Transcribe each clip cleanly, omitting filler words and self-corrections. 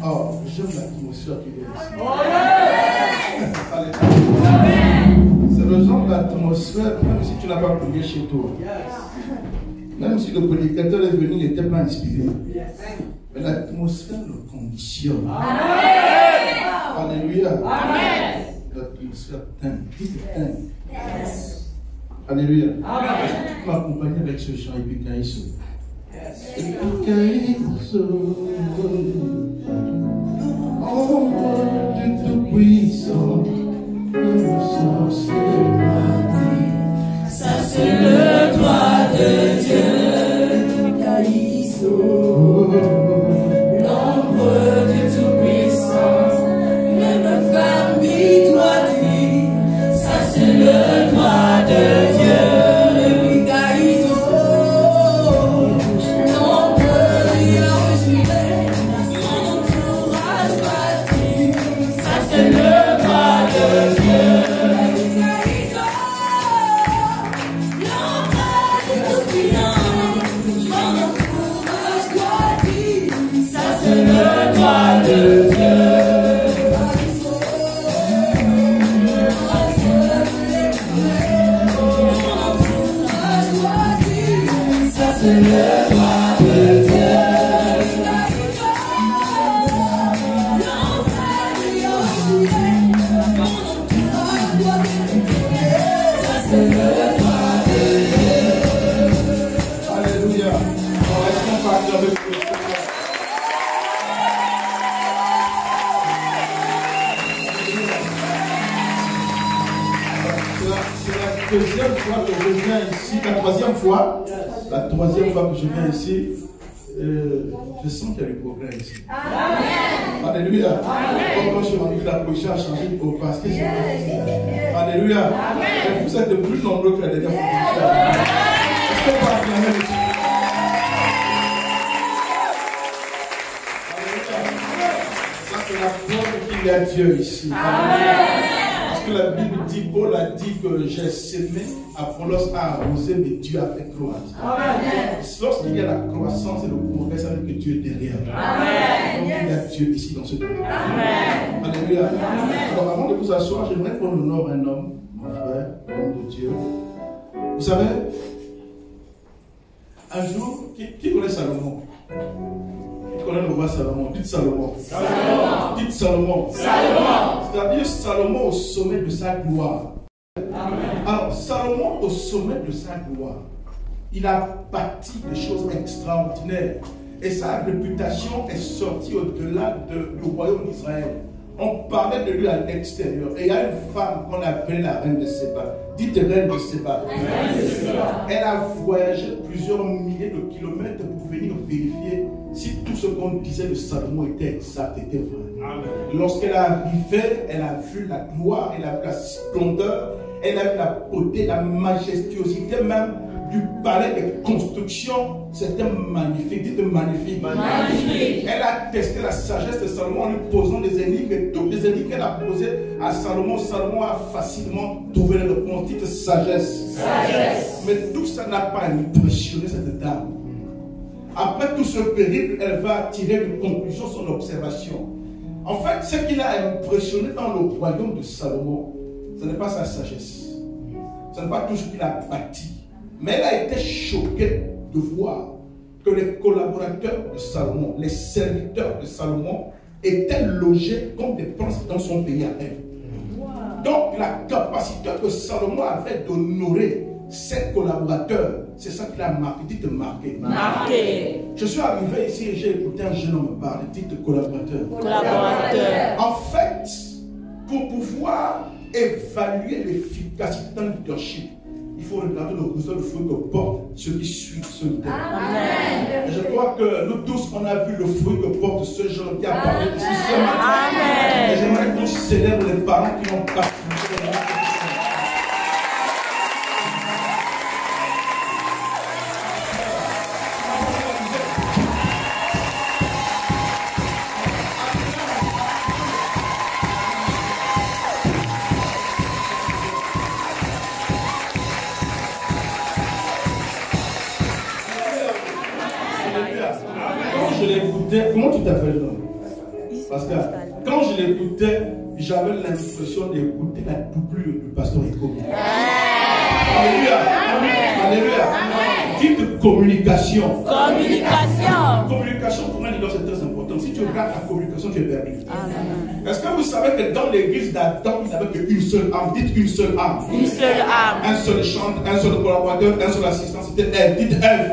Oh, j'aime l'atmosphère qui est ici. C'est le genre d'atmosphère, même si tu n'as pas prié chez toi. Même si le prédicateur est venu, il n'était pas inspiré. Mais l'atmosphère le conditionne. Alléluia. L'atmosphère t'aime. Dites t'aime. Alléluia. Est-ce que tu peux m'accompagner avec ce chant Epikaïso? Epikaïso. Oh, Dieu tout-puissant. Ça c'est le droit de Dieu. Epikaïso. L'ombre du tout-puissant. Même famille doit dire. Ça c'est le droit de Dieu. Epikaïso. L'ombre du tout-puissant. Son entourage doit dire. Ça c'est le droit de Dieu. La troisième fois que je viens ici, je sens qu'il y a du progrès ici. Amen. Alléluia. Quand je suis rendu, la position a changé au pasteur. Alléluia. Et vous êtes de plus nombreux que la dernière fois. Est-ce qu'on peut acclamer ici? Alléluia. Ça, c'est la preuve qu'il y a Dieu ici. Amen. Que la Bible dit, Paul a dit que j'ai semé, Apollos a arrosé, mais Dieu a fait croître. Lorsqu'il y a la croissance et le progrès, ça veut dire que Dieu est derrière. Amen. Donc il y a Dieu ici dans ce domaine. Alléluia. Alors avant de vous asseoir, j'aimerais qu'on honore un homme, mon frère, l'homme de Dieu. Vous savez, un jour, qui connaît Salomon? Qui connaît le roi Salomon? Dites Salomon. Salomon. Dites Salomon. Salomon. C'est-à-dire Salomon au sommet de sa gloire. Amen. Alors, Salomon au sommet de sa gloire, il a bâti des choses extraordinaires. Et sa réputation est sortie au-delà du royaume d'Israël. On parlait de lui à l'extérieur. Et il y a une femme qu'on appelait la reine de Séba. Dites reine de Séba. Elle a voyagé plusieurs milliers de kilomètres pour venir vérifier si tout ce qu'on disait de Salomon était exact, était vrai. Lorsqu'elle est arrivée, elle a vu la gloire, elle a vu la splendeur, elle a vu la beauté, la majestuosité même du palais de construction. C'était magnifique. Dites magnifique. Magnifique. Elle a testé la sagesse de Salomon en lui posant des énigmes. Et toutes les énigmes qu'elle a posées à Salomon, Salomon a facilement trouvé le réponse. Dites sagesse. Sagesse. Mais tout ça n'a pas impressionné cette dame. Après tout ce périple, elle va tirer une conclusion, son observation. En fait, ce qui l'a impressionné dans le royaume de Salomon, ce n'est pas sa sagesse. Ce n'est pas tout ce qu'il a bâti. Mais elle a été choquée de voir que les collaborateurs de Salomon, les serviteurs de Salomon, étaient logés comme des princes dans son pays à elle. Donc la capacité que Salomon avait d'honorer ses collaborateurs, c'est ça qu'il a marqué. Dites marqué. Marqué. Je suis arrivé ici et j'ai écouté un jeune homme parler. Dites collaborateur. Collaborateur. En fait, pour pouvoir évaluer l'efficacité d'un leadership, il faut regarder le résultat de fruit que porte ceux qui suivent ce leader. Amen. Et je crois que nous tous, on a vu le fruit que porte ce jeune qui a parlé ici ce matin. Amen. Et j'aimerais qu'on célèbre les parents qui ont participé à la Comment tu t'appelles donc? Parce que quand je l'écoutais, j'avais l'impression d'écouter la doublure du pasteur Ekomi. Alléluia. Alléluia. Dites communication. Communication pour moi, c'est très important. Si tu regardes la communication, tu es perdu. Est-ce que vous savez que dans l'église d'Adam, il n'y avait qu'une seule âme? Dites une seule âme. Une seule âme. Un seul chante, un seul collaborateur, un seul assistant. C'était Ève. Dites Ève.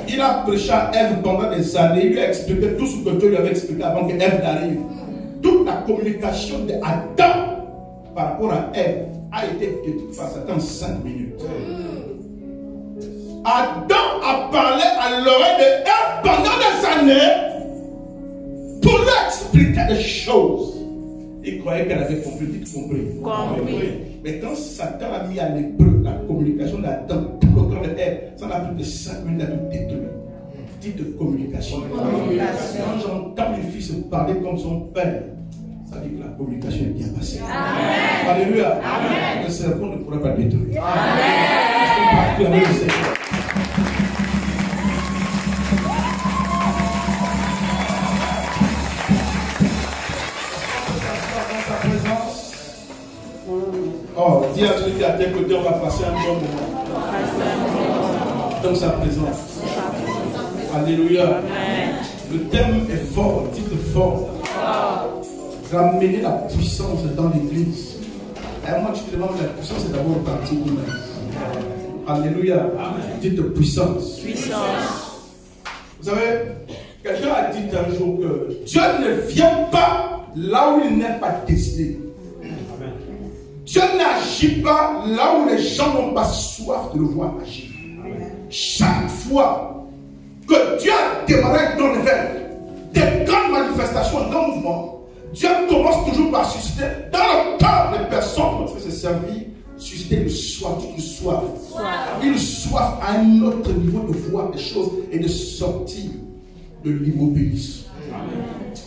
Il a prêché à Ève pendant des années. Il lui a expliqué tout ce que Dieu lui avait expliqué avant que Ève n'arrive. Toute la communication d'Adam par rapport à Ève a été détruite par Satan en 5 minutes. Adam a parlé à l'oreille de Ève pendant des années pour lui expliquer des choses. Il croyait qu'elle avait compris. Dites compris. Mais quand Satan a mis à l'épreuve la communication d'Adam dans le cœur de Ève, ça n'a plus de 5 minutes à tout détruire. Dites communication. Quand j'entends mes fils parler comme son père, ça dit que la communication est bien passée. Alléluia. Le serpent ne pourra pas détruire. Amen. Oh, dis à celui qui est à tes côtés, on va passer un bon moment dans sa présence. Alléluia. Le thème est fort, le titre est fort. Ramener la puissance dans l'église. Et moi, tu te demandes, la puissance est d'abord partie humaine. Alléluia. Dites puissance. Vous savez, quelqu'un a dit un jour que Dieu ne vient pas là où il n'est pas décidé. Dieu n'agit pas là où les gens n'ont pas soif de le voir agir. Chaque fois que Dieu a démarré dans le verbe, des grandes manifestations dans le mouvement, Dieu commence toujours par susciter dans le cœur des personnes lorsque c'est servi, susciter une soif, une soif. Une soif à un autre niveau de voir des choses et de sortir de l'immobilisme.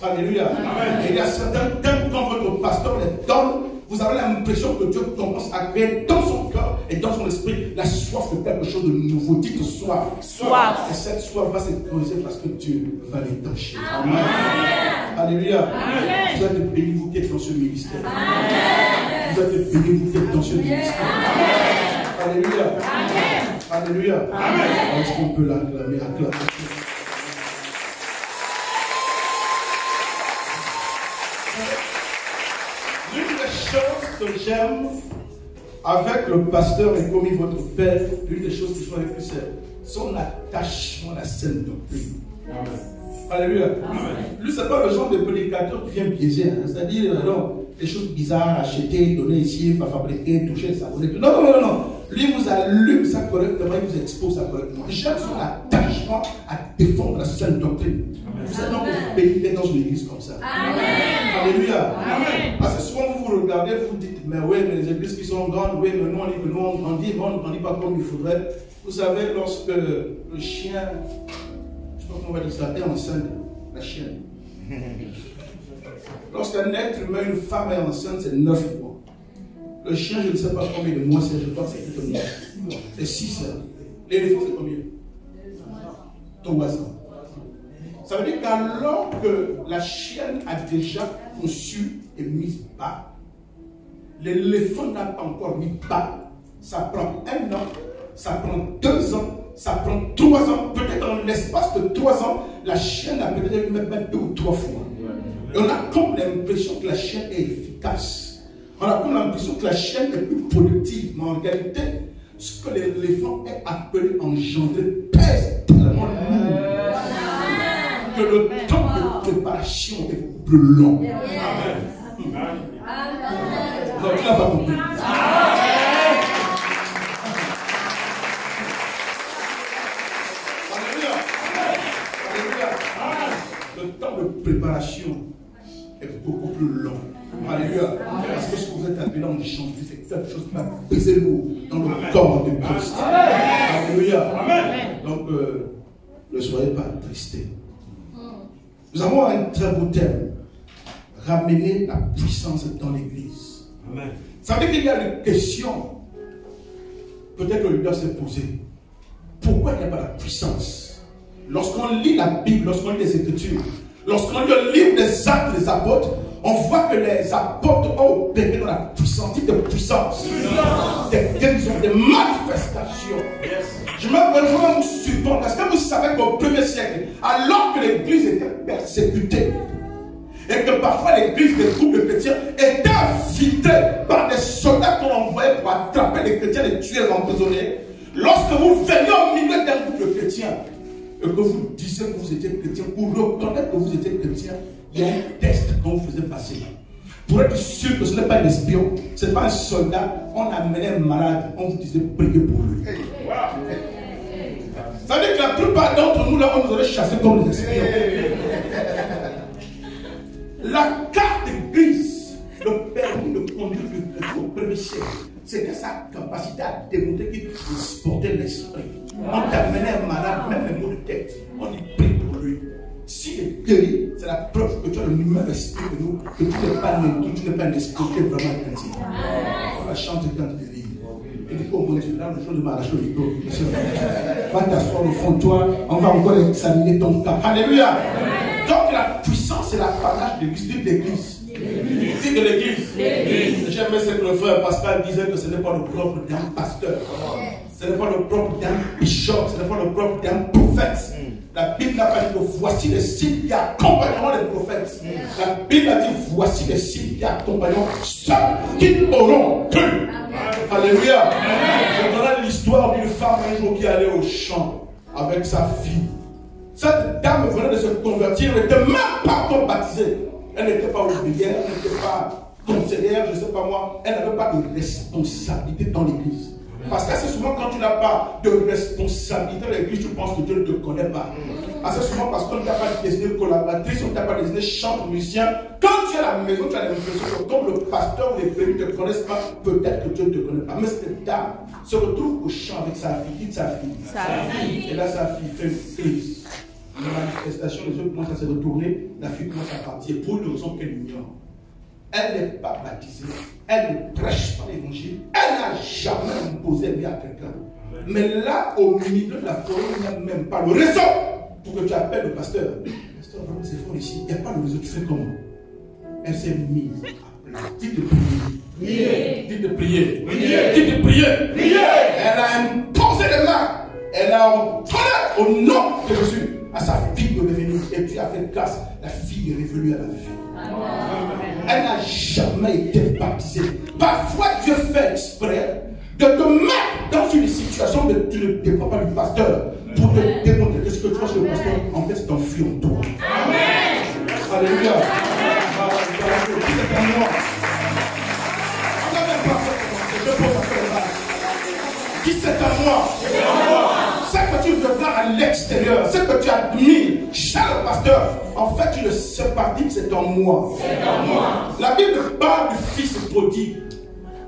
Alléluia. Et il y a certains thèmes quand votre pasteur les donne, vous avez l'impression que Dieu commence à créer dans son cœur et dans son esprit la soif de quelque chose de nouveau. Dites soif. Et cette soif va se creuser parce que Dieu va l'étancher. Alléluia. Vous êtes bénis, vous qui êtes dans ce ministère. Vous êtes bénis, vous qui êtes dans ce ministère. Alléluia. Alléluia. Est-ce qu'on peut l'acclamer? L'une des choses que j'aime avec le pasteur et comme votre père, l'une des choses qui sont avec lui, c'est son attachement à la saine doctrine. Alléluia. Lui, ce n'est pas le genre de prédicateur qui vient piéger. C'est-à-dire, non, des choses bizarres, acheter, donner ici, fabriquer, toucher, savonner. Non. Lui vous allume ça correctement, il vous expose ça correctement. J'aime son attachement à défendre la saine doctrine. Vous êtes donc béni dans une église comme ça. Alléluia. Parce que souvent vous vous regardez, vous dites, mais oui, mais les églises qui sont grandes, oui, mais nous on dit que nous on grandit, mais on ne grandit pas comme il faudrait. Vous savez, lorsque le chien, je ne sais pas comment on va dire ça, est enceinte, la chienne. Lorsqu'un être humain, une femme est enceinte, c'est 9 mois. Le chien, je ne sais pas combien de mois c'est, je crois que c'est combien. C'est 6 ans. L'éléphant, c'est combien? 3 ans. Ça veut dire qu'alors que la chienne a déjà conçu et mis bas, l'éléphant n'a pas encore mis bas. Ça prend 1 an, ça prend 2 ans, ça prend 3 ans. Peut-être dans l'espace de 3 ans, la chienne a peut-être même 2 ou 3 fois. Et on a comme l'impression que la chienne est efficace. On a comme l'impression que la chienne est plus productive. Mais en réalité, ce que l'éléphant est appelé engendrer pèse tellement lourd que le temps de préparation est beaucoup plus long. Donc tu n'as pas compris. Le temps de préparation est beaucoup plus long. Alléluia. Parce que ce que vous êtes appelé en janvier, c'est quelque chose qui va peser lourd dans le corps de Christ. Alléluia. Donc, ne soyez pas attristés. Nous avons un très beau thème. Ramener la puissance dans l'église. Ça veut dire qu'il y a une question. Peut-être que le leader s'est posé. Pourquoi il n'y a pas la puissance? Lorsqu'on lit la Bible, lorsqu'on lit les Écritures, lorsqu'on lit le livre des Actes des apôtres, on voit que les apôtres ont opéré dans la puissance, de puissance, des guérisons, des manifestations. Je me vous surprendre. Est-ce que vous savez qu'au 1er siècle, alors que l'église était persécutée, et que parfois l'église des groupes de chrétiens étaient infiltrés par des soldats qu'on envoyait pour attraper les chrétiens, les tuer, les emprisonner, lorsque vous veniez au milieu d'un groupe de chrétiens, et que vous disiez que vous étiez chrétien, pour reconnaître que vous étiez chrétien, il y a un test qu'on vous faisait passer. Pour être sûr que ce n'est pas un espion, ce n'est pas un soldat, on amenait un malade, on vous disait priez pour lui. Ça veut dire que la plupart d'entre nous, là, on nous aurait chassés comme des espions. La carte grise, le permis de conduire le chrétien au 1er siècle, c'était sa capacité à démontrer qu'il transportait l'esprit. On t'amenait un malade, même un mot de tête, on y prie pour lui. S'il est guéri, c'est la preuve que tu as le même esprit que nous, que tu n'es pas un esprit, tu es vraiment un chrétien. On va chanter quand tu guéris. Et du coup, on continue là, le jour de Maracho, va t'asseoir au fond de toi, on va encore examiner ton cas. Alléluia. Donc la puissance, c'est l'apanage de l'église. C'est de l'église. J'aimais ce que le frère Pascal disait que ce n'est pas le propre d'un pasteur. Ce n'est pas le propre d'un bishop. Ce n'est pas le propre d'un prophète. La Bible n'a pas dit que voici les signes qui accompagneront les prophètes. La Bible a dit voici les signes qui accompagneront ceux qui auront cru. Alléluia. Je donne l'histoire d'une femme un jour qui allait au champ avec sa fille. Cette dame venait de se convertir, elle n'était même pas encore baptisée. Elle n'était pas ouvrière, elle n'était pas conseillère, je ne sais pas moi. Elle n'avait pas de responsabilité dans l'église. Parce que assez souvent, quand tu n'as pas de responsabilité dans l'église, tu penses que Dieu ne te connaît pas. Assez souvent, parce qu'on ne t'a pas désigné collaboratrice, on ne t'a pas désigné chanteur, musicien. Quand tu es à la maison, tu as l'impression que comme le pasteur ou les prévenus ne te connaissent pas, peut-être que Dieu ne te connaît pas. Mais cette dame se retrouve au champ avec sa fille. Dites sa fille. Et là, sa fille fait une crise. Une manifestation, les yeux commencent à se retourner, la fille commence à partir pour une raison qu'elle ignore. Elle n'est pas baptisée, elle ne prêche pas l'évangile, elle n'a jamais imposé un bien à quelqu'un. Mais là, au milieu de la forêt, il n'y a même pas le réseau pour que tu appelles le pasteur. Pasteur, vraiment, c'est fort ici, il n'y a pas le réseau, tu fais comment? Elle s'est mise à pleurer. Dites de prier. Dites de prier. Dites de prier. Elle a imposé les mains, elle a ordonné au nom de Jésus à sa fille de revenir. Et Dieu a fait grâce. La fille est revenue à la vie. Elle n'a jamais été baptisée. Parfois, Dieu fait exprès de te mettre dans une situation où tu ne dépends pas du pasteur pour te démontrer que ce que tu vois chez le pasteur, en fait, c'est enfui en toi. Amen. Alléluia. C'est à moi. On n'a même pas fait. Je pose après le mal. Dis c'est à moi. Ce que tu veux voir à l'extérieur, ce que tu admires chez le pasteur, en fait, tu ne sais pas dire que c'est en moi. La Bible parle du fils prodigue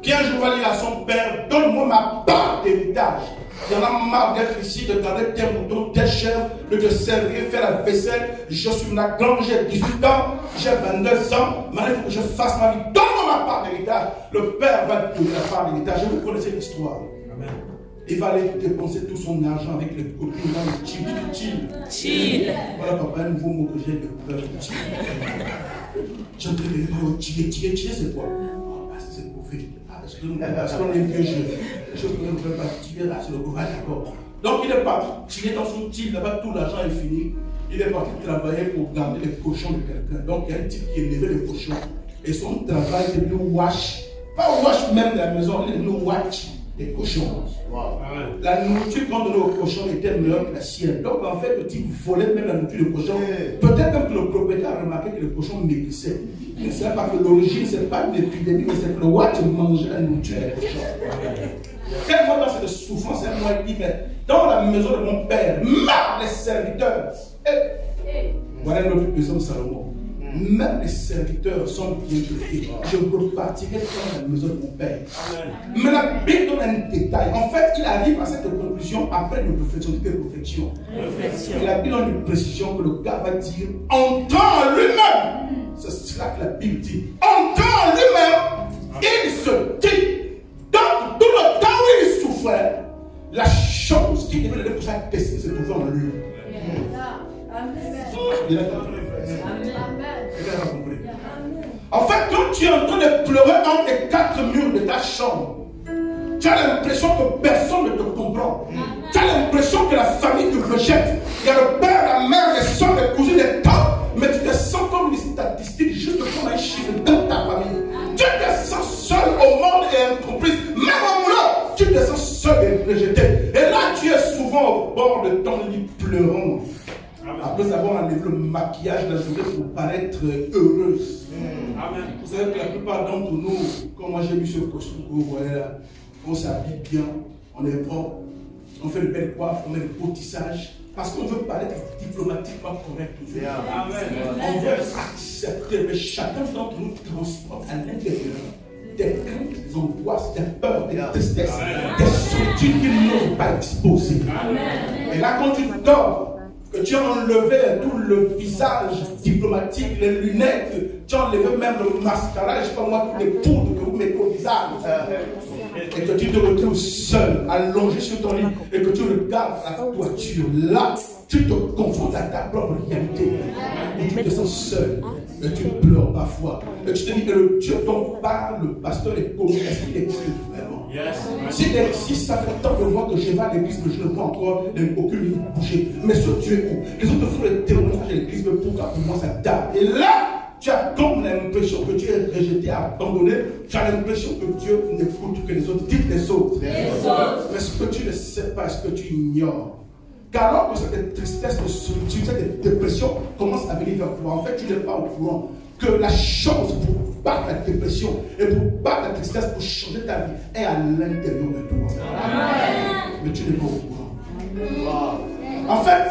qui un jour va dire à son père, donne-moi ma part d'héritage. Il y en a marre d'être ici, de garder tes moutons, tes chèvres, de te servir, faire la vaisselle. Je suis la grande, j'ai 18 ans, j'ai 22 ans, maintenant il faut que je fasse ma vie. Donne-moi ma part d'héritage. Le père va te donner la part d'héritage. Vous connaissez l'histoire. Il va aller dépenser tout son argent avec les copines dans le chill. Chill. Voilà, papa, un nouveau mot que j'ai découvert. Chill. J'ai entendu le mot chill. Chill, c'est quoi? Oh, c'est mauvais. Parce qu'on est vieux jeu. Les choses que nous ne pouvons pas tirer là, c'est le gouvernement, d'accord. Donc il est parti tirer dans son chill, là-bas tout l'argent est fini. Il est parti travailler pour garder les cochons de quelqu'un. Donc il y a un type qui élevait les cochons. Et son travail, c'est de wash. Pas wash même de la maison, il nous watch des cochons. Wow. La nourriture qu'on donnait aux cochons était meilleure que la sienne. Donc en fait, le type volait même la nourriture des cochons. Peut-être même que le propriétaire a remarqué que les cochons maigrissaient. Mais ce n'est pas que l'origine, ce n'est pas une épidémie, mais c'est que le watch mangeait la nourriture des cochons. Tellement dans cette souffrance, un mois il dit, mais dans la maison de mon père, même les serviteurs. Voilà un autre maison de Salomon. Même les serviteurs sont bien traités. Je repartirai dans la maison de mon père. Mais la Bible donne un détail. En fait, il arrive à cette conclusion après une réflexion. Et la Bible donne une précision que le gars va dire en temps lui-même. C'est cela que la Bible dit. En temps lui-même, il se dit, dans tout le temps où il souffrait, la chose qui devait le pour sa destinée se trouvait en lui. Il a compris. tu es en train de pleurer entre les quatre murs de ta chambre, tu as l'impression que personne ne te comprend. Tu as l'impression que la famille te rejette. Il y a le père, la mère, les soeurs, les cousines, les tantes, mais tu te sens comme une statistique juste comme un chiffre dans ta famille. Tu te sens seul au monde et incomprise. Même au boulot, tu te sens seul et rejeté. Et là, tu es souvent au bord de ton lit pleurant. Après avoir enlevé le maquillage de la journée pour paraître heureuse. Amen. Vous savez que la plupart d'entre nous, comme moi j'ai vu ce costume que vous voyez là, on s'habille bien, on est propre, on fait de belles coiffes, on met des beaux tissages, parce qu'on veut paraître diplomatiquement correct. Amen. On veut accepter, mais chacun d'entre nous transporte à l'intérieur des craintes, des angoisses, des peurs, des tristesses, des solitudes qu'il n'ose pas exposer. Amen. Et là, quand tu dors, que tu as enlevé tout le visage diplomatique, les lunettes, tu as enlevé même le mascara, je ne sais pas moi, toutes les poudres que vous mettez au visage, et que tu te retrouves seul, allongé sur ton lit, et que tu regardes la toiture, là, tu te confrontes à ta propre réalité, et tu te sens seul, et tu pleures parfois, et tu te dis que le Dieu dont parle le pasteur est connu, est-ce qu'il existe vraiment? S'il existe, ça fait tant de mois que je vais à l'église, que je ne vois encore aucune ligne bouger. Mais ce Dieu est où? Les autres font des témoignages à l'église, mais pourquoi pour moi ça date? Et là, tu as comme l'impression que tu es rejeté, abandonné. Tu as l'impression que Dieu n'écoute que les autres. Dites les autres. Mais ce que tu ne sais pas, ce que tu ignores. Car alors que cette tristesse de solitude, cette dépression commence à venir vers toi, en fait, tu n'es pas au courant que la chose pour battre la dépression et pour battre la tristesse, pour changer ta vie, est à l'intérieur de toi. Amen. Mais tu n'es pas au courant. En fait,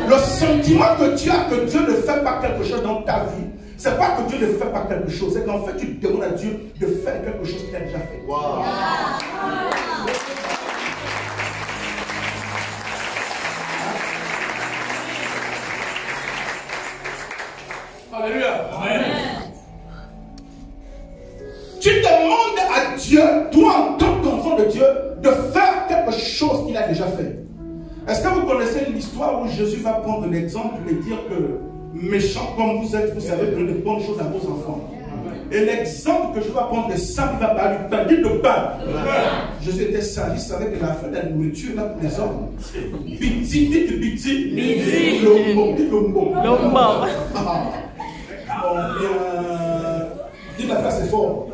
le sentiment que tu as que Dieu ne fait pas quelque chose dans ta vie, c'est pas que Dieu ne fait pas quelque chose, c'est qu'en fait tu demandes à Dieu de faire quelque chose qu'il a déjà fait. Wow. Alléluia. Amen. Tu demandes à Dieu, toi en tant qu'enfant de Dieu, de faire quelque chose qu'il a déjà fait. Est-ce que vous connaissez l'histoire où Jésus va prendre l'exemple de dire que méchants comme vous êtes, vous savez donner de bonnes choses à vos enfants? Et l'exemple que je vais prendre, c'est ça, il va parler du pain. Dites le pain. Jésus était sage, avec la fin de la nourriture là pour les hommes. Biti, dites biti. Biti. Lombo, dites lombo. Lombo. Dites la phrase, c'est fort.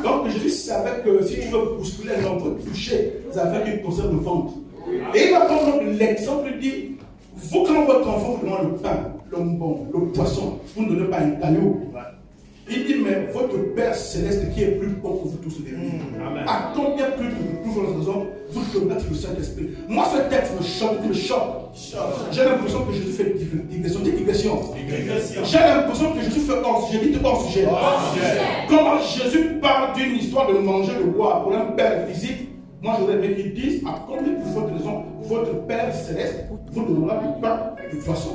Donc Jésus savait que si tu veux bousculer les gens, il faut toucher les affaires qui concernent le ventre. Et il va prendre l'exemple, il dit, vous quand votre enfant vous demande le pain, le poisson, vous ne donnez pas un caillou. Il dit, mais votre Père Céleste qui est plus bon que vous tous les deux, à combien plus de vos raisons vous donnez le Saint-Esprit? Moi, ce texte me choque. J'ai l'impression que Jésus fait digression. J'ai l'impression que Jésus fait hors sujet. Dites hors sujet. Comment Jésus parle d'une histoire de manger, de boire pour un père physique? Moi, je voudrais bien qu'ils disent à combien plus forte raison votre Père Céleste vous donnera du pain et du poisson.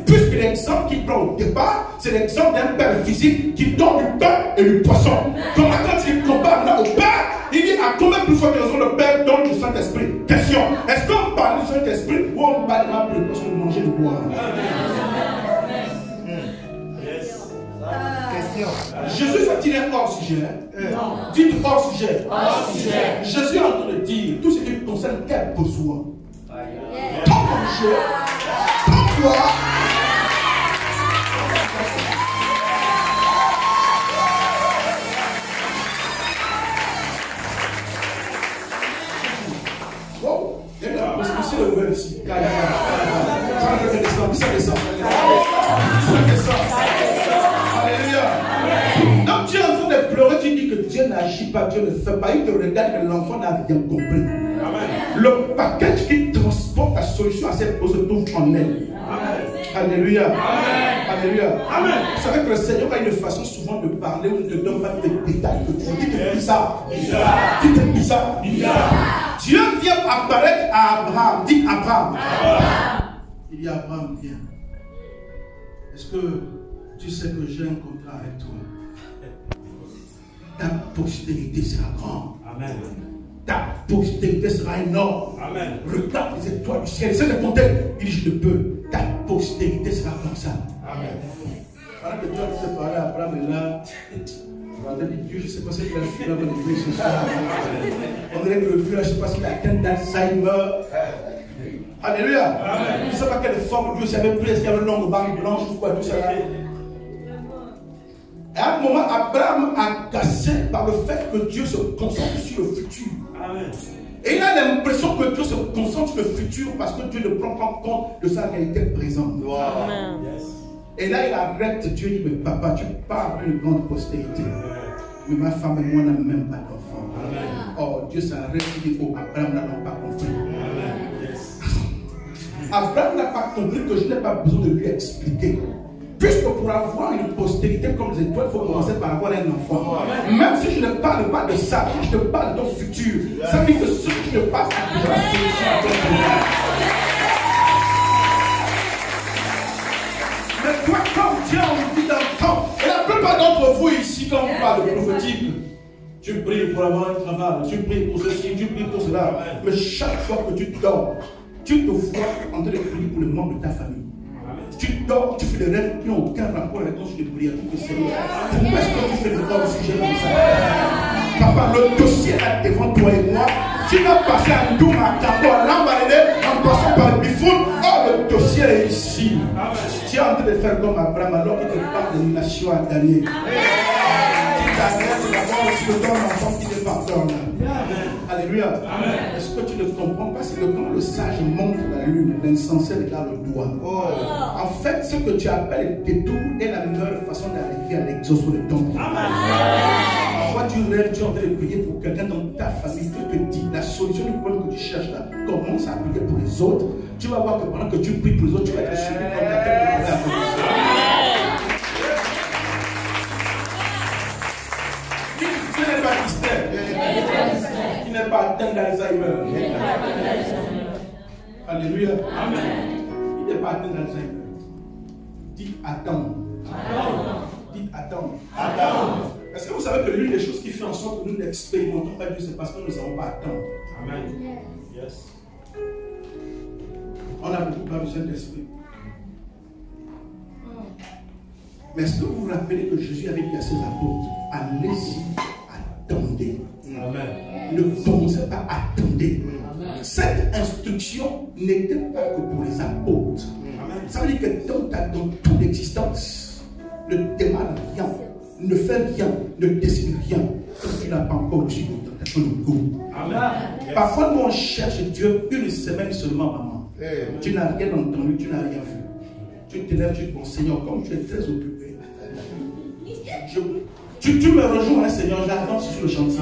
Puisque l'exemple qu'il prend au départ, c'est l'exemple d'un Père physique qui donne du pain et du poisson. Comment quand il compare là au Père, il dit à combien plus forte raison le Père donne du Saint-Esprit? Question, est-ce qu'on parle du Saint-Esprit ou on parle de la de manger, de boire? Jésus fait-il un hors sujet? Non. Dites hors sujet. Hors sujet. Jésus est en train de dire tout ce qui concerne tes besoins. Ton manger, ton boire. Wow, il y a une transmission de nouvelles ici. Ça descend. Donc tu es en train de pleurer, tu dis que Dieu n'agit pas, Dieu ne fait pas. Il te regarde que l'enfant n'a rien compris. Amen. Le package qui transporte la solution à cette cause se trouve en elle. Amen. Alléluia. Amen. Alléluia. Amen. Vous savez que le Seigneur a une façon souvent de parler où il ne te donne pas des détails. Tu dis que c'est bizarre. Tu dis que c'est bizarre. Dieu vient apparaître à Abraham. Dites Abraham. Il dit Abraham, viens. Est-ce que tu sais que j'ai un contrat avec toi? Ta postérité sera grande. Amen. Ta postérité sera énorme. Amen. Regarde les étoiles du ciel. Essaie de compter. Il dit, je ne peux. Ta postérité sera comme ça. Amen. Pendant que que Dieu a fait parler à Abraham et là, Dieu, je ne sais pas ce qu'il a fait dans l'église ce soir. On dirait que le vieux, je ne sais pas s'il a atteint d'Alzheimer. Alléluia. Je ne sais pas quelle forme Dieu s'avait pris, est-ce qu'il y avait une longue barbe blanche ou quoi, tout ça là. Et à un moment, Abraham a cassé par le fait que Dieu se concentre sur le futur. Amen. Et il a l'impression que Dieu se concentre sur le futur parce que Dieu ne prend pas compte de sa réalité présente. Amen. Et là, il arrête Dieu et dit, mais papa, tu parles d'une grande postérité. Mais ma femme et moi n'avons même pas d'enfant. Oh, Dieu s'arrête et dit, oh, Abraham n'a pas compris. Amen. Abraham n'a pas compris que je n'ai pas besoin de lui expliquer. Puisque pour avoir une postérité comme les étoiles, il faut commencer par avoir un enfant. Même si je ne parle pas de ça, je te parle de ton futur. Ça veut dire que ce qui te passe à la solution à ton problème. Mais toi, comme Dieu a envie d'entendre, et la plupart d'entre vous ici, quand on parle de prophétique, tu pries pour avoir un travail, tu pries pour ceci, tu pries pour cela. Mais chaque fois que tu dors, tu te vois en train de prier pour le membre de ta famille. Tu dors, tu fais des rêves qui n'ont aucun rapport avec ton sujet de prière. Pourquoi est-ce que tu fais le temps au sujet comme ça? Papa, le dossier est devant toi et moi. Tu vas passer à Ndouma, Kambo, à Lambalene, en passant par le Bifoun. Oh, le dossier est ici. Tu es en train de faire comme Abraham alors qu'il te parle d'une nation à gagner. Tu t'arrêtes d'abord aussi le temps d'enfant qui n'est pas peur là. Alléluia. Est-ce que tu ne comprends pas? C'est que quand le sage montre la lune, l'insensé regarde le doigt. En fait, ce que tu appelles détour est la meilleure façon d'arriver à l'exaucement de ton Dieu. Parfois tu rêves, tu es en train de prier pour quelqu'un dans ta famille, Dieu te dit la solution du problème que tu cherches là, commence à prier pour les autres. Tu vas voir que pendant que tu pries pour les autres, tu vas être suivi comme quelqu'un qui va Tu n'es pas distrait. Tu n'es pas atteint d'Alzheimer. Alléluia. Amen. Il n'est pas atteint d'Alzheimer. Dites attends. Dites attends. Est-ce que vous savez que l'une des choses qui fait en sorte que nous n'expérimentons pas Dieu, c'est parce que nous ne savons pas attendre. Amen. Yes. On a beaucoup besoin d'esprit. Mais est-ce que vous vous rappelez que Jésus avait dit à ses apôtres, allez-y, attendez. Amen. Ne commencez pas à attendre. Cette instruction n'était pas que pour les apôtres. Amen. Ça veut dire que dans toute l'existence, ne démarre rien, ne fais rien, ne décide rien. Tu n'as pas encore reçu le goût. Parfois, nous on cherche Dieu une semaine seulement, maman. Tu n'as rien entendu, tu n'as rien vu. Tu te lèves, tu dis, bon Seigneur, comme tu es très occupé, tu me rejoins, Seigneur, j'avance sur le chantier.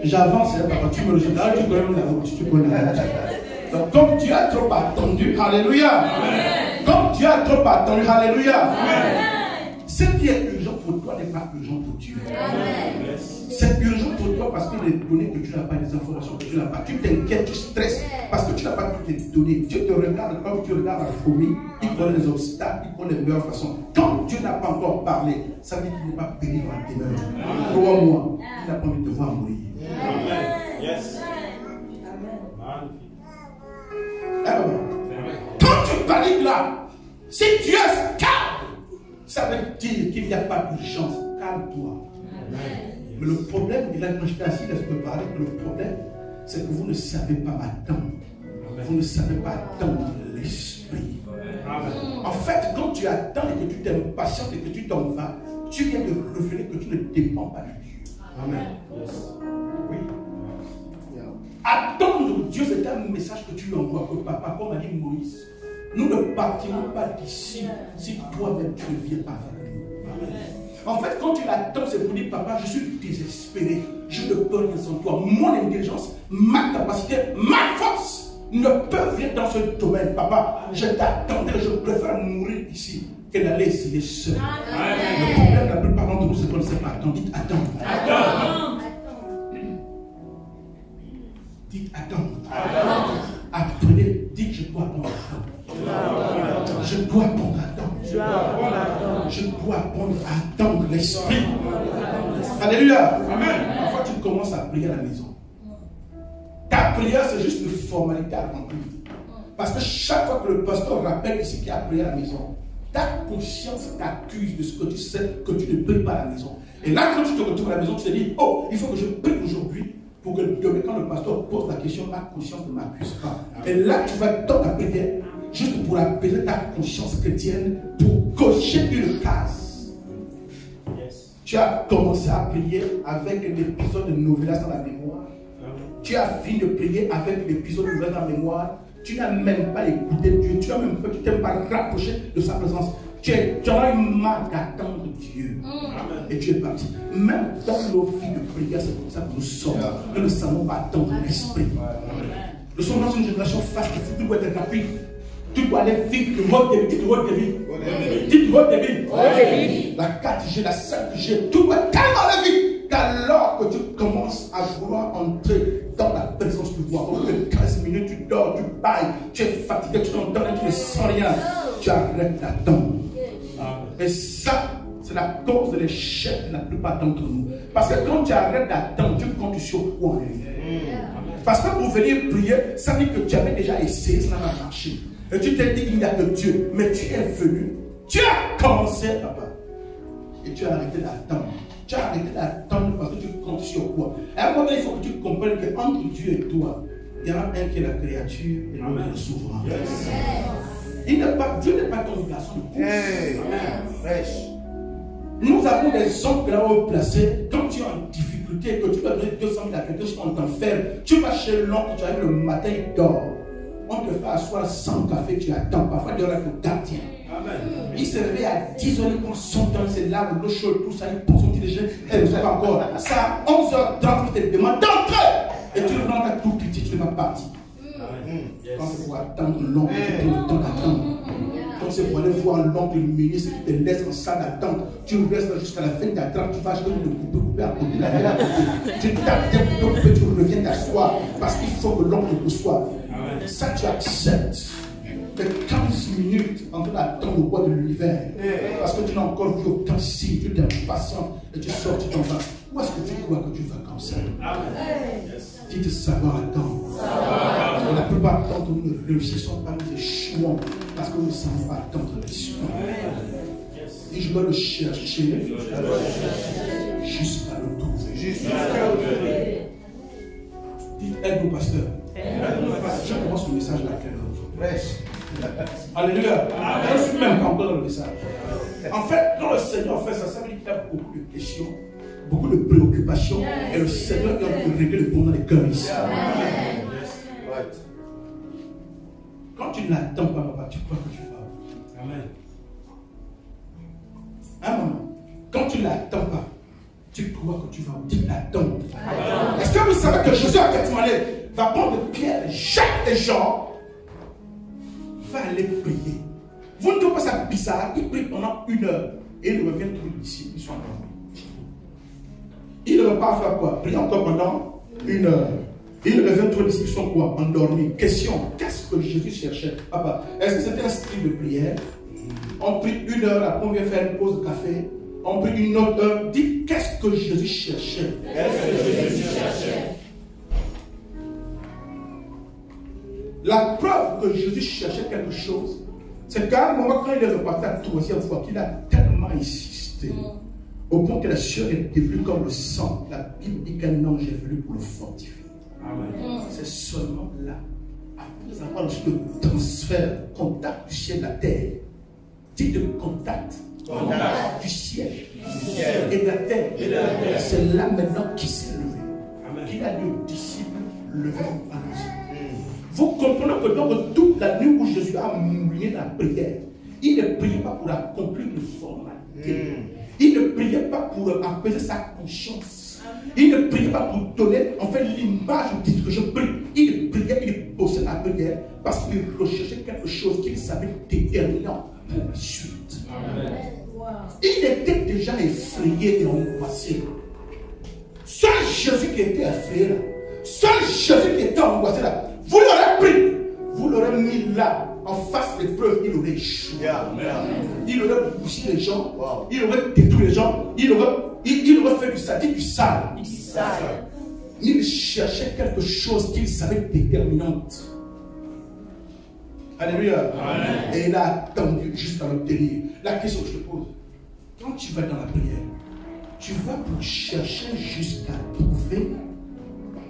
J'avance, papa, tu me rejoins. Là, tu connais la route, tu connais la route. Donc, comme tu as trop attendu, alléluia. Comme tu as trop attendu, alléluia. Ce qui est urgent pour toi n'est pas urgent pour Dieu. C'est urgent pour toi parce que les données que tu n'as pas, les informations que tu n'as pas, tu t'inquiètes, tu stresses parce que tu n'as pas toutes les données. Dieu te regarde comme tu regardes la fourmi, il connaît les obstacles, il connaît les meilleures façons. Quand Dieu n'a pas encore parlé, ça veut dire qu'il n'est pas péri dans la demeure. Crois-moi, il n'a pas envie de te voir mourir. Amen. Yes. Amen. Quand tu paniques là, si Dieu est calme, ça veut dire qu'il n'y a pas d'urgence. Calme-toi. Mais le problème, il a quand j'étais assis, là, je peux parler, le problème, c'est que vous ne savez pas attendre. Vous ne savez pas attendre l'esprit. En fait, quand tu attends et que tu t'impatientes et que tu t'en vas, tu viens de révéler que tu ne dépends pas de Dieu. Amen. Oui. Attendre Dieu, c'est un message que tu lui envoies, que papa, comme a dit Moïse. Nous ne partirons pas d'ici si toi-même tu ne viens pas avec nous. Amen. En fait, quand tu l'attends, c'est pour dire, papa, je suis désespéré. Je ne peux rien sans toi. Mon intelligence, ma capacité, ma force ne peuvent rien dans ce domaine. Papa, je t'attendais, je préfère mourir ici que d'aller essayer seul. Le problème, la plupart d'entre nous, c'est qu'on ne sait pas attendre. Dites attends. Dites attends. Apprenez, dites je dois attendre. Je dois attendre. Je dois apprendre à attendre l'esprit. Alléluia. Amen. Parfois tu commences à prier à la maison. Ta prière c'est juste une formalité à remplir. Parce que chaque fois que le pasteur rappelle ici qu'il a prié à la maison, ta conscience t'accuse de ce que tu sais que tu ne pries pas à la maison. Et là, quand tu te retrouves à la maison, tu te dis, oh, il faut que je prie aujourd'hui pour que demain, quand le pasteur pose la question, ma conscience ne m'accuse pas. Et là, tu vas dans la prière, juste pour apaiser ta conscience chrétienne, pour cocher une case. Tu as commencé à prier avec l'épisode de Novelas dans la mémoire. Tu as fini de prier avec l'épisode de Novelas dans la mémoire. Tu n'as même pas écouté Dieu. Tu t'es même pas rapproché de sa présence. Tu as une marque d'attendre Dieu. Et tu es parti. Même dans nos vies de prière, c'est comme ça que nous sommes. Nous ne savons pas attendre l'esprit. Nous sommes dans une génération fast-food. Tout doit être rapide. Tu dois aller vite. Le mode de vie. Tu dois aller vite. La 4G, la 5G, tout doit tellement aller vite. Alors que tu commences à vouloir entrer dans la présence du roi, au bout de 15 minutes, tu dors, tu bailles, tu es fatigué, tu t'entends, tu ne sens rien. Tu arrêtes d'attendre. Et ça, c'est la cause de l'échec de la plupart d'entre nous. Parce que quand tu arrêtes d'attendre, tu comptes sur quoi? Parce que pour venir prier, ça veut dire que tu avais déjà essayé, ça n'a pas marché. Et tu t'es dit qu'il n'y a que Dieu. Mais tu es venu, tu as commencé, papa. Et tu as arrêté d'attendre. Tu as arrêté d'attendre parce que tu comptes sur quoi? Et à un moment, il faut que tu comprennes qu'entre Dieu et toi, il y en a un qui est la créature et l'autre le souverain. Dieu n'est pas ton garçon de course. Nous avons des hommes là-haut placés. Quand tu es en difficulté, que tu vas donner 200 000 à quelqu'un, on t'enferme. Tu vas chez l'oncle, tu arrives le matin, il dort. On te fait asseoir sans café, tu attends. Parfois, il y aura le gardien. Il se réveille à 10 h, il prend son temps, il se lave l'eau chaude, tout ça, il prend son petit déjeuner, et il ne sait pas encore. Ça, à 11h30, il te demande d'entrer. Et tu le rends à tout petit, tu ne vas pas partir. Quand c'est pour attendre l'oncle, tu prends le temps d'attendre. Quand c'est pour aller voir l'oncle, le ministre qui te laisse en salle d'attente, tu restes jusqu'à la fin d'attente, tu vas acheter le couper à côté, la à côté. Tu t'attends pour que tu reviennes t'asseoir, parce qu'il faut que l'oncle te reçoive. Ça, tu acceptes. De 15 minutes en train d'attendre au bois de l'univers. Parce que tu n'as encore vu aucun signe, tu t'es impatient et tu sors, tu t'en vas. Où est-ce que tu crois que tu vas comme ça? Dites savoir attendre. Et la plupart d'entre nous ne réussissons pas, nous échouons parce que nous ne savons pas attendre l'esprit. Et je dois le chercher jusqu'à le trouver. Dites aide-nous, pasteur. Je commence le message là. Alléluia. Je ne suis même pas encore dans le message. En fait, quand le Seigneur fait ça, ça veut dire qu'il y a beaucoup de questions, beaucoup de préoccupations, et le Seigneur vient de régler le problème des cœurs ici. Quand tu n'attends pas, papa, tu crois que tu vas. Amen. Un moment, quand tu n'attends pas, tu crois que tu vas. Tu l'attends. Est-ce que vous savez que Jésus à Gethsemane va prendre Pierre, Jacques et Jean, va aller prier. Vous ne trouvez pas ça bizarre? Il prie pendant 1 heure et il revient tous les disciples, ils sont endormis. Il ne va pas faire quoi? Prier encore pendant 1 heure. Il revient tous les disciples, ils sont quoi? Endormis. Question, qu'est-ce que Jésus cherchait? Papa, est-ce que c'était un style de prière? On prie 1 heure, après on vient faire une pause de café. On prie une autre heure. Dites, qu'est-ce que Jésus cherchait? La preuve que Jésus cherchait quelque chose, c'est qu'à un moment, quand il est reparti la 3e fois, qu'il a tellement insisté, au point que la sueur est devenue comme le sang. La Bible dit qu'un ange est venu pour le fortifier. C'est seulement là, après avoir reçu le transfert, contact du ciel à la terre, dit de contact du ciel et de la terre. C'est là maintenant qu'il s'est levé. Qu'il a dit aux disciples, levez-vous, allons-y. Vous comprenez que donc toute la nuit où Jésus a mouillé la prière, il ne priait pas pour accomplir une formalité. Il ne priait pas pour apaiser sa conscience. Il ne priait pas pour donner en fait l'image de ce que je prie. Il priait, il bossait la prière parce qu'il recherchait quelque chose qu'il savait déterminant pour la suite. Il était déjà effrayé et angoissé. Seul Jésus qui était effrayé là, seul Jésus qui était angoissé là, vous l'aurez pris, vous l'aurez mis là, en face des preuves, il aurait échoué. Il aurait bousillé les gens, il aurait détruit les gens, il aurait fait du sale. Il cherchait quelque chose qu'il savait déterminante. Alléluia. Et il a attendu jusqu'à l'obtenir. La question que je te pose, quand tu vas dans la prière, tu vas pour chercher jusqu'à trouver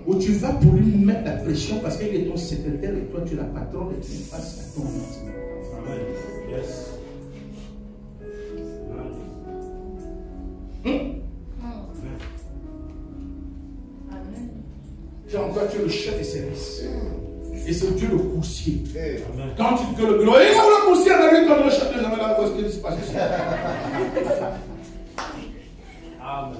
ou tu vas pour lui mettre la pression parce qu'il est ton secrétaire et toi tu es la patronne et tu es face à ton nom. Amen. Yes. Genre, toi tu es le chef des services. Et c'est Dieu le coursier. Amen. Quand tu te le gloire, il a le coursier avec lui quand le chef des là, où est-ce qu'il se passe? Amen.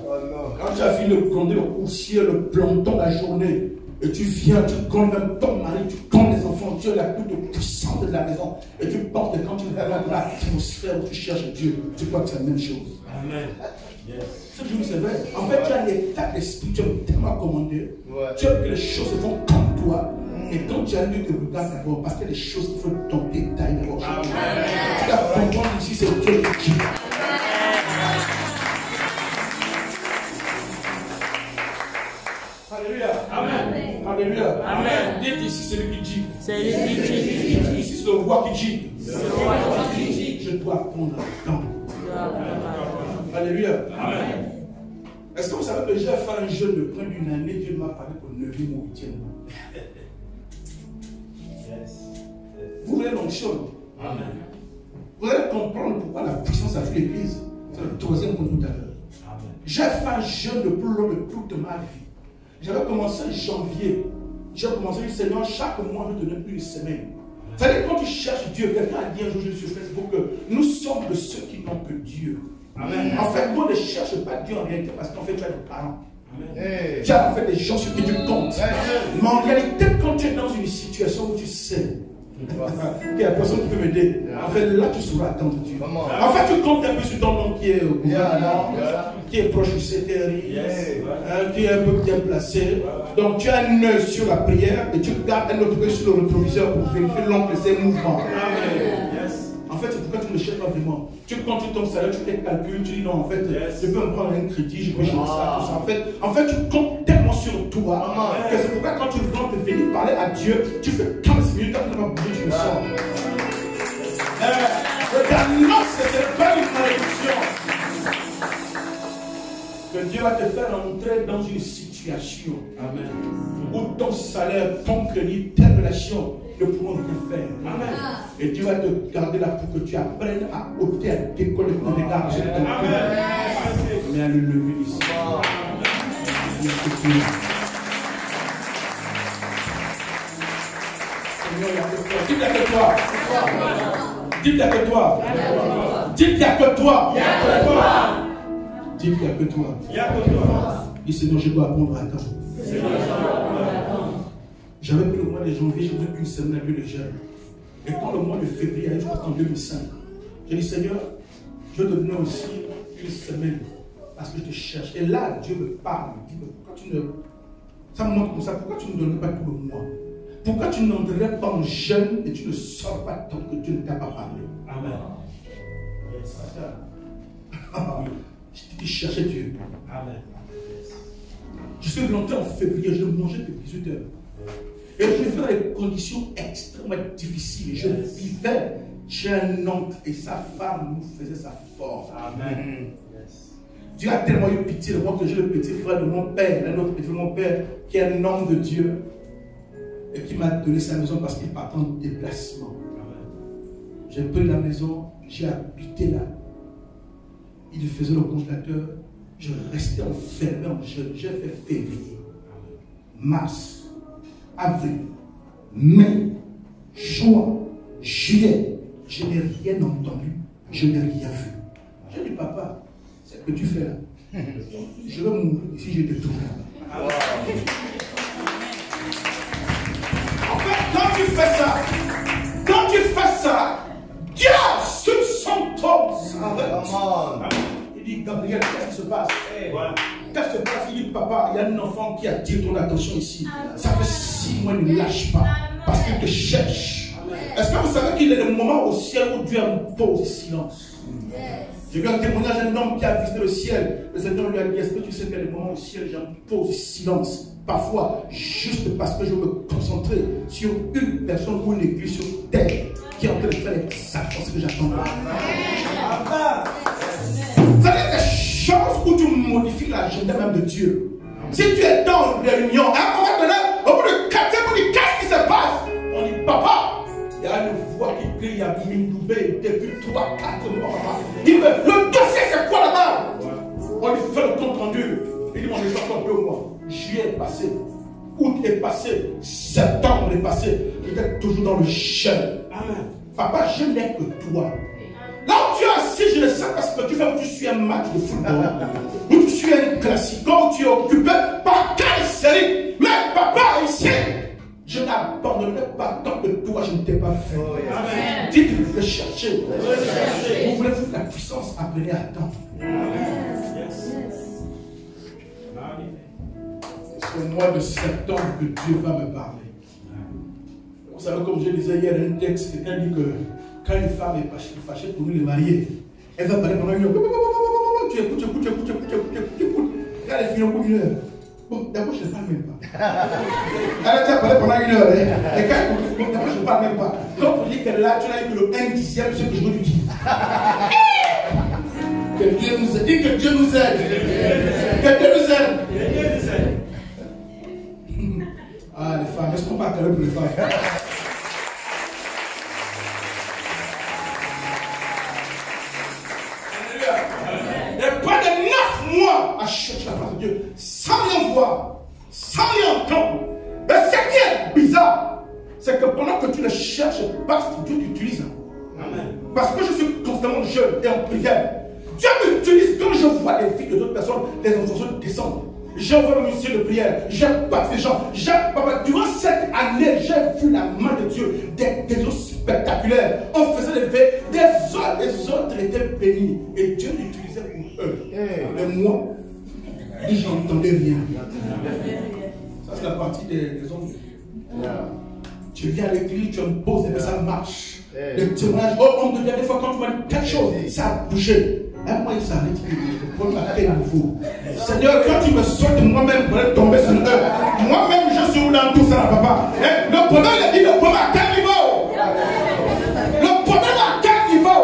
Quand tu as fini de gronder le coursier, le planton la journée, et tu viens, tu grondes même ton mari, tu grondes les enfants, tu es la plus puissante de la maison, et tu portes, et quand tu vas dans l'atmosphère où tu cherches Dieu, tu crois que c'est la même chose. Amen. Yes. Ce que je vous c'est vrai. En fait, tu as l'état d'esprit, tu es tellement commandé, tu as que les choses se font comme toi, et quand tu as lu de regard d'abord, parce qu'il y a des choses qu'il faut dans le détail d'abord. Tu dois comprendre ici, c'est Dieu qui dit. Alléluia. Amen. Alléluia. Amen. Dites ici, c'est lui qui dit. C'est lui qui dit. Ici, c'est le roi qui dit. Je dois prendre le temps. Alléluia. Amen. Est-ce que vous savez que j'ai fait un jeûne de près d'une année, Dieu m'a parlé pour 9e ou 8e mois. Vous voulez l'onction? Amen. Vous allez comprendre pourquoi la puissance a fait l'église. C'est le 3e point tout à l'heure. J'ai fait un jeûne le plus long de toute ma vie. J'avais commencé en janvier. J'ai commencé à dire, Seigneur, chaque mois, je te donne une semaine. Vous savez, quand tu cherches Dieu, quelqu'un a dit un jour sur Facebook que nous sommes de ceux qui n'ont que Dieu. Amen. En fait, moi, ne cherche pas Dieu en réalité parce qu'en fait, tu as des parents. Amen. Tu as en fait des gens sur qui tu comptes. Mais en réalité, quand tu es dans une situation où tu sais qu'il y a personne qui peut m'aider, en fait, là, tu sauras attendre Dieu. En fait, tu comptes un peu sur ton nom qui est au gouvernement, qui est proche du CTRI, qui est un peu bien placé. Donc, tu as un œil sur la prière et tu gardes un autre œil sur le rétroviseur pour vérifier l'oncle et ses mouvements. En fait, c'est pourquoi tu ne cherches pas vraiment. Tu comptes ton salaire, tu fais calcul, tu dis non, en fait, je peux me prendre un crédit, je peux changer ça, tout ça. En fait, tu comptes tellement sur toi que c'est pourquoi quand tu rentres et venir parler à Dieu, tu fais 15 minutes, quand tu n'as pas bougé, tu le sors. Non, c'est pas une malédiction. Que Dieu va te faire entrer dans une situation où ton salaire, ton crédit, tes relations ne pourront rien faire. Amen. Et Dieu va te garder là pour que tu apprennes à ôter, à décoller ton regard sur ton cœur. Mais à le lever ici. Seigneur, il y a que toi. Dis-le que toi. Dis-le que toi. Dis-le que toi. Dis-le que toi. Dis Seigneur, je dois apprendre à attendre. J'avais pris le mois de janvier, j'ai pris une semaine avec le jeûne. Et quand le mois de février arrive, je crois qu'en 2005, j'ai dit Seigneur, je te donne aussi une semaine parce que je te cherche. Et là, Dieu me parle. Il me dit, pourquoi tu ne. Ça me montre comme ça, pourquoi tu ne donnes pas tout le mois? Pourquoi tu n'entrerais pas en jeûne et tu ne sors pas tant que Dieu ne t'a pas parlé? Amen. Je cherchais Dieu. Amen. Je suis rentré en février, je ne mangeais que 18 heures. Et je vivais dans des conditions extrêmement difficiles. Je vivais chez un oncle et sa femme nous faisait sa force. Amen. Dieu a tellement eu pitié de moi que j'ai le petit frère de mon père, un autre petit frère de mon père, qui est un homme de Dieu et qui m'a donné sa maison parce qu'il partait en déplacement. J'ai pris la maison, j'ai habité là. Il faisait le congélateur. Je restais enfermé en jeûne. J'ai fait février, mars, avril, mai, juin, juillet. Je n'ai rien entendu. Je n'ai rien vu. J'ai dit, papa, c'est ce que tu fais là. Je vais mourir si je te trouve là. En fait, quand tu fais ça, Dieu sur son trône s'arrête. Il dit, Gabriel, qu'est-ce qui se passe? Qu'est-ce qui se passe? Il dit, papa, il y a un enfant qui attire ton attention ici. Ça fait 6 mois, ne lâche pas. Parce qu'il te cherche. Est-ce que vous savez qu'il y a des moments au ciel où Dieu impose silence? J'ai vu un témoignage d'un homme qui a visité le ciel. Le Seigneur lui a dit, est-ce que tu sais qu'il y a des moments au ciel où j'impose silence? Parfois, juste parce que je veux me concentrer sur une personne ou une église sur terre qui est en train de faire exactement ce que j'attends. C'est-à-dire des choses où tu modifies l'agenda même de Dieu. Si tu es dans une réunion, à un moment donné, au bout de 4 ans, on dit qu'est-ce qui se passe? On dit papa, il y a une voix qui crie, il y a Mindoubé depuis 3, 4 mois. Il veut, le dossier c'est quoi là-bas? On lui fait le compte rendu. Il dit on est encore 2 mois. Juillet est passé, août est passé, septembre est passé. J'étais toujours dans le jeûne. Amen. Papa, je n'ai que toi. Là où tu es assis, je le sais parce que tu fais où tu suis un match de football, où tu suis un classique, où tu es occupé par quelle série. Mais papa, ici, je n'abandonnerai pas tant que toi, je ne t'ai pas fait. Amen. Dites que vous voulez chercher. Vous voulez la puissance, appelée à temps. C'est au mois de septembre que Dieu va me parler. Vous savez, comme je disais hier, un texte, quelqu'un dit que quand une femme est fâchée pour lui le marier, elle va parler pendant 1 heure. Tu écoutes. Quand elle finit au bout d'1 heure. Bon, d'abord, je ne parle même pas. Elle a déjà parlé pendant 1 heure. Et quand elle écoute, d'abord, je ne parle même pas. Quand on dit qu'elle est là, tu n'as eu que le 1/10 de ce que je veux lui dire. Que Dieu nous aide. Dis que Dieu nous aide. Que Dieu nous aide. Ah, les femmes, est-ce qu'on va accueillir pour les femmes? À chercher la face de Dieu sans rien voir, sans rien entendre. Mais ce qui est bizarre, c'est que pendant que tu le cherches, parce que Dieu t'utilise. Parce que je suis constamment jeune et en prière. Dieu m'utilise quand je vois les vies de d'autres personnes, les enfants descendent. J'envoie une mission de prière, j'appâte les gens. Durant cette année, j'ai vu la main de Dieu, des choses spectaculaires. On faisait lever des autres, les autres étaient bénis. Et Dieu l'utilisait pour eux. Mais moi, je n'entendais rien. Ça, c'est la partie des hommes. Tu viens à l'église, tu me poses, et ça marche. Le témoignage, oh, on devient des fois quand tu vois quelque chose, ça a bougé. Un mois, il s'arrête, il prend la paix nouveau. Seigneur, quand tu me sautes moi-même pour être tombé sur eux, moi-même, je suis où dans tout ça, papa. Le problème, il a dit, le problème à quel niveau? Le problème à quel niveau?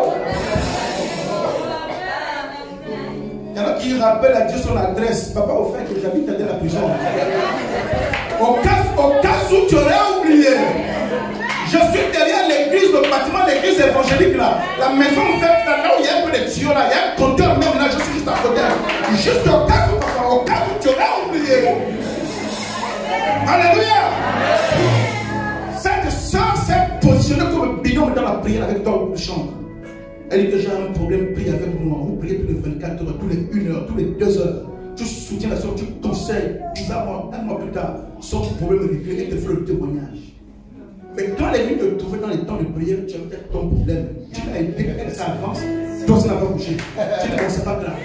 Il y en a qui rappellent à Dieu son adresse. Papa, au fait que j'habite dans la prison. Au cas où tu aurais oublié. Je suis derrière l'église, le bâtiment de l'église évangélique là. La maison verte là, où il y a un peu de tuyaux là, il y a un compteur même là, je suis juste à côté. Juste au cas où tu aurais oublié. Alléluia. Cette soeur s'est positionnée comme un binôme dans la prière avec toi au chambre. Elle dit que j'ai un problème, prie avec moi. Vous priez plus de 24 heures, tous les 1 heure, tous les 2 heures. Tu soutiens la soeur, tu conseilles. 1 mois plus tard, son problème est réglé et te fait le témoignage. Mais quand elle est venue te trouver dans les temps de prière, tu as peut-être ton problème. Tu l'as aidé, elle s'avance, toi ça n'a pas bougé. Tu dis bon, c'est pas grave.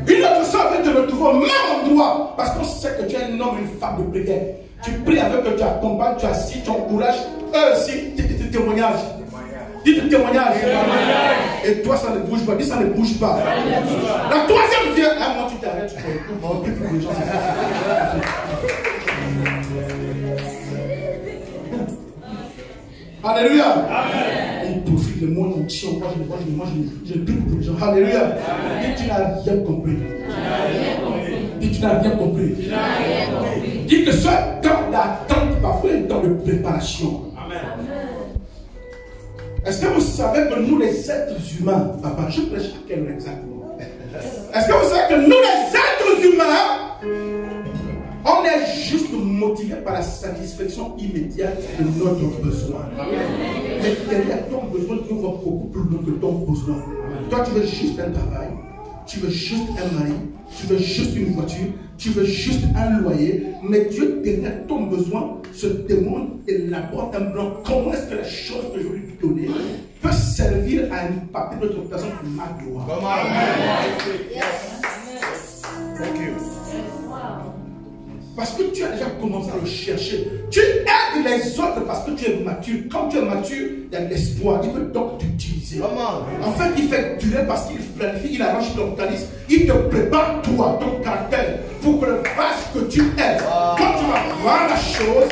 Une autre soeur vient te retrouver au même endroit parce qu'on sait que tu es un homme, une femme de prière. Tu pries avec eux, tu accompagnes, tu assistes, tu encourages. Eux aussi, tu témoignages. Dis tes témoignages. Et toi, ça ne bouge pas. Dis ça ne bouge pas. La troisième vient. Ah, moi, tu t'arrêtes, tu peux. Pour les gens, Alléluia. Il profite de mon onction. Moi, je prie pour les gens. Alléluia. Dis tu n'as rien compris. Dis tu n'as rien compris. Dis que ce temps d'attente parfois est dans de préparation. Amen. Est-ce que vous savez que nous les êtres humains, papa, je prêche à quel exactement? Est-ce que vous savez que nous les êtres humains, on est juste motivé par la satisfaction immédiate de notre besoin. Mais derrière ton besoin, tu vas beaucoup plus loin que ton besoin. Toi, tu veux juste un travail, tu veux juste un mari, tu veux juste une voiture, tu veux juste un loyer. Mais Dieu, derrière ton besoin, se demande et l'apporte un plan. Comment est-ce que la chose que je vais lui donner peut servir à impacter d'autres personnes pour ma gloire? Thank you. Parce que tu as déjà commencé à le chercher. Tu aides les autres parce que tu es mature. Quand tu es mature, il y a de l'espoir. Il veut donc t'utiliser. En fait, il fait durer parce qu'il planifie, il arrange ton organisme. Il te prépare toi, ton caractère, pour que le vase que tu es, quand tu vas voir la chose,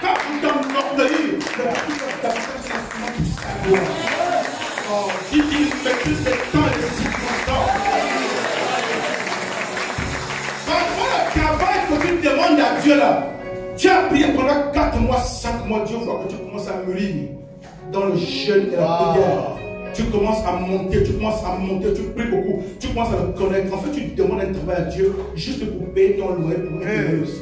quand tu t'enorgueillis, le Dis qu'il maîtrise les temps et les circonstances. Parfois, le travail que tu demandes à Dieu là, tu as prié pendant 4 mois, 5 mois, Dieu voit que tu commences à mûrir dans le jeûne et la prière. Tu commences à monter, tu pries beaucoup, tu commences à le connaître. En fait, tu demandes un travail à Dieu juste pour payer ton loyer pour être heureuse.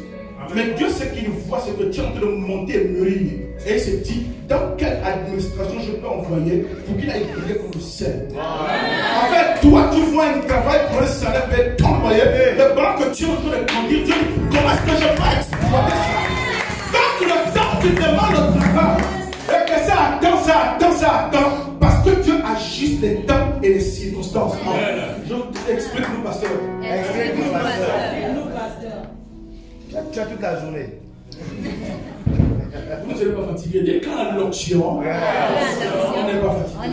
Mais Dieu, ce qu'il voit, c'est que tu es en train de monter et mûrir. Et il se dit, dans quelle administration je peux envoyer pour qu'il aille briller comme le sel. En fait, toi, tu vois un travail pour un salaire, payer ton loyer. Le blanc que tu es en train de grandir, Dieu dit, comment est-ce que je peux exploiter ça? Donc, le temps tu demandes le travail, et que ça attend. Parce que Dieu ajuste les temps et les circonstances. Explique-nous, pasteur. Explique-nous, pasteur. Tu as toute la journée. Vous n'êtes pas fatigué. Dès qu'un l'onction, on n'est pas fatigué.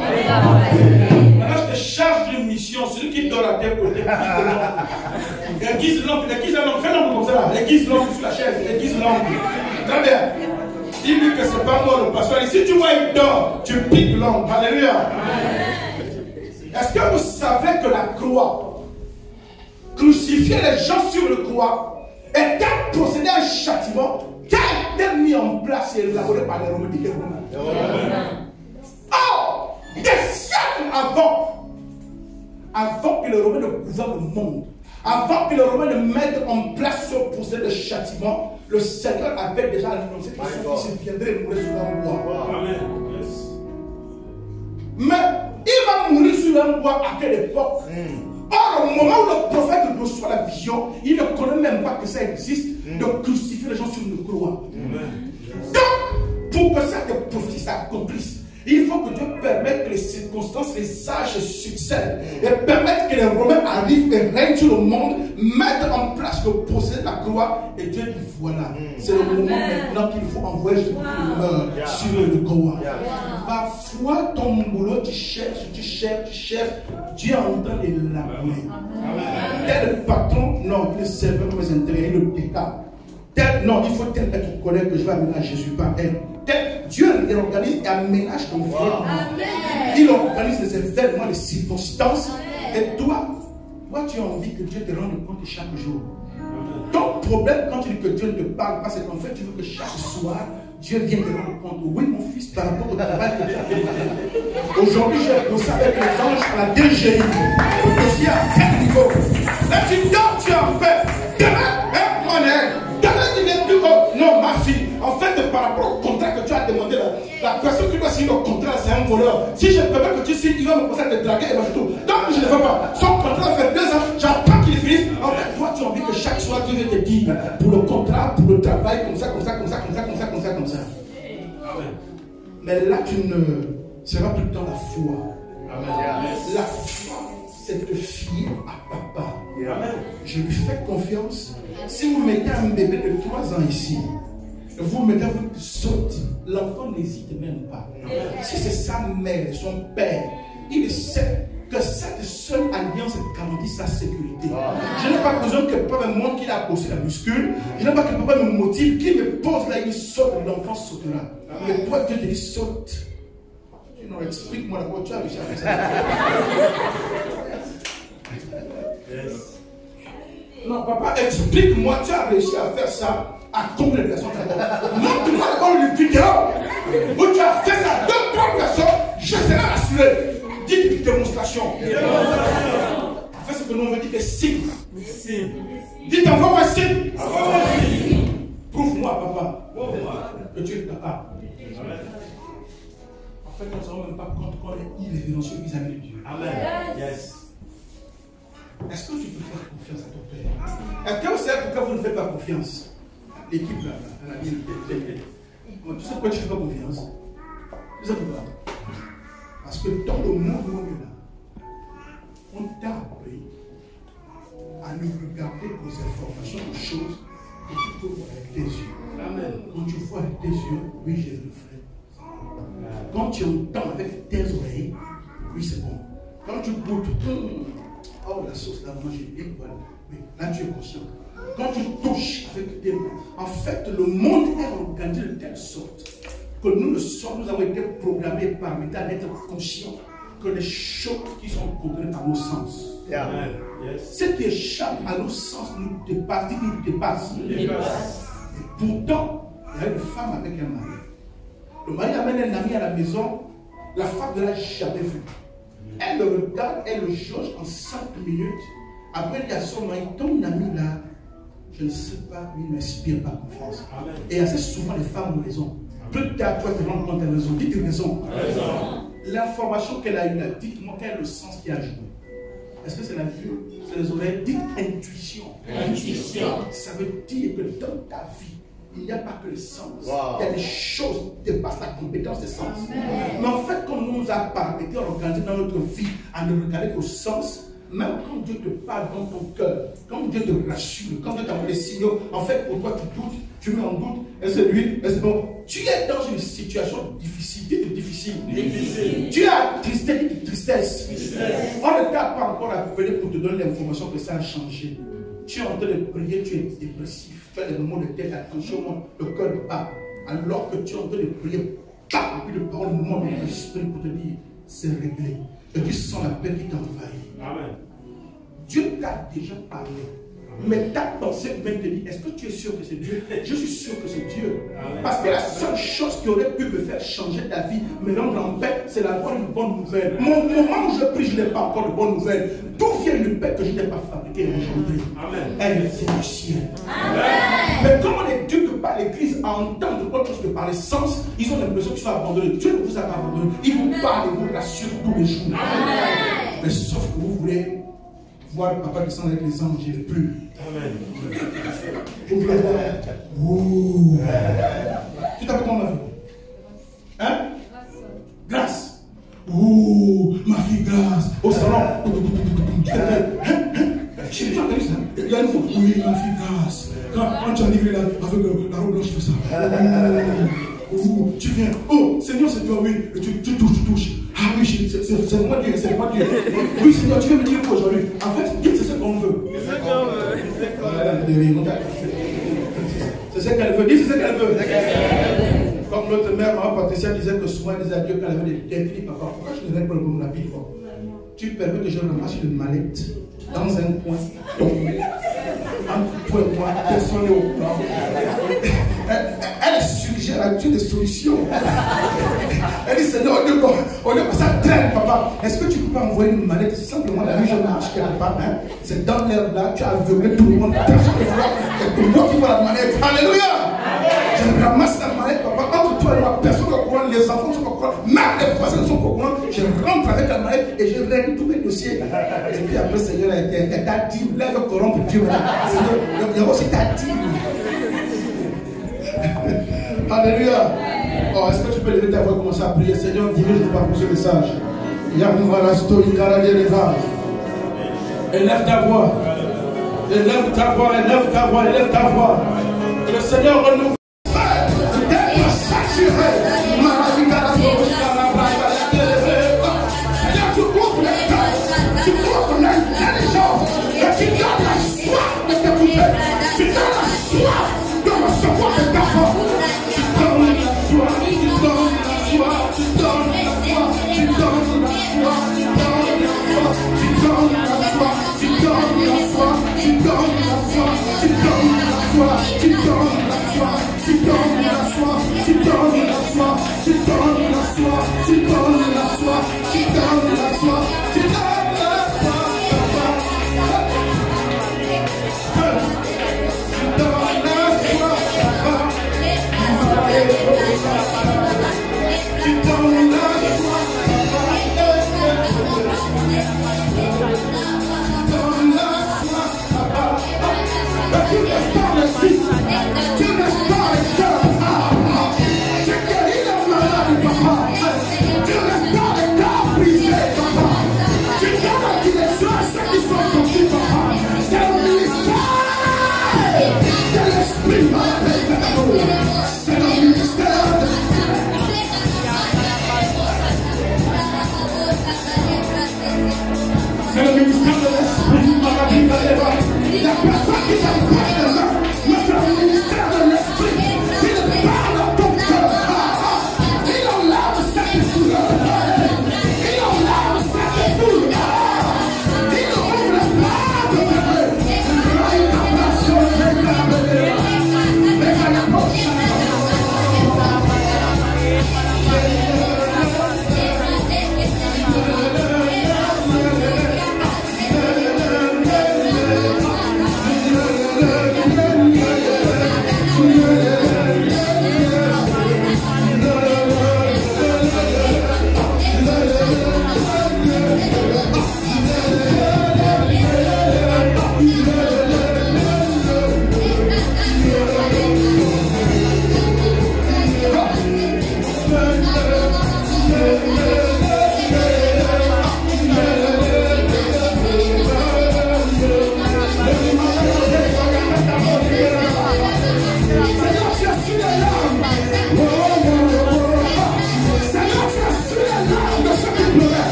Maintenant, je te charge d'une mission. Celui qui dort à tel côté, aiguise l'ongle. Fais l'ongle comme ça là. Aiguise l'ongle sur la chaise. Aiguise l'ongle. Très bien. Dis-lui que c'est pas moi le pasteur. Et si tu vois il dort, tu piques l'ongle. Alléluia. Est-ce que vous savez que la croix, crucifier les gens sur le croix, est un procédé, un châtiment qui a été mis en place et élaboré par les Romains. Or, des siècles avant que les Romains ne gouvernent le monde, avant que les Romains ne mettent en place ce procédé de châtiment, le Seigneur avait déjà annoncé que son fils viendrait mourir sur un bois. Mais il va mourir sur un bois à quelle époque? Or, au moment où le prophète reçoit la vision, il ne connaît même pas que ça existe de crucifier les gens sur une croix. Donc, pour que cette prophétie s'accomplisse, il faut que Dieu permette que les circonstances, les âges succèdent et permette que les Romains arrivent et règnent sur le monde, mettent en place le procédé de la croix. Et Dieu dit voilà, c'est le moment maintenant qu'il faut envoyer ce qui meurt sur le croix. Parfois, ton boulot, tu cherches, Dieu entend l'élaborer. Tel patron, non, il est serveur pour les intérêts, il le décale. Non, il faut tel être collègue que je vais amener à Jésus par elle. Dieu il organise et aménage ton vie. Il organise les événements, les circonstances. Et toi, tu as envie que Dieu te rende compte chaque jour. Ton problème quand tu dis que Dieu ne te parle pas, c'est qu'en fait tu veux que chaque soir Dieu vienne te rendre compte. Oui, mon fils, par rapport au travail que tu as fait. Aujourd'hui, j'ai bossé avec les anges à la DGI. Le dossier à quel niveau? Là, tu dors, tu es en paix. Demain, mon aide. Demain, tu n'es plus haut. Non, ma fille, en fait, par rapport au contrat que tu as demandé, la personne qui doit signer le contrat, c'est un voleur. Si je permets que tu signes, il va me poser à te draguer et moi je trouve. Donc, je ne fais pas. Son contrat fait 2 ans, j'attends qu'il finisse. En fait, toi, tu as envie que chaque soir, Dieu vienne te dire pour le contrat, pour le travail, comme ça. Mais là, tu ne seras plus dans la foi. La foi, c'est te fier à papa. Je lui fais confiance. Si vous mettez un bébé de 3 ans ici, vous mettez votre saute, l'enfant n'hésite même pas. Si c'est sa mère, son père, il sait que cette seule alliance garantit sa sécurité. Je n'ai pas besoin que papa me montre qu'il a bossé la muscule. Je n'ai pas que papa me motive, qu'il me pose là, il saute, l'enfant sautera. Mais toi, Dieu te dit saute. Non, explique-moi d'abord, tu as réussi à faire ça. Non, papa, explique-moi, tu as réussi à faire ça. À combien de personnes d'abord? Montre-moi d'abord une vidéo où tu as fait ça à 2-3 personnes, je serai rassuré. Dites démonstration. En fait, ce que nous on veut dire que signe. Dites envoie-moi un signe. Prouve-moi, papa, que tu es capable. En fait, on ne se rend même pas compte qu'on est irrévérencieux vis-à-vis de Dieu. Amen. Yes. Est-ce que tu peux faire confiance à ton père? Est-ce que vous savez pourquoi vous ne faites pas confiance? L'équipe là, elle a dit, tu sais pourquoi tu ne fais pas confiance? Tu sais pourquoi? Parce que dans le monde où on est là, on t'a appris à ne regarder qu'aux informations, aux choses que tu peux voir avec tes yeux. Amen. Quand tu vois avec tes yeux, oui, j'ai vu le frère. Quand tu entends avec tes oreilles, oui, c'est bon. Quand tu goûtes, oh, la sauce là, moi j'ai bien voilà. Mais là, tu es conscient. Quand tu touches avec tes mains, en fait, le monde est organisé de telle sorte que nous avons été programmés par l'État d'être conscients que que les choses qui sont contrôlées par nos sens, Yeah. Amen. Yes. ce qui échappe à nos sens nous dépasse, nous dépasse. Pourtant, il y a une femme avec un mari. Le mari amène un ami à la maison, la femme ne l'a jamais vu. Elle le regarde, elle le jauge en 5 minutes. Après, il y a son mari, ton ami là, je ne sais pas, il ne m'inspire pas confiance. Amen. Et assez souvent, les femmes ont raison. Plus tard, toi, tu te rends compte de raison. Dites raison. L'information qu'elle a eue là, dites-moi quel est le sens qui a joué. Est-ce que c'est la vue? C'est les oreilles? Dites intuition. Intuition. Ça veut dire que dans ta vie, il n'y a pas que le sens. Wow. Il y a des choses qui dépassent la compétence des sens. Mais en fait, comme on nous a pas été organisé dans notre vie à ne regarder qu'au sens, même quand Dieu te parle dans ton cœur, quand Dieu te rassure, quand Dieu t'envoie des signaux, en fait, pour toi, tu doutes, tu mets en doute, est-ce que lui, est-ce que bon, tu es dans une situation difficile, dites difficile. Tu es attristé, dites tristesse. On ne t'a pas encore appelé pour te donner l'information que ça a changé. Tu es en train de prier, tu es dépressif, tu as des moments de tête, attention, le cœur bat. Alors que tu es en train de prier, et puis le parole monte dans l'esprit pour te dire, c'est réglé. Et tu sens la paix qui t'envahit. Amen. Dieu t'a déjà parlé. Mais ta pensée vient te dire, est-ce que tu es sûr que c'est Dieu? Je suis sûr que c'est Dieu. Amen. Parce que la seule chose qui aurait pu me faire changer ta vie, me rendre en paix, c'est d'avoir une bonne nouvelle. Mon moment où je prie, je n'ai pas encore de bonne nouvelle. D'où vient une paix que je n'ai pas fabriquée et engendrée? Amen. Elle vient du ciel. Amen. Mais comme on est Dieu que par l'église à entendre autre chose que par les sens, ils ont l'impression qu'ils sont abandonnés. Dieu ne vous a pas abandonné. Il vous parle et vous rassure tous les jours. Mais sauf que vous voulez voir le papa descendre avec les anges, j'ai plus. Amen. Vous voulez voir. Ouh. Tu t'appelles comment ma fille? Hein? Grâce. Ouh, ma fille Grâce. Au salon. Tu t'appelles. J'ai déjà entendu ça. Il y a une fois. Oui, ma fille Grâce. Quand tu arrives là, avec la robe blanche, tu fais ça. Ouh, tu viens. Oh, Seigneur, c'est toi, oui. Tu touches. Ah oui, c'est moi Dieu, c'est moi Dieu. Oui, Seigneur, tu veux me dire quoi aujourd'hui? En fait, c'est ce qu'on veut. C'est ce qu'on veut. C'est ce qu'elle veut. Dis, c'est ce qu'elle veut. Comme notre mère, maman Patricia, disait que souvent elle disait à Dieu qu'elle avait des défis. Papa, pourquoi je ne règle pas le problème rapide? Tu permets que je ramasse une mallette dans un coin tombé. Entre toi et moi, personne n'est au plan. Elle suggère à Dieu des solutions. Elle dit, Seigneur, au lieu que ça traîne, papa, est-ce que tu peux pas envoyer une mallette? C'est simplement la nuit, je marche quelque part. Hein? C'est dans l'air là, tu as aveuglé tout le monde. Personne ne voit. C'est pour moi qui vois la mallette. Alléluia! Je ramasse la mallette, papa. Entre toi et moi, personne ne comprend. Les enfants sont au courant. Même les voisins sont au courant. Je rentre avec la mallette et je règle tous mes dossiers. Et puis après, Seigneur, elle t'a dit, lève le coran pour Dieu. Seigneur, il y a aussi ta dîme. Alléluia. Oh, est-ce que tu peux lever ta voix et commencer à prier? Seigneur, dirige-nous par ce message. Élève ta voix. Élève ta voix, élève ta voix, élève ta voix. Que le Seigneur renouvelle. D'être saturé. Seigneur, tu ouvres les cœurs. Tu ouvres l'intelligence. Et tu donnes la soif de t'écouter. Tu donnes la soif de recevoir les enfants. Tu donnes la soif. Tu donnes la soif. Tu donnes la soif. Tu donnes la soif. Tu donnes la soif. Tu donnes la soif. Tu donnes la soif. Tu donnes la soif. Tu donnes la soif. Tu donnes la soif. Tu donnes la soif. Tu donnes la soif. Tu donnes la soif. Tu donnes la soif. Tu donnes la soif. C'est le ministère de l'Esprit, la vie de l'Éva. La personne qui t'empêche de l'œuvre, mais c'est le ministère de l'Esprit qui te parle dans ton cœur. Il enlève cette douleur. Il enlève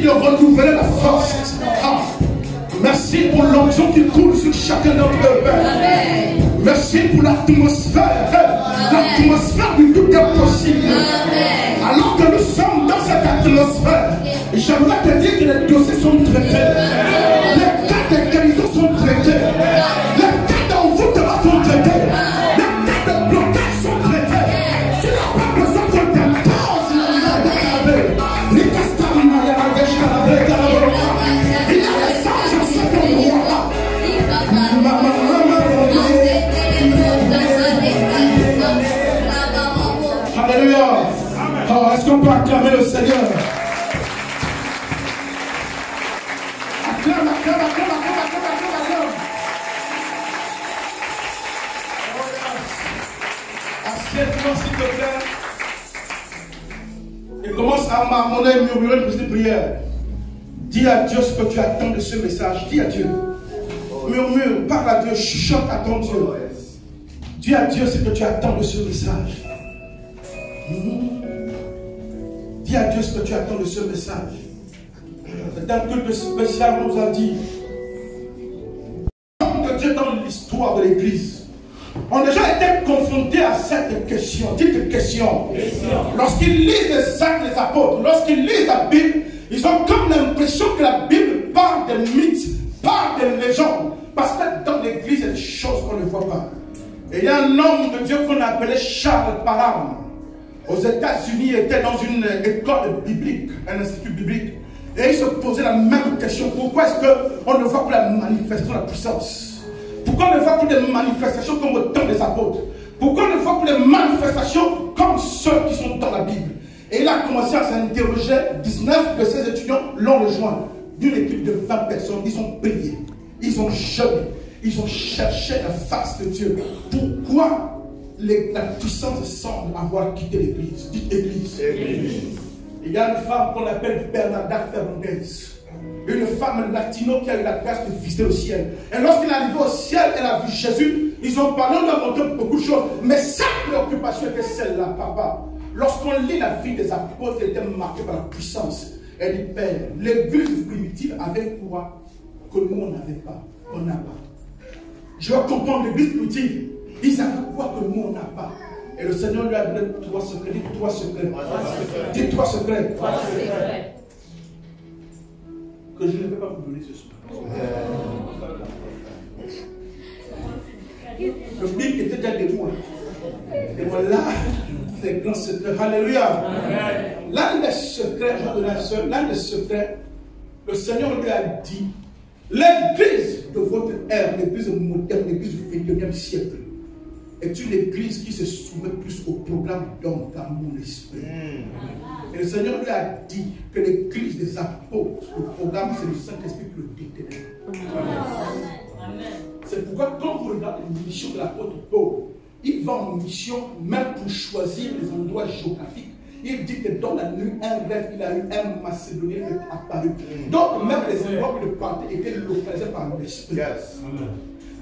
de renouveler la force. Ah. Merci pour l'onction qui coule sur chacun d'entre eux, Père. Merci pour l'atmosphère. L'atmosphère du tout est possible. Alors que nous sommes dans cette atmosphère, j'aimerais te dire que les dossiers sont traités. Les cas de guérison sont traités. Les cas d'envoûtement sont traités. Les cas de blocage sont traités. Tu n'as pas besoin qu'on t'impose. Il y a des anges en cet endroit. Alléluia. Oh, est-ce qu'on peut acclamer le Seigneur? Acclame, acclame, acclame, acclame, acclame, acclame, acclame. Assieds-toi, s'il te plaît. Et commence à marmonner, murmurer une petite prière. Dis à Dieu ce que tu attends de ce message. Dis à Dieu. Murmure, parle à Dieu, chuchote à ton Dieu. Dis à Dieu ce que tu attends de ce message. Dis à Dieu ce que tu attends de ce message. C'est un culte spécial, on nous a dit. Que Dieu dans l'histoire de l'Église ont déjà été confrontés à cette question. Dites question. Lorsqu'ils lisent les actes des apôtres, lorsqu'ils lisent la Bible, ils ont comme l'impression que la Bible parle de mythes, parle de légendes. Parce que dans l'Église, il y a des choses qu'on ne voit pas. Et il y a un homme de Dieu qu'on appelait Charles Parham. Aux États-Unis, il était dans une école biblique, un institut biblique. Et il se posait la même question. Pourquoi est-ce qu'on ne voit que la manifestation de la puissance? Pourquoi on ne voit que des manifestations comme au temps des apôtres? Pourquoi on ne voit que des manifestations comme ceux qui sont dans la Bible? Et il a commencé à s'interroger. 19 de ses étudiants l'ont rejoint. D'une équipe de 20 personnes, ils ont prié. Ils ont jeûné. Ils ont cherché la face de Dieu. Pourquoi la puissance semble avoir quitté l'Église? Dites Église. Il y a une femme qu'on appelle Bernarda Fernandez. Une femme latino qui a eu la grâce de visiter le ciel. Et lorsqu'elle est arrivée au ciel, elle a vu Jésus. Ils ont parlé, on a montré beaucoup de choses. Mais sa préoccupation était celle-là, papa. Lorsqu'on lit la vie des apôtres, elle était marquée par la puissance. Elle dit, Père, l'Église primitive avait quoi que nous, on n'avait pas. On n'a pas. Je veux comprendre l'Église primitive. Ils avaient quoi que nous, on n'a pas. Et le Seigneur lui a donné 3 secrets. Dis 3 secrets. Dis 3 secrets. Que je ne vais pas vous donner ce soir. Le Bible était déjà debout. Et voilà les grands secrets. Alléluia. L'un des secrets, je donne un seul. L'un des secrets, le Seigneur lui a dit, l'église de votre ère, l'église moderne, l'église du 21e siècle, est une église qui se soumet plus au programme d'homme qu'à mon esprit. Et le Seigneur lui a dit que l'église des apôtres, le programme, c'est le Saint-Esprit qui le détermine. C'est pourquoi quand vous regardez les missions de l'apôtre Paul, il va en mission même pour choisir les endroits géographiques. Il dit que dans la nuit, un rêve, il a eu un Macédonien qui est apparu. Donc même les endroits où il partait étaient localisés par l'Esprit.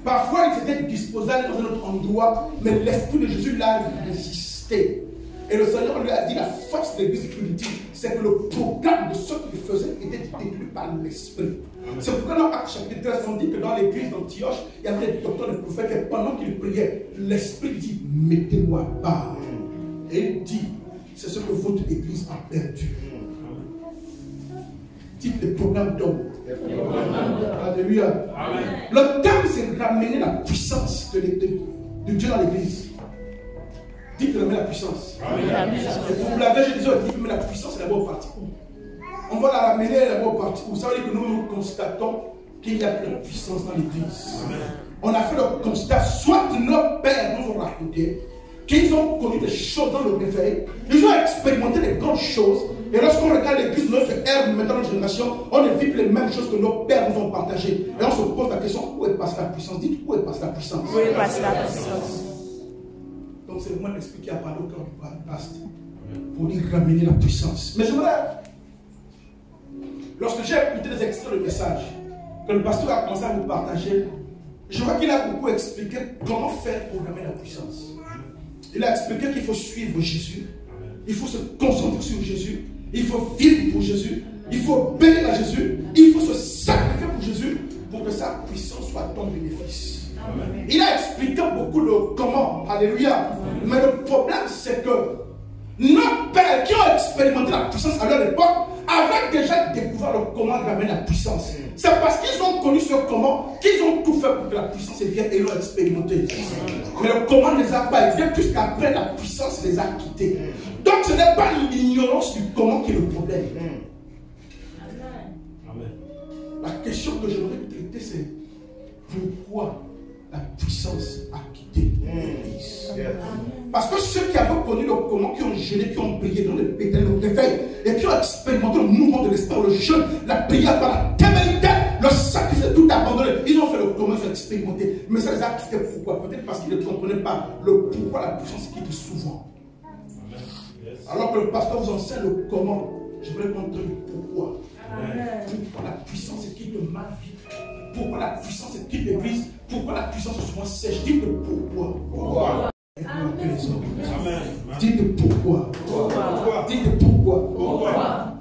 Parfois, il s'était disposé à aller dans un autre endroit, mais l'Esprit de Jésus l'a résisté. Et le Seigneur lui a dit, la force de l'Église primitive, c'est que le programme de ce qu'il faisait était détenu par l'Esprit. C'est pourquoi dans Actes chapitre 13, on dit que dans l'église d'Antioche, il y avait des docteurs, des prophètes, et pendant qu'ils priaient, l'Esprit dit, mettez-moi à part. Et il dit, c'est ce que votre église a perdu. Dites le programme d'homme. Alléluia. Le thème, c'est ramener la puissance de Dieu dans l'église. Dites ramener la puissance. Et vous l'avez, je disais, mais la puissance est d'abord partie où? On va la ramener d'abord partie où? Ça veut dire que nous constatons qu'il y a de la puissance dans l'église. On a fait le constat, soit nos pères nous ont raconté qu'ils ont connu des choses dans le réveil, ils ont expérimenté des grandes choses, et lorsqu'on regarde l'église de notre ère, maintenant notre génération, on ne vit plus les mêmes choses que nos pères nous ont partagées. Et on se pose la question, où est passée la puissance? Dites, où est passée la puissance? Où est passée la puissance? Donc c'est moi l'esprit qui a parlé au cœur du pasteur pour lui ramener la puissance. Mais je voudrais, lorsque j'ai écouté des extraits de message que le pasteur a commencé à nous partager, je vois qu'il a beaucoup expliqué comment faire pour ramener la puissance. Il a expliqué qu'il faut suivre Jésus, il faut se concentrer sur Jésus, il faut vivre pour Jésus, Il faut bénir à Jésus. Il faut se sacrifier pour Jésus pour que sa puissance soit à ton bénéfice. Amen. Il a expliqué beaucoup le comment. Alléluia. Mais le problème, c'est que nos pères qui ont expérimenté la puissance à leur époque avaient déjà découvert le comment d'amener la puissance. C'est parce qu'ils ont connu ce comment qu'ils ont tout fait pour que la puissance vienne et l'ont expérimenté. Mais le comment ne les a pas aidés puisqu'après la puissance les a quittés. Donc ce n'est pas l'ignorance du comment qui est le problème. Amen. La question que j'aimerais traiter, c'est pourquoi la puissance a quitté l'Église. Parce que ceux qui avaient connu le comment, qui ont gêné, qui ont prié dans le réveil et qui ont expérimenté le mouvement de l'esprit, le jeûne, la prière par la témérité, le sacrifice, tout abandonné, ils ont fait le comment, ils ont expérimenté. Mais ça les a quittés. Pourquoi? Peut-être parce qu'ils ne comprenaient pas le pourquoi la puissance quitte souvent. Alors que le pasteur vous enseigne le comment, j'aimerais montrer le pourquoi. Pourquoi la puissance quitte ma vie? Pourquoi la puissance quitte l'Église? Pourquoi la puissance est souvent sèche? Dites le pourquoi. Pourquoi? Dites le pourquoi. Dites le pourquoi.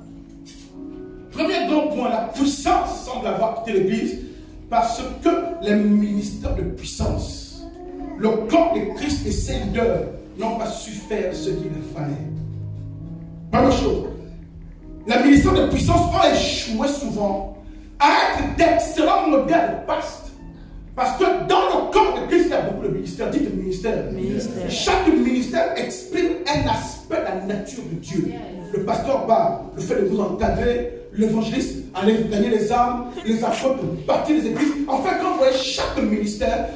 Premier grand point, la puissance semble avoir quitté l'Église parce que les ministères de puissance, le corps de Christ et ses leaders n'ont pas su faire ce qu'il fallait. Première chose, les ministères de puissance ont échoué souvent à être d'excellents modèles pasteurs. Parce que dans le corps de Christ, il y a beaucoup de ministères. Dites ministère. Chaque ministère exprime un aspect de la nature de Dieu. Le pasteur parle, le fait de vous encadrer, l'évangéliste, aller gagner les âmes, les apôtres, bâtir les églises. En fait, quand vous voyez chaque ministère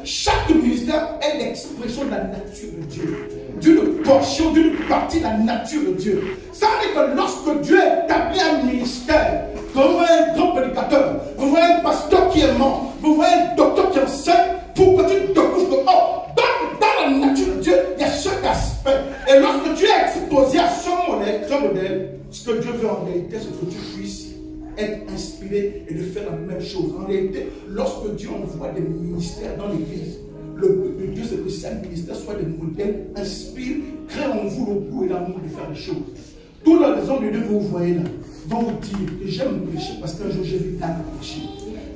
est l'expression de la nature de Dieu. D'une portion, d'une partie de la nature de Dieu. Ça veut dire que lorsque Dieu établit un ministère, quand vous voyez un grand prédicateur, vous voyez un pasteur qui est mort, vous voyez un docteur qui enseigne, pour que tu te couches de dans la nature de Dieu, il y a chaque aspect. Et lorsque tu es exposé à ce modèle, ce que Dieu veut en réalité, c'est que tu puisses être inspiré et de faire la même chose. En réalité, lorsque Dieu envoie des ministères dans l'église, le but de Dieu, c'est que ces ministères soient des modèles, inspirent, créent en vous le goût et l'amour de faire les choses. Tous les hommes de Dieu que vous voyez là vont vous dire que j'aime prêcher parce qu'un jour j'ai vu tel prêcher.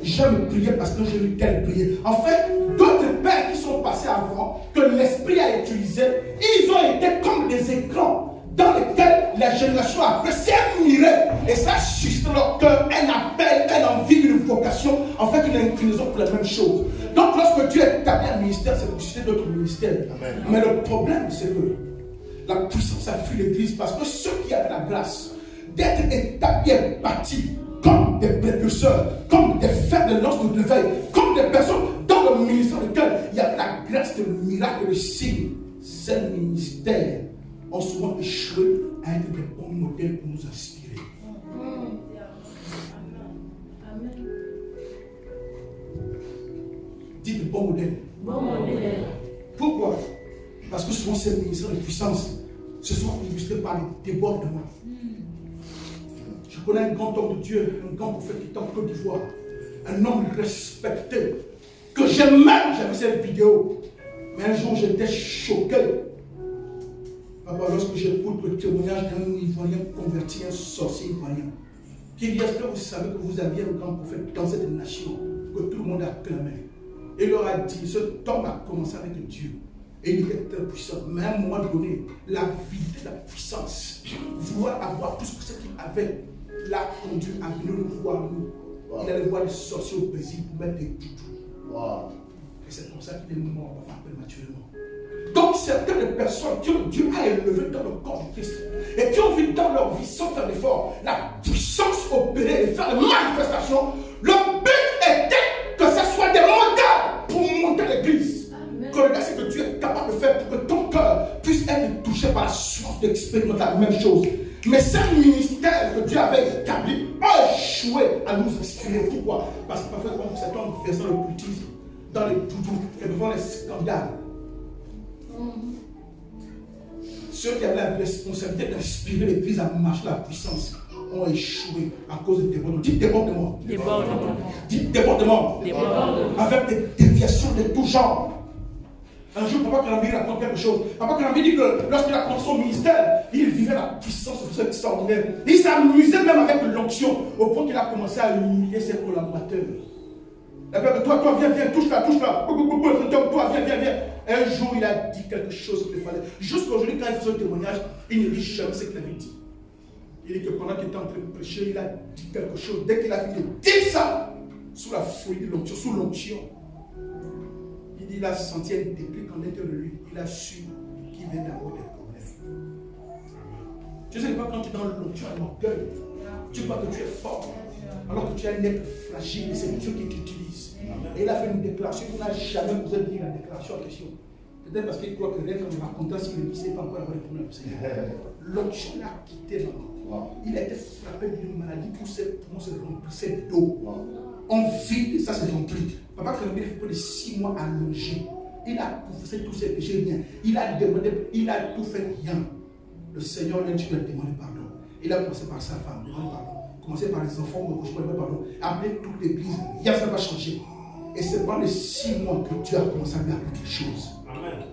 J'aime prier parce que j'ai vu tel prier. En fait, d'autres pères qui sont passés avant, que l'esprit a utilisé, ils ont été comme des écrans dans lesquels la génération après s'est admirée. Et ça suscite dans leur cœur un appel, une envie, une vocation, en fait une inclinaison pour la même chose. Donc lorsque Dieu établit un ministère, c'est pour susciter d'autres ministères. Amen. Mais le problème, c'est que la puissance a fui l'église parce que ceux qui avaient la grâce d'être établis et bâtis comme des précurseurs, comme des fers de lance de réveil, comme des personnes dans le ministère lequel il y avait la grâce de miracle et de signes, ces ministères ont souvent échoué à être des bons modèles pour nous inspirer. Amen. Dites de bons modèles. Bon modèle. Pourquoi? Parce que souvent ces ministères de puissance se sont illustrés par les débordements. Je connais un grand homme de Dieu, un grand prophète qui est en Côte d'Ivoire, un homme respecté, que j'aime même, j'avais cette vidéo. Mais un jour j'étais choqué. Papa, lorsque j'écoute le témoignage d'un Ivoirien converti, un sorcier ivoirien, qui dit: est-ce que vous savez que vous aviez un grand prophète dans cette nation, que tout le monde acclamait? Et il leur a dit, ce homme a commencé avec Dieu. Et il était très puissant. Mais à un moment donné, la vitesse, la puissance, vouloir avoir tout ce qu'il avait, l'a conduit à venir nous voir, nous. Wow. Il allait voir les sorciers au Brésil pour mettre des toutous. Wow. Et c'est comme ça qu'il est mort prématurément. Donc certaines personnes que Dieu a élevées dans le corps de Christ et qui ont vu dans leur vie sans faire d'effort la puissance opérer et faire des manifestations, le but était que ce soit des modèles pour monter l'église. Que regarde ce que Dieu est capable de faire pour que ton cœur puisse être touché par la soif d'expérimenter la même chose. Mais ce ministère que Dieu avait établi a échoué à nous inspirer. Pourquoi? Parce que parfois, quand certains faisaient le cultisme dans les doudous et devant les scandales, ceux qui avaient la responsabilité d'inspirer l'église à marcher la puissance ont échoué à cause des débordements. Dites débordements. Dites débordements. Avec des déviations de tout genre. Un jour, Papa Karambi raconte quelque chose. Papa Karambi dit que lorsqu'il a commencé son ministère, il vivait la puissance de ce extraordinaire. Il s'amusait même avec l'onction, au point qu'il a commencé à humilier ses collaborateurs. Toi, viens, touche-la. Toi, viens. Un jour, il a dit quelque chose qu'il fallait. Jusqu'aujourd'hui, quand il fait son témoignage, il ne dit jamais ce qu'il avait dit. Il dit que pendant qu'il était en train de prêcher, il a dit quelque chose. Dès qu'il a fini de dire ça, sous la folie de l'onction, sous l'onction, il a senti un déclic en l'intérieur de lui. Il a su qu'il vient d'avoir des problèmes. Tu sais pas, quand tu es dans l'onction, un orgueil, tu crois que tu es fort, alors que tu es un être fragile et c'est Dieu qui t'utilise. Et il a fait une déclaration, il n'a jamais osé dire la déclaration en question. Peut-être parce qu'il croit que rien qu'en racontant ce qu'il ne sait pas encore avoir des problèmes. L'onction l'a quitté maintenant. Il a été frappé d'une maladie où ses poumons se remplissaient d'eau. On vide et ça s'est rempli. Papa Karambi a fait près de 6 mois allongé. Il a confessé tous ses péchés, rien. Il a demandé, il a tout fait, rien. Le Seigneur lui a dit de demander pardon. Il a commencé par sa femme, demander pardon. Commencé par les enfants, demander pardon. Appeler toute l'église, rien ça va changer. Et c'est pendant les 6 mois que Dieu a commencé à lui appeler quelque chose.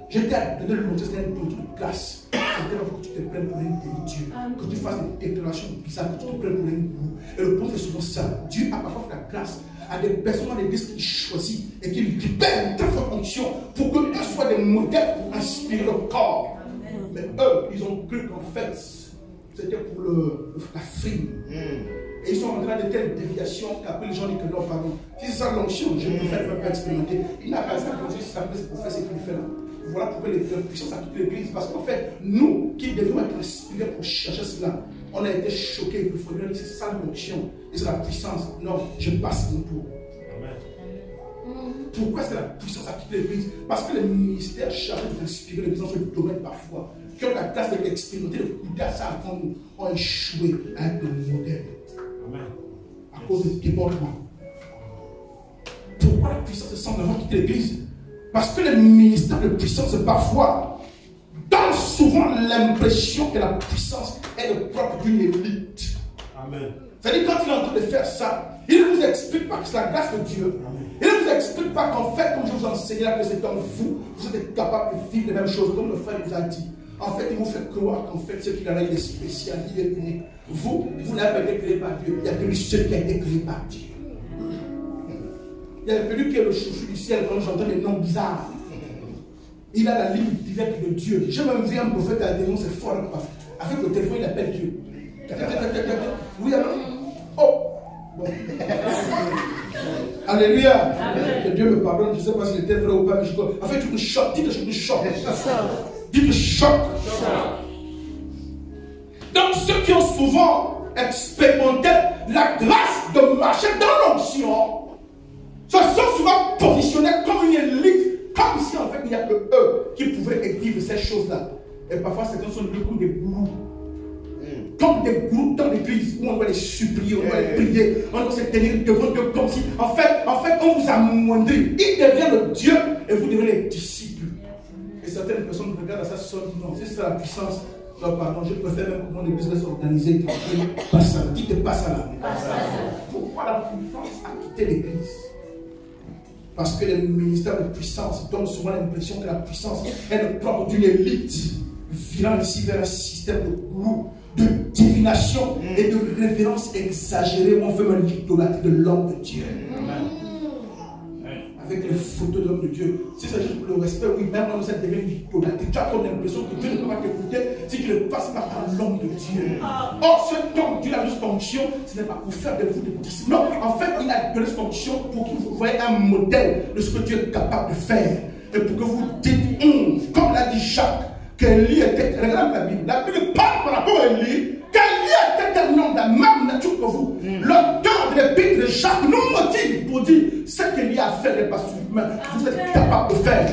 Je t'ai donné le nom, c'était un produit de grâce. C'est que tu te prennes pour un demi-dieu, que tu fasses des déclarations bizarres, que tu te prennes pour un gourou. Et le point c'est souvent ça. Dieu a parfois fait la grâce à des personnes dans l'église qu'il choisit et qu'il libère une très forte fonction pour qu'eux soient des modèles pour inspirer le corps. Mais eux, ils ont cru qu'en fait, c'était pour la frime. Et ils sont rentrés dans de telles déviations qu'après les gens disent que non, pardon. Si c'est ça l'onction, je ne peux pas expérimenter. Il n'a pas ça pour faire ce qu'il fait là. Voilà pourquoi les puissances a quitté l'église. Parce qu'en fait, nous qui devions être inspirés pour chercher cela, on a été choqués. Il faut dire que c'est ça l'onction et c'est la puissance. Non, je passe mon tour. Pourquoi est-ce que la puissance a quitté l'église? Parce que les ministères chargés d'inspirer l'église dans ce domaine parfois, qui ont la classe de l'expérimenter, de goûter à ça avant nous, ont échoué à être le modèle. À cause du débordement. Pourquoi la puissance semble avoir quitté l'église? Parce que les ministères de puissance parfois donnent souvent l'impression que la puissance est le propre d'une élite. Amen. C'est-à-dire quand il est en train de faire ça, il ne vous explique pas que c'est la grâce de Dieu. Il ne vous explique pas qu'en fait, comme je vous enseignais là, que c'est en vous, vous êtes capable de vivre les mêmes choses, comme le frère nous a dit. En fait, il vous fait croire qu'en fait, ce qu'il a là, il est spécial, il est unique. Vous n'avez pas été créé par Dieu. Il y a que lui seul qui a été créé par Dieu. Il y a celui qui est le chouchou du ciel quand j'entends des noms bizarres. Il a la ligne directe de Dieu. J'ai même vu un prophète à la télévision, c'est fort. Avec le téléphone, il appelle Dieu. Oui, alors. Oh! Bon. Alléluia. Que Dieu me pardonne. Je ne sais pas si c'était vrai ou pas, mais je crois. En fait, tu me choques. Dis que je me choque. Dis que je choque. Donc, ceux qui ont souvent expérimenté la grâce de marcher dans l'onction, se sont souvent positionnés comme une élite, comme si en fait il n'y a que eux qui pouvaient vivre ces choses-là. Et parfois, certains sont vus comme des gourous. Comme des groupes dans l'église où on doit les supplier, on doit les prier, on doit se tenir devant Dieu comme si, en fait, on vous amoindrit. Il devient le Dieu et vous devenez les disciples. Et certaines personnes regardent à ça, se disent non, si c'est la puissance, non, pardon, je préfère même que mon église reste organisée. Pas ça, dites pas ça là. Pourquoi la puissance a quitté l'église? Parce que les ministères de puissance donnent souvent l'impression que la puissance est le propre d'une élite, virant ici vers un système de gourou, de divination et de révérence exagérée où on fait même l'idolâtrie de l'homme de Dieu. Avec les photos de l'homme de Dieu. Si c'est juste pour le respect, oui, même quand ça devient une idolâtrie, tu as comme l'impression que Dieu ne peut pas t'écouter si tu ne passes pas par l'homme de Dieu. Or, ce homme, Dieu a juste fonction, ce n'est pas pour faire de vous des disciples. Non, en fait, il a donné cette fonction pour que vous voyez un modèle de ce que Dieu est capable de faire. Et pour que vous dites, comme l'a dit Jacques, qu'Élie était, regarde la Bible parle par rapport à Élie, qu'Élie était un homme de la même nature que vous. L'auteur de l'épître de Jacques nous motive pour dire ce qu'Élie a fait n'est pas humain, vous êtes capable de faire.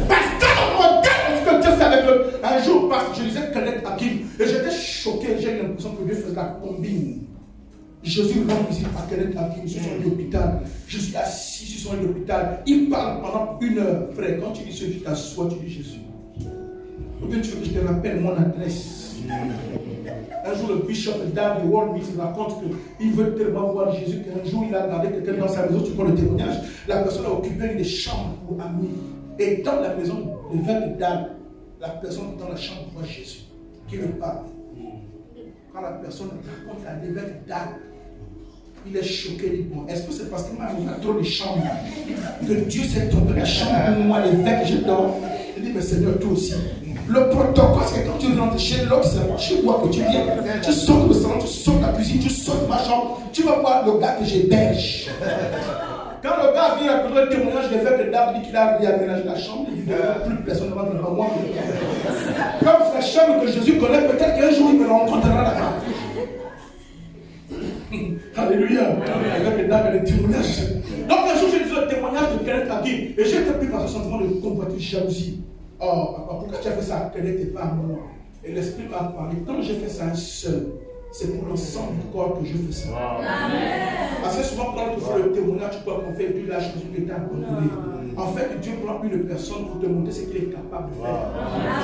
Parce que le modèle de ce que Dieu fait avec eux. Un jour, parce que je lisais Kenneth Hagin et j'étais choqué, j'ai l'impression que Dieu faisait la combine. Jésus rend visite à Kenneth Hagin sur son lit d'hôpital. Je suis assis sur son lit d'hôpital. Il parle pendant 1 heure. Frère, quand tu dis ceux qui t'assoient, tu dis Jésus. Ou bien tu veux que je te rappelle mon adresse. Un jour, le bishop d'Arles de World Meet raconte qu'il veut tellement voir Jésus qu'un jour, il a regardé quelqu'un dans sa maison, tu prends le témoignage. La personne a occupé une des chambres pour amis. Et dans la maison, l'évêque d'âme, la personne dans la chambre voit Jésus qui lui parle. Quand la personne raconte à l'évêque d'âme, il est choqué, il dit bon, est-ce que c'est parce qu'il m'a trop de chambres que Dieu s'est trompé la chambre où moi, l'évêque, je dors? Il dit, mais Seigneur, toi aussi. Le protocole, c'est que quand tu rentres chez l'autre, c'est chez moi que tu viens. Tu sors du salon, tu sors de la cuisine, tu sors de ma chambre, tu vas voir le gars que j'héberge. Quand le gars vient raconter le témoignage, l'évêque d'âme dit qu'il a aménagé la chambre, il dit plus personne ne va devant moi. Comme la chambre que Jésus connaît, peut-être qu'un jour il me rencontrera là-bas. Alléluia. Avec les dames et les témoignages. Donc un jour j'ai dit le témoignage de quelqu'un qui dit, et j'ai été pris par ce sentiment de convoitise, jalousie. Oh, papa, pourquoi tu as fait ça? Elle n'était pas à moi. Et l'esprit m'a parlé. Quand j'ai fait ça seul, c'est pour l'ensemble du corps que je fais ça. Amen. Parce que souvent, quand tu fais le témoignage, tu crois qu'on fait plus la chose que tu as abandonné. En fait, Dieu prend une personne pour te montrer ce qu'il est capable de faire.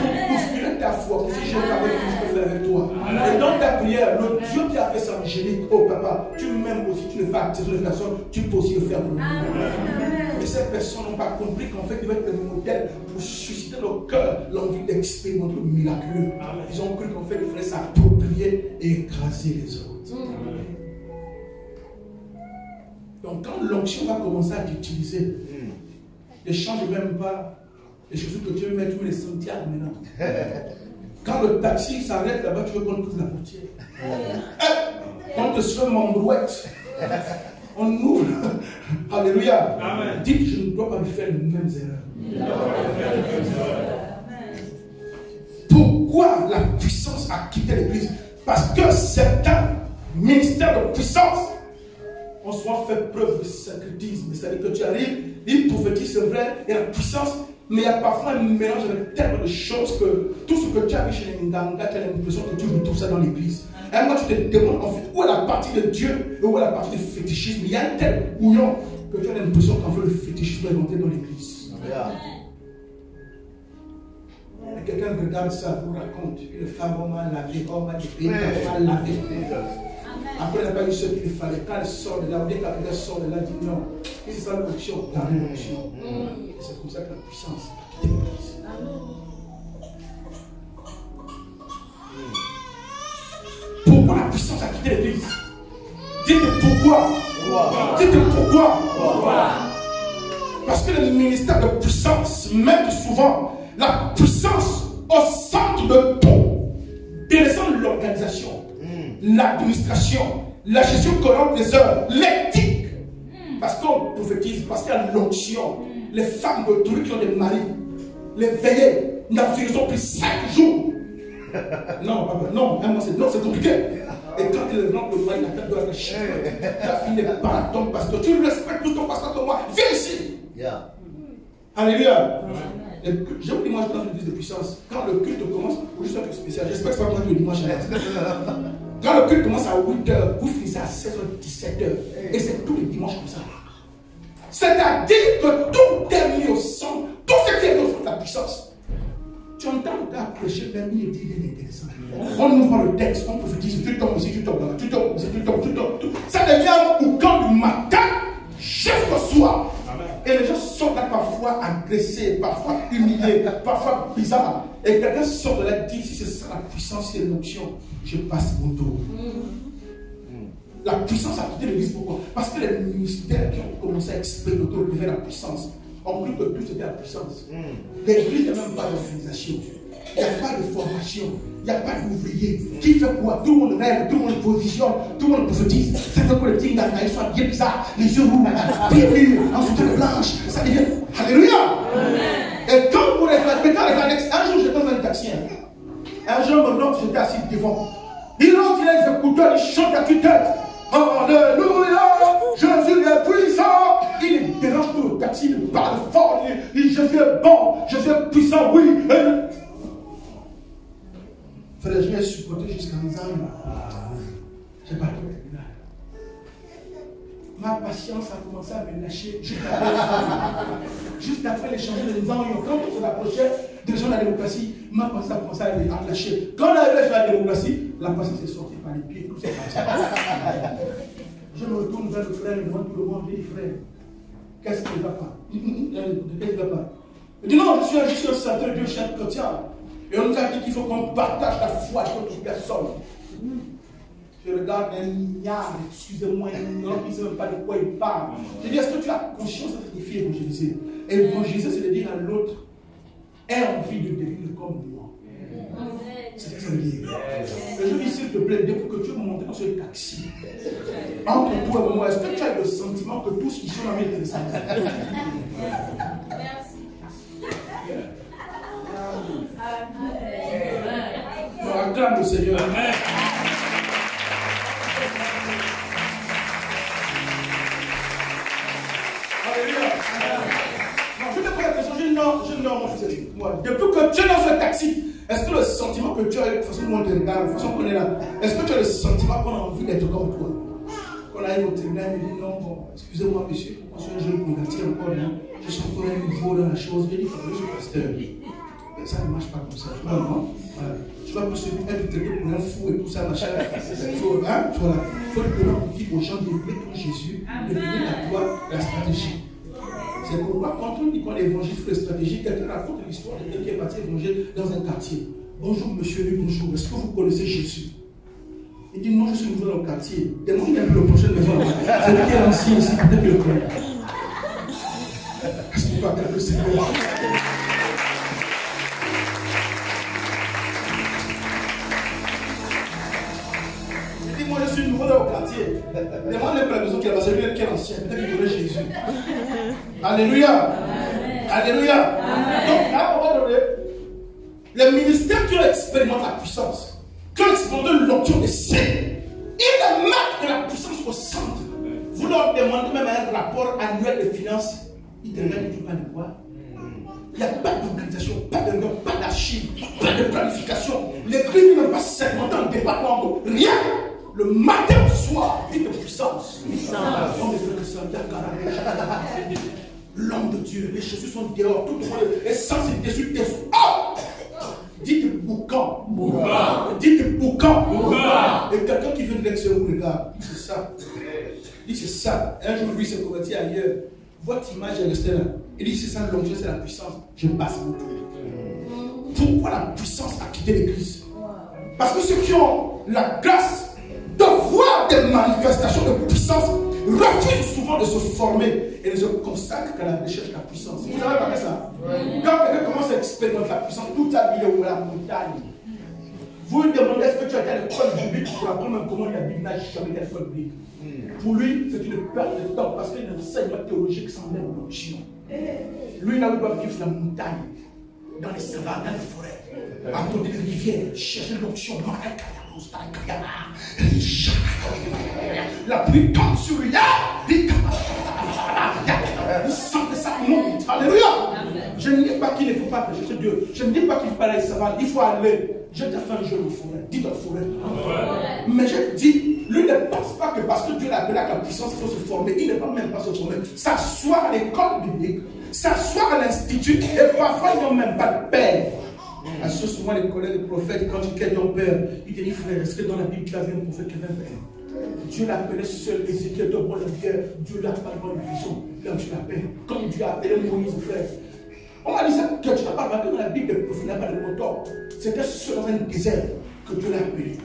Pour bousculer ta foi, pour si je fais avec lui, je peux faire avec toi. Et dans ta prière, le Dieu qui a fait ça, Angélique, oh papa, tu m'aimes aussi, tu le fais attirer une personne, tu peux aussi le faire pour nous. Et ces personnes n'ont pas compris qu'en fait, ils veulent être le modèle pour susciter leur cœur l'envie d'expérimenter le miraculeux. Ils ont cru qu'en fait, il fallait s'approprier et écraser les autres. Donc, quand l'onction va commencer à t'utiliser, ne change même pas les choses que tu veux mettre, tu mets les Santiago maintenant. Quand le taxi s'arrête là-bas, tu veux qu'on ouvre la portière. On te soigne mon brouette. On ouvre. Alléluia. Amen. Dites, je ne dois pas me faire les mêmes erreurs. Pourquoi la puissance a quitté l'église? Parce que certains ministères de puissance ont souvent fait preuve de sacrétisme. C'est-à-dire que tu arrives, ils prophétisent, c'est vrai, il y a la puissance, mais il y a parfois un mélange avec tellement de choses que tout ce que tu as vu chez les Nganga, tu as l'impression que tu retrouves ça dans l'église. Et moi, tu te demandes en fait où est la partie de Dieu et où est la partie du fétichisme. Il y a un tel bouillon que tu as l'impression qu'en fait le fétichisme est monté dans l'église. Et quelqu'un regarde ça, vous raconte, une femme m'a lavé, on m'a dépayé, on m'a lavé. Après, elle n'a pas eu ce qu'il fallait. Quand elle sort de là, dès qu'elle sort de là, elle dit non. Et c'est ça l'option, la révolution. Et c'est comme ça que la puissance a quitté l'église. Pourquoi la puissance a quitté l'église? Dites pourquoi. Dites pourquoi. Parce que le ministère de puissance met souvent la puissance au centre de tout, délaissant l'organisation, l'administration, la gestion correcte des heures, l'éthique. Parce qu'on prophétise, parce qu'il y a l'onction. Les femmes de trucs qui ont des maris, les veillées, n'en plus 5 jours. Non, papa, non, c'est compliqué. Et quand il rentre le mari, il a tête de la chien. Ta fille n'est pas ton pasteur. Tu respectes plus ton pasteur que moi. Viens ici. Alléluia. J'ai une image dans l'église de puissance. Quand le culte commence, ou juste un truc spécial, j'espère que c'est pas moi qui ai l'image. Quand le culte commence à 8h, vous finissez à 16h, 17h. Et c'est tous les dimanches comme ça. C'est-à-dire que tout est mis au centre, tout ce qui est mis au centre de la puissance. Tu entends le gars prêcher, même il est intéressant. On ouvre le texte, on prophétise, tu tombes ici, tu tombes là, tu tombes ici, tu tombes. Ça devient un boucan du matin jusqu'au soir. Et les gens sont là parfois agressés, parfois humiliés, parfois bizarres. Et quelqu'un sort de là et dit, si c'est ça la puissance, c'est l'onction, je passe mon tour. La puissance a quitté l'église, pourquoi? Parce que les ministères qui ont commencé à expérimenter la puissance ont cru que tout c'était la puissance. L'église, il n'y a même pas d'organisation, il n'y a pas de formation, il n'y a pas d'ouvrier. Qui fait quoi? Tout le monde rêve, tout le monde positionne, tout le monde prophétise. C'est que les petits ils sont bien bizarres, les yeux rouges, bien en soutane blanche, ça devient. Alléluia! Et quand vous regardez, un jour j'étais dans un taxi, un jour me rentre, j'étais assis devant. Il rentre, il a les écouteurs, il chante à tue-tête. Alléluia, Jésus est puissant. Il dérange tout le taxi, il parle fort, il dit Jésus est bon, Jésus est puissant, oui. Frère, je l'ai supporté jusqu'à 10 ans. Je n'ai pas pu terminer. Ma patience a commencé à me lâcher juste après l'échange des ans. Quand on se rapprochait des gens de la démocratie, ma patience a commencé à me lâcher. Quand on arrive sur la démocratie, la patience est sortie par les pieds, tout s'est passé. Je me retourne vers le frère et devant tout le monde, je dis frère, qu'est-ce qui ne va pas? Qu'est-ce qui ne va pas? Il dit non, je suis un serviteur de Dieu, je suis un chrétien. Et on nous a dit qu'il faut qu'on partage la foi avec d'autres personnes. Je regarde un ignare, excusez-moi, un homme qui ne sait même pas de quoi il parle. Je dis, est-ce que tu as conscience de ce qu'il fait évangéliser? Évangéliser, c'est de dire à l'autre, aie envie de devenir comme moi. C'est ce que ça veut dire. Et je dis, s'il te plaît, depuis que tu es monté dans ce taxi, entre toi et moi, est-ce que tu as le sentiment que tous qui sont dans mes intéressants? On acclame le Seigneur. Amen. Alléluia. Non, je te pose la question, je dis non, mon fils. Moi, depuis que tu es dans ce taxi, est-ce que le sentiment que tu as, de toute façon, moi, de regarde, de toute façon, qu'on est là, est-ce que tu as le sentiment qu'on a envie d'être comme toi? Quand on arrive au tribunal, il dit non, bon, excusez-moi, monsieur, moi, je suis un jeune converti encore, hein. Je suis encore un nouveau dans la chose, je dis, je suis pasteur. Ça ne marche pas comme ça. Tu vois, non? Voilà. Tu vas plus être traité pour un fou et tout ça, machin. Il faut, hein, voilà. Il faut le glorifier aux gens de pour Jésus, de venir à toi la stratégie. C'est pourquoi quand on dit qu'on évangile sur les stratégies, quelqu'un raconte l'histoire de quelqu'un qui est parti évangile dans un quartier. Bonjour monsieur, oui, bonjour. Est-ce que vous connaissez Jésus? Il dit non, je suis nouveau dans le quartier. Demandez un peu le prochain maison. C'est lui qui est l'ancien ici, peut-être que le connaît. Est-ce qu'on peut acclamer le Seigneur? Moi je suis nouveau dans le quartier. Demande-le pour la maison qui est celui qui est ancien. Peut-être qu'il connaît Jésus. Alléluia. Alléluia. Donc, à un moment donné, le ministère qui expérimente la puissance, qui expérimente l'onction des saints, il marque la puissance au centre. Vous leur demandez même un rapport annuel de finances. Ils te regardent et disent pas de quoi. Il n'y a pas d'organisation, pas de nom, pas d'archives, pas de planification. L'église n'est même pas segmentée en département, rien. Le matin au soir, dit de puissance. L'homme de Dieu, les Jésus sont dehors, tout le monde est censé dessus, dessous. Oh! Dites boucan. Dites boucan. Et quelqu'un qui vient de l'extérieur vous regarde. C'est ça. Il dit c'est ça. Un jour, lui s'est converti ailleurs. Votre image est restée là. Il dit c'est ça l'onction, c'est la puissance. Je passe mon tour. Pourquoi la puissance a quitté l'église? Parce que ceux qui ont la grâce de voir des manifestations de puissance refusent souvent de se former et ne se consacrent qu'à la recherche de la puissance. Vous avez remarqué ça? Quand quelqu'un commence à expérimenter la puissance, toute sa vie est où la montagne. Vous lui demandez est-ce que tu as été à l'école biblique pour apprendre même comment la Bible n'a jamais été à l'école biblique. Pour lui, c'est une perte de temps parce qu'il y a un enseignement théologique sans même l'onction. Lui, là, il doit vivre sur la montagne, dans les savanes, dans les forêts, à côté des rivières, chercher l'onction. La pluie tombe sur lui. Il sent que ça monte. Alléluia. Je ne dis pas qu'il ne faut pas prêcher Dieu. Je ne dis pas qu'il faut pas aller savane. Il faut aller. Je te fais un jeu de forêt. Dis dans la forêt. Mais je dis, lui ne pense pas que parce que Dieu l'a appelé à la puissance, il faut se former. Il ne va même pas se former. S'asseoir à l'école biblique, s'asseoir à l'institut, et parfois ils n'ont même pas de père. À ce souvent les collègues des prophètes, quand tu quittes ton père, il te dit frère, est-ce que dans la Bible tu as vu un prophète qui avait un père? Dieu l'appelait seul Ézéchiel de bon guerre. Dieu l'a pas de bonne vision. Là tu l'appelles. Comme Dieu a appelé Moïse, frère. On m'a dit ça, que tu n'as pas remarqué dans la Bible, le prophète n'a pas de moteur. C'était seul dans un désert que Dieu l'a appelé.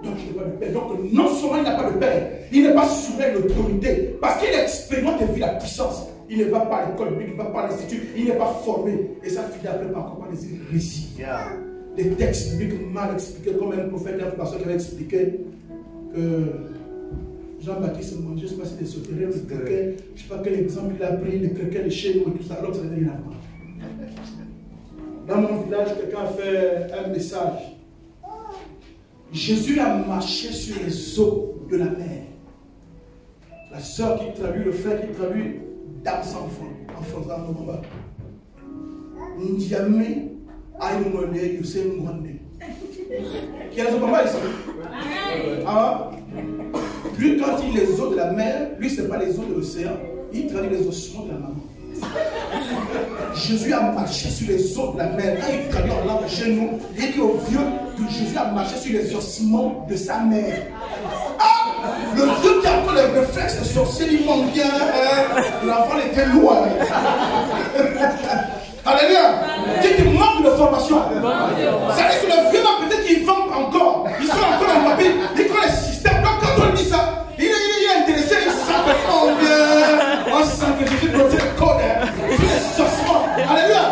Donc il n'a pas de père. Donc non seulement il n'a pas de père, il n'est pas souverain l'autorité. Parce qu'il expérimente et vit la puissance. Il ne va pas à l'école biblique, il ne va pas à l'institut, il n'est pas formé. Et ça finit après par des récits. Des textes bibliques mal expliqués, comme un prophète, un pasteur qui avait expliqué que Jean-Baptiste mangeait, je ne sais pas si c'était sauterelles, le croquet, je ne sais pas quel exemple il a pris, le croquet, le chez nous et tout ça, alors que ça n'avait rien à voir. Dans mon village, quelqu'un a fait un message. Jésus a marché sur les eaux de la mer. La soeur qui traduit, le frère qui traduit, dame sans enfant, en français, en Nomba. Ndiame, Aïmone, Youssef Mwande. Qui a raison, papa, ici. Ah, lui, quand il dit les eaux de la mer, lui, ce n'est pas les eaux de l'océan, il traduit les ossements de la maman. Jésus a marché sur les eaux de la mer. Quand il traduit en langue chez nous, il dit au vieux que Jésus a marché sur les ossements de sa mère. Ah, le vieux qui a encore les réflexes de sorcier, il monte bien. L'enfant était loin. Alléluia. Dis qu'il manque de formation. Ça veut dire que le vieux là, peut-être qu'il vend encore. Ils sont encore en papier. Ils connaissent le système. Donc quand on dit ça, il est intéressé. Il sent que on sent que Jésus doit être code. Tous les ossements. Alléluia.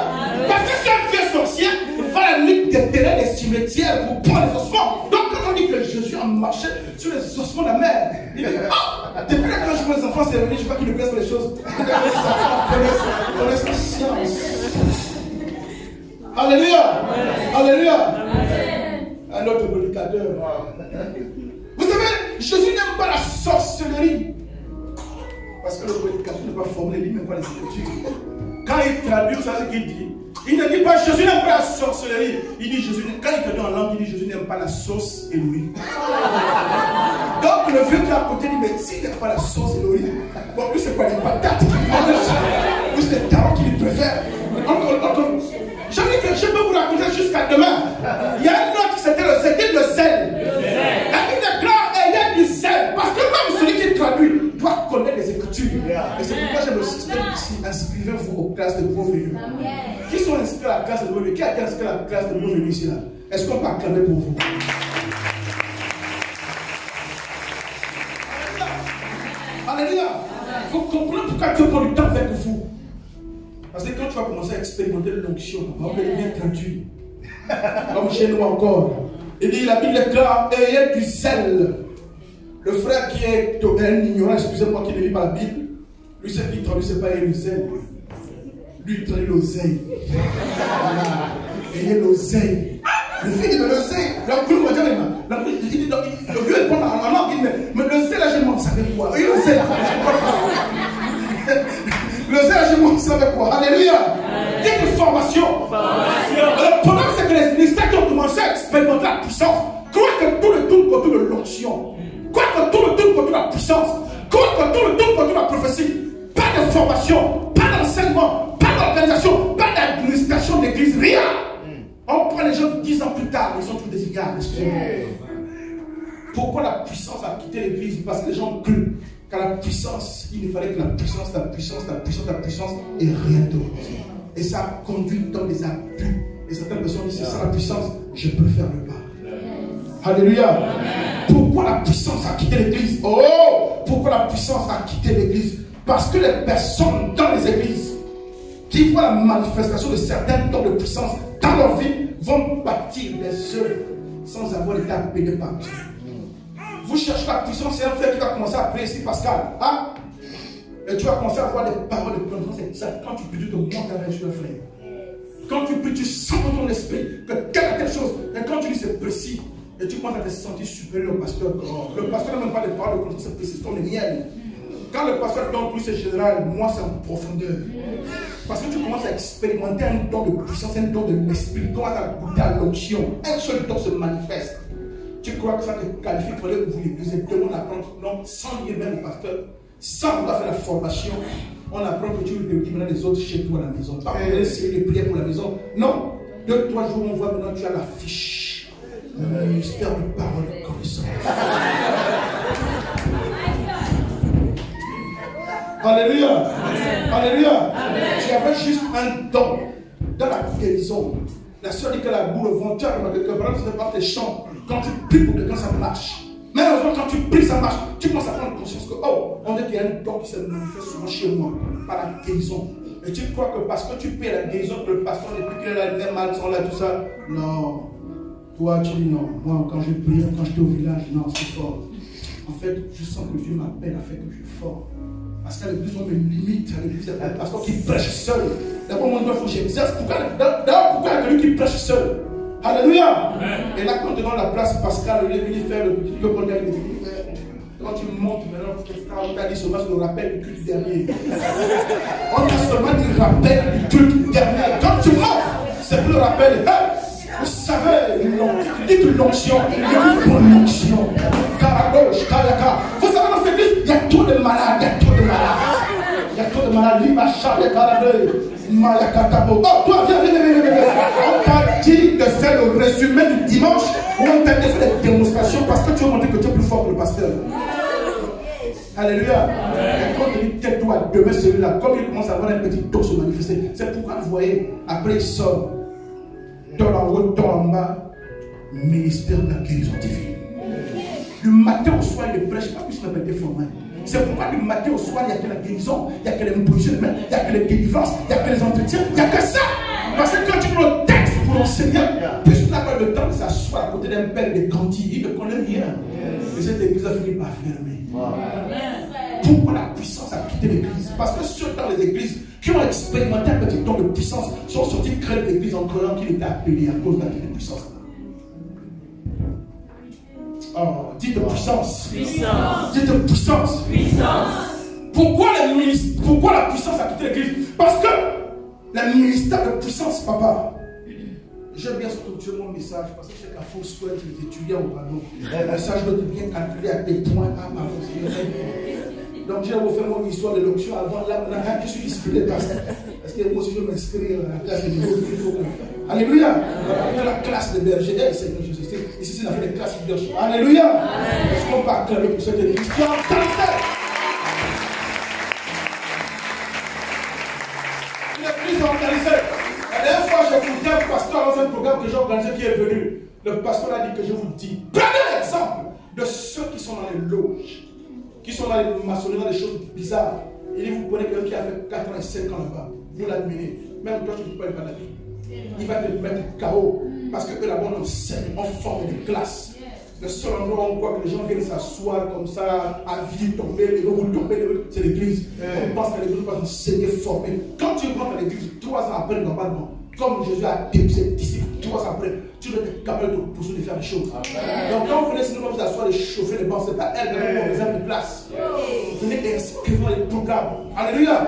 Parce que si un vieux sorcier va à la limite des terrains, des cimetières pour prendre les ossements. Donc quand on dit que Jésus a marché sur les ossements de la mer, il dit depuis quand je vois les enfants, c'est revenu, je vois qu'ils ne connaissent pas les choses. Les enfants connaissent la science. Alléluia. Alléluia. Un autre prédicateur. Vous savez, Jésus n'aime pas la sorcellerie. Parce que le prédicateur n'est pas formé, il n'aime pas les écritures. Quand il traduit, ça c'est ce qu'il dit. Il ne dit pas Jésus n'aime pas la sorcellerie. Il dit Jésus, quand il traduit en langue, il dit Jésus n'aime pas la sauce et l'huile. Donc le vieux qui est à côté dit mais s'il n'aime pas la sauce et l'huile, bon, lui c'est quoi les patates qu'il mange, lui c'est les tarots qu'il préfère. Je dis que je peux vous raconter jusqu'à demain. Il y a un autre qui c'était le zèle. La Bible déclare ayant du zèle. Parce que même celui qui traduit doit connaître les écritures. Et c'est pourquoi j'ai le système ici. Inscrivez-vous aux classes de nouveaux venus. Qui sont inscrits à la classe de nouveaux venus? Qui a été inscrit à la classe de nouveaux venus ici là? Est-ce qu'on peut acclamer pour vous? Alléluia. Il faut comprendre pourquoi Dieu prend du temps avec vous. Parce que quand tu vas commencer à expérimenter l'onction, on va bien traduire. Comme chez nous encore. Il dit, la Bible déclare, ayez du zèle. Le frère qui est un ignorant, excusez-moi, qui ne lit pas la Bible, lui, c'est qui traduit, c'est pas ayez du zèle. Lui, il traduit l'oseille. Ayez l'oseille. Le fils dit, mais l'oseille, l'enclume, on va dire, il dit, le vieux répond en langue, il dit, mais l'oseille, là, je m'en savais quoi. Oui, l'oseille, là, le zèle, je m'en savais quoi. Alléluia. Dites une formation. Le problème, c'est que les ministères qui ont commencé à expérimenter la puissance, croient que tout le tourne autour de l'onction. Croient que tout le tourne autour de la puissance. Croient que tout le tourne autour de la prophétie. Pas de formation, pas d'enseignement, pas d'organisation, pas d'administration d'église, rien. On prend les gens 10 ans plus tard, ils sont tous des égards. Pourquoi la puissance a quitté l'église? Parce que les gens crient qu'à la puissance, il fallait que la puissance et rien d'autre. Et ça conduit dans des abus. Et certaines personnes disent, c'est ça la puissance, je préfère le pas. Alléluia. Pourquoi la puissance a quitté l'église? Oh, pourquoi la puissance a quitté l'église? Parce que les personnes dans les églises qui voient la manifestation de certains dons de puissance dans leur vie vont bâtir des œuvres sans avoir été appelés par Dieu. Vous cherchez la puissance, c'est un frère qui va commencer à prier ici, Pascal. Hein? Et tu vas commencer à avoir des paroles de puissance exactes. Quand tu pries, tu te montes avec le frère. Quand tu pries, tu sens dans ton esprit que telle chose. Et quand tu dis c'est précis, et tu commences à te sentir supérieur au pasteur. Le pasteur n'a même pas de paroles de puissance, c'est précis, c'est comme les miennes. Quand le pasteur donne plus, c'est général, moi c'est en profondeur. Parce que tu commences à expérimenter un don de puissance, un don de l'esprit, tu commences à goûter à l'onction. Un seul don se manifeste. Tu crois que ça te qualifie pour aller ouvrir l'église et demande à apprendre? Non, sans lier même au pasteur, sans vouloir faire la formation, on apprend que tu veux maintenant les autres chez toi à la maison. Pas pour essayer de prier pour la maison. Non, 2-3 jours, on voit maintenant tu as la fiche. Le ministère de parole de connaissance. Alléluia. Alléluia. Tu avais juste un don dans la guérison. La soeur dit que la boule au ventre, tu as remarqué que par exemple, c'est pas tes chants. Quand tu pries pour quelqu'un, ça marche. Mais heureusement, quand tu pries, ça marche. Tu commences à prendre conscience que, oh, on dit qu'il y a un don qui se manifeste souvent chez moi, par la guérison. Et tu crois que parce que tu pries à la guérison, que le pasteur, depuis qu'il a les mal, là, tout ça. Non. Toi, tu dis non. Moi, quand je prie, quand j'étais au village, non, c'est fort. En fait, je sens que Dieu m'appelle à faire que je suis fort. Parce qu'à l'église, on me limite à l'église. Il y a un pasteur qui prêche seul. D'abord, mon Dieu, il faut que j'exerce. Pourquoi il y a quelqu'un qui prêche seul? Alléluia. Et là, quand tu es dans la place, Pascal, il est venu faire le petit peu qu'on a dit. Quand tu montes maintenant, on t'a dit seulement sur le rappel du culte dernier. On a seulement dit rappel du culte dernier. Quand tu montes, c'est plus le rappel. Vous savez, dites l'onction, l'onction. Caradoche, Kayaka. Vous savez, dans cette église, il y a trop de malades, il y a trop de malades. Il y a trop de malades. Limacha, les Karadeux, Mayakatabo. Oh, toi, viens. On t'a dit de faire le résumé du dimanche où on t'a dit de faire des démonstrations parce que tu as montré que tu es plus fort que le pasteur. Alléluia. Et quand tu dis tais-toi, doit demeurer celui-là. Comme il commence à avoir un petit dos se manifester. C'est pourquoi vous voyez, après il sort, dans en haut, dans en bas, ministère de la guérison divine. Du matin au soir, il ne prêche pas plus répéter formel. C'est pourquoi du matin au soir, il n'y a que la guérison, il n'y a que les impositions de main, il n'y a que les délivrances, il n'y a que les entretiens, il n'y a que ça. Parce que quand tu prends le texte pour enseigner, puisqu'il n'a pas le temps de s'asseoir à côté d'un père de Gandhi, il ne connaît rien. Et cette église a fini par fermer. Pourquoi la puissance a quitté l'église? Parce que ceux dans les églises qui ont expérimenté un petit don de puissance sont sortis créer l'église en croyant qu'il était appelé à cause de la puissance. Oh, dites puissance. Puissance. Dites puissance. Puissance. Pourquoi la puissance a quitté l'église? Parce que le ministère de puissance, papa. J'aime bien structurer mon message parce que c'est qu'à faux soit les étudiants au panneau. Le message doit être bien calculé à tes points. Donc j'ai refait mon histoire de l'onction avant là. Je suis disputé parce que moi aussi je m'inscrire à la classe de niveau. Alléluia. La classe de berger. Seigneur Jésus. Ici, on a fait des classes de leadership. Alléluia. Est-ce qu'on peut acclamer pour cette église? Tu as entendu ça? Une église organisée. La dernière fois, j'ai écouté un pasteur dans un programme que j'ai organisé qui est venu. Le pasteur a dit que je vous dis, prenez l'exemple de ceux qui sont dans les loges, qui sont dans les maçonneries, dans des choses bizarres. Il dit, vous prenez quelqu'un qui a fait 4 ans et 5 ans là-bas, vous l'admirez. Même toi, tu ne peux pas le parler. Il va te mettre KO. Parce que là-bas, on enseigne, on forme des classes. Le seul endroit où on voit que les gens viennent s'asseoir comme ça, à vie, tomber, c'est l'église. On pense qu'à l'église, on va enseigner, former. Quand tu rentres à l'église, 3 ans après, normalement, comme Jésus a dit ses disciples, 3 ans après, tu dois être capable de te pousser de faire les choses. Donc quand vous venez sinon vous asseoir et chauffer les bancs, c'est pas elle qui va vous réserver de place. Vous venez inscrire dans les programmes. Alléluia.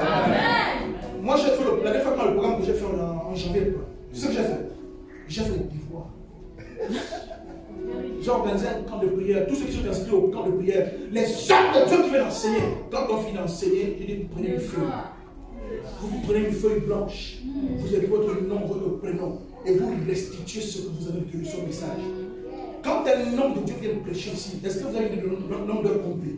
Moi, j'ai fait la dernière fois quand le programme que j'ai fait en janvier, tu sais ce que j'ai fait? J'ai fait des devoirs. J'ai organisé un camp de prière. Tous ceux qui sont inscrits au camp de prière, les hommes de Dieu qui viennent enseigner. Quand on finit d'enseigner, je dis vous prenez une feuille. Vous prenez une feuille blanche. Vous avez votre nom, votre prénom. Et vous restituez ce que vous avez tenu sur le message. Quand un homme de Dieu vient prêcher ici, est-ce que vous avez le nombre d'heures complet?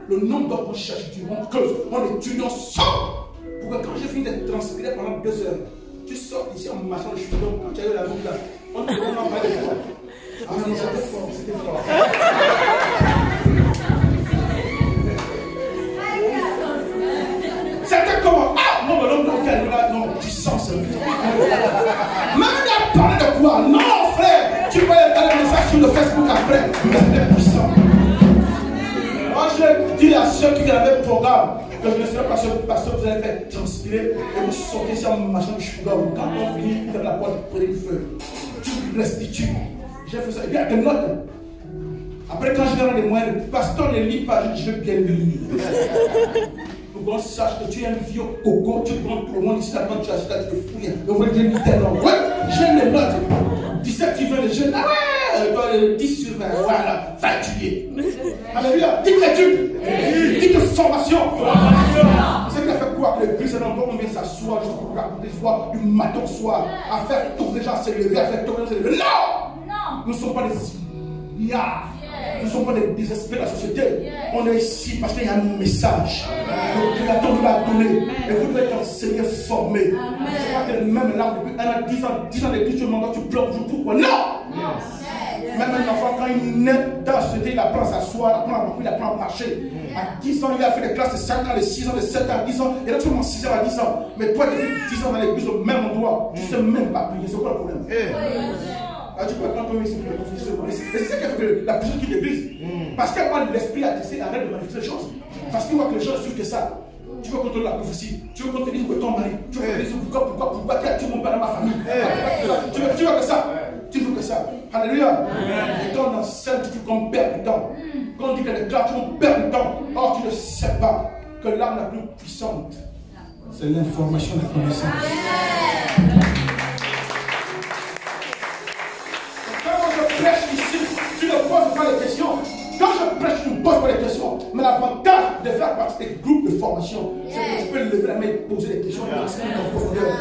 Le nombre d'heures qu'on cherche du monde, qu'on étudie ensemble. Pour que quand j'ai fini d'être transpiré pendant 2 heures, tu sors ici en marchant le cheveu, quand tu as eu la boucle là, on te demande pas de toi. Ah non, c'était fort, c'était fort. C'était comment? Ah non, mais l'homme là, non, puissance. Même il a parlé de quoi? Non, frère, tu peux aller le message sur le Facebook après, mais c'était puissant. Moi, je dis à ceux qui avaient le programme, que je ne serai pas sûr parce que vous allez faire transpirer et vous sortez sur un machin de chouga. Quand on finit, vous avez la porte, vous prenez le feu. Tu restitues. J'ai fait ça. Et puis, il y a des notes. Après, quand je viens dans les moyens, le pasteur ne lit pas, je veux bien le lire. Pour qu'on sache que tu es un vieux coco, tu prends tout le monde ici, là-bas, tu achètes, tu te fouilles. Donc, vous dites tellement. Ouais, j'ai les notes. 17 qui veulent les jeunes. Ah ouais, 10 sur 20. Voilà, va étudier. Alléluia. Dites l'étude. Dites formation. C'est qu'elle fait quoi que les brisés dans le on vient s'asseoir, juste pour raconter soir, du matin au soir, à faire tourner les gens à s'élever, à faire tourner les gens à s'élever. Non! Nous ne sommes pas des milliards. Nous ne sommes pas des désespérés de la société. On est ici parce qu'il y a un message. Le Créateur nous l'a donné. Et vous devez être enseigné, formé. C'est pas que même là, depuis 1 an, 10 ans d'église, tu demandes, tu pleures toujours. Pourquoi? Non! Même un enfant, quand il naît dans la société, il apprend à s'asseoir, il apprend à marcher. À 10 ans, il a fait des classes de 5 ans, de 6 ans, de 7 ans, 10 ans. Et là, tu commences 6 ans à 10 ans. Mais toi, tu es 10 ans dans l'église au même endroit. Tu ne sais même pas prier. C'est quoi le problème? Tu peux quand on est ici, c'est ça qui a fait que la puissance quitte l'église. Parce qu'à moi, l'esprit a décidé, arrête de manifester les choses. Parce qu'il voit que les gens suivent que ça. Tu veux contrôler la prophétie. Tu veux contrôler ton mari. Tu veux contrôler pourquoi tu montes pas dans ma famille. Tu veux que ça. Tu veux que ça. Alléluia. Et quand on enseigne, tu dis qu'on perd du temps. Quand on dit que les gars, on perd du temps. Or, tu ne sais pas que l'âme la plus puissante, c'est l'information de la connaissance. Tu ne poses pas les questions. Quand je prêche, tu ne poses pas les questions. Mais l'avantage de faire partie des groupes de formation, c'est que tu peux lever la main et poser des questions et expliquer en profondeur.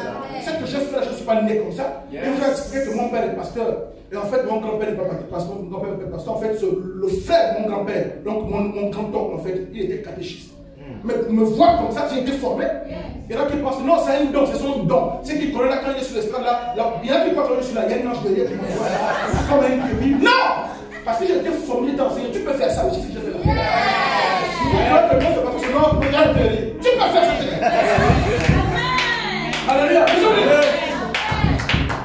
C'est que je fais, je ne suis pas né comme ça. Et je vous ai expliqué que mon père est pasteur. Et en fait, mon grand-père n'est pas pasteur. Mon grand-père n'est pas pasteur. En fait, c'est le frère de mon grand-père, donc mon grand-oncle, en fait, il était catéchiste. Mais me voir comme ça, j'ai été formé. Il y en a qui pensent que non, c'est un don, c'est son don. C'est qu'il connaît là, quand il est sur l'estrade là, il y en a qui pensent que je suis là, il y a une ange derrière qui me voit. Comme un bébé. Non! Parce que j'ai été formé dans l'enseignement. Tu peux faire ça aussi si je fais la tu peux faire ça. Alléluia.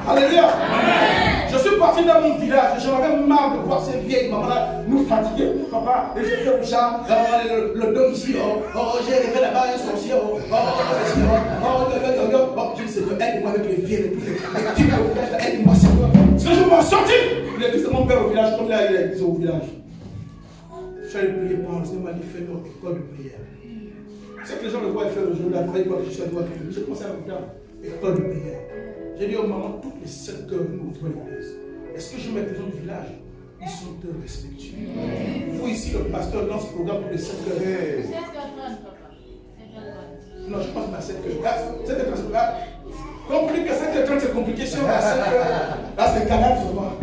Alléluia. Je suis parti dans mon village, j'en avais marre de voir ces vieilles mamans-là nous fatiguer. Papa, et j'ai fait le chat, le dos ici, j'ai rêvé là-bas un sorcier, je ne sais pas, aide-moi avec les vieilles, les petits au village, aide-moi, Seigneur. Si je m'en sortis, l'église de mon père au village, comme là, il y a l'église au village. Je suis allé prier pour le Seigneur m'a dit, fais notre école de prière. C'est que les gens me voient faire le jour de la vraie école que je suis allé voir. J'ai commencé à faire école de prière. J'ai dit aux mamans, toutes les 7 heures, nous ouvrons l'église. Est-ce que je mets les gens du village? Ils sont respectueux. Vous ici, le pasteur lance le programme pour les 7 heures. 7h30, papa. 7h30. Non, je pense à 7 heures. 7 heures, c'est pas compliqué. 7h30, c'est compliqué. Si on va à 7 heures, là, c'est le canal seulement.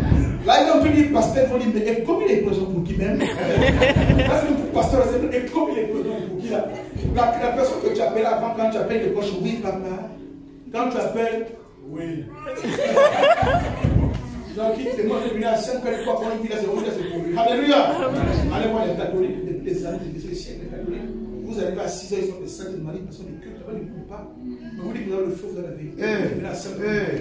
Là, ils ont pu dire, pasteur, il faut dire, mais comme il est présent pour qui même? Là, c'est le pasteur, c'est et comme il est présent pour qui là? La personne que tu appelles avant, quand tu appelles les poches, oui, papa. Quand tu appelles, oui. Donc, c'est moi, je viens à 5 heures, quoi, quand il dit là, c'est pour lui. Alléluia. Allez voir les catholiques, depuis les années, depuis les siècles, les catholiques. Vous arrivez à 6 heures, ils sont des saints de Marie, parce que les cultes, là-bas, ne coulent pas. Mais vous dites que vous avez le feu, vous avez la vérité. Vous venez à 5 heures.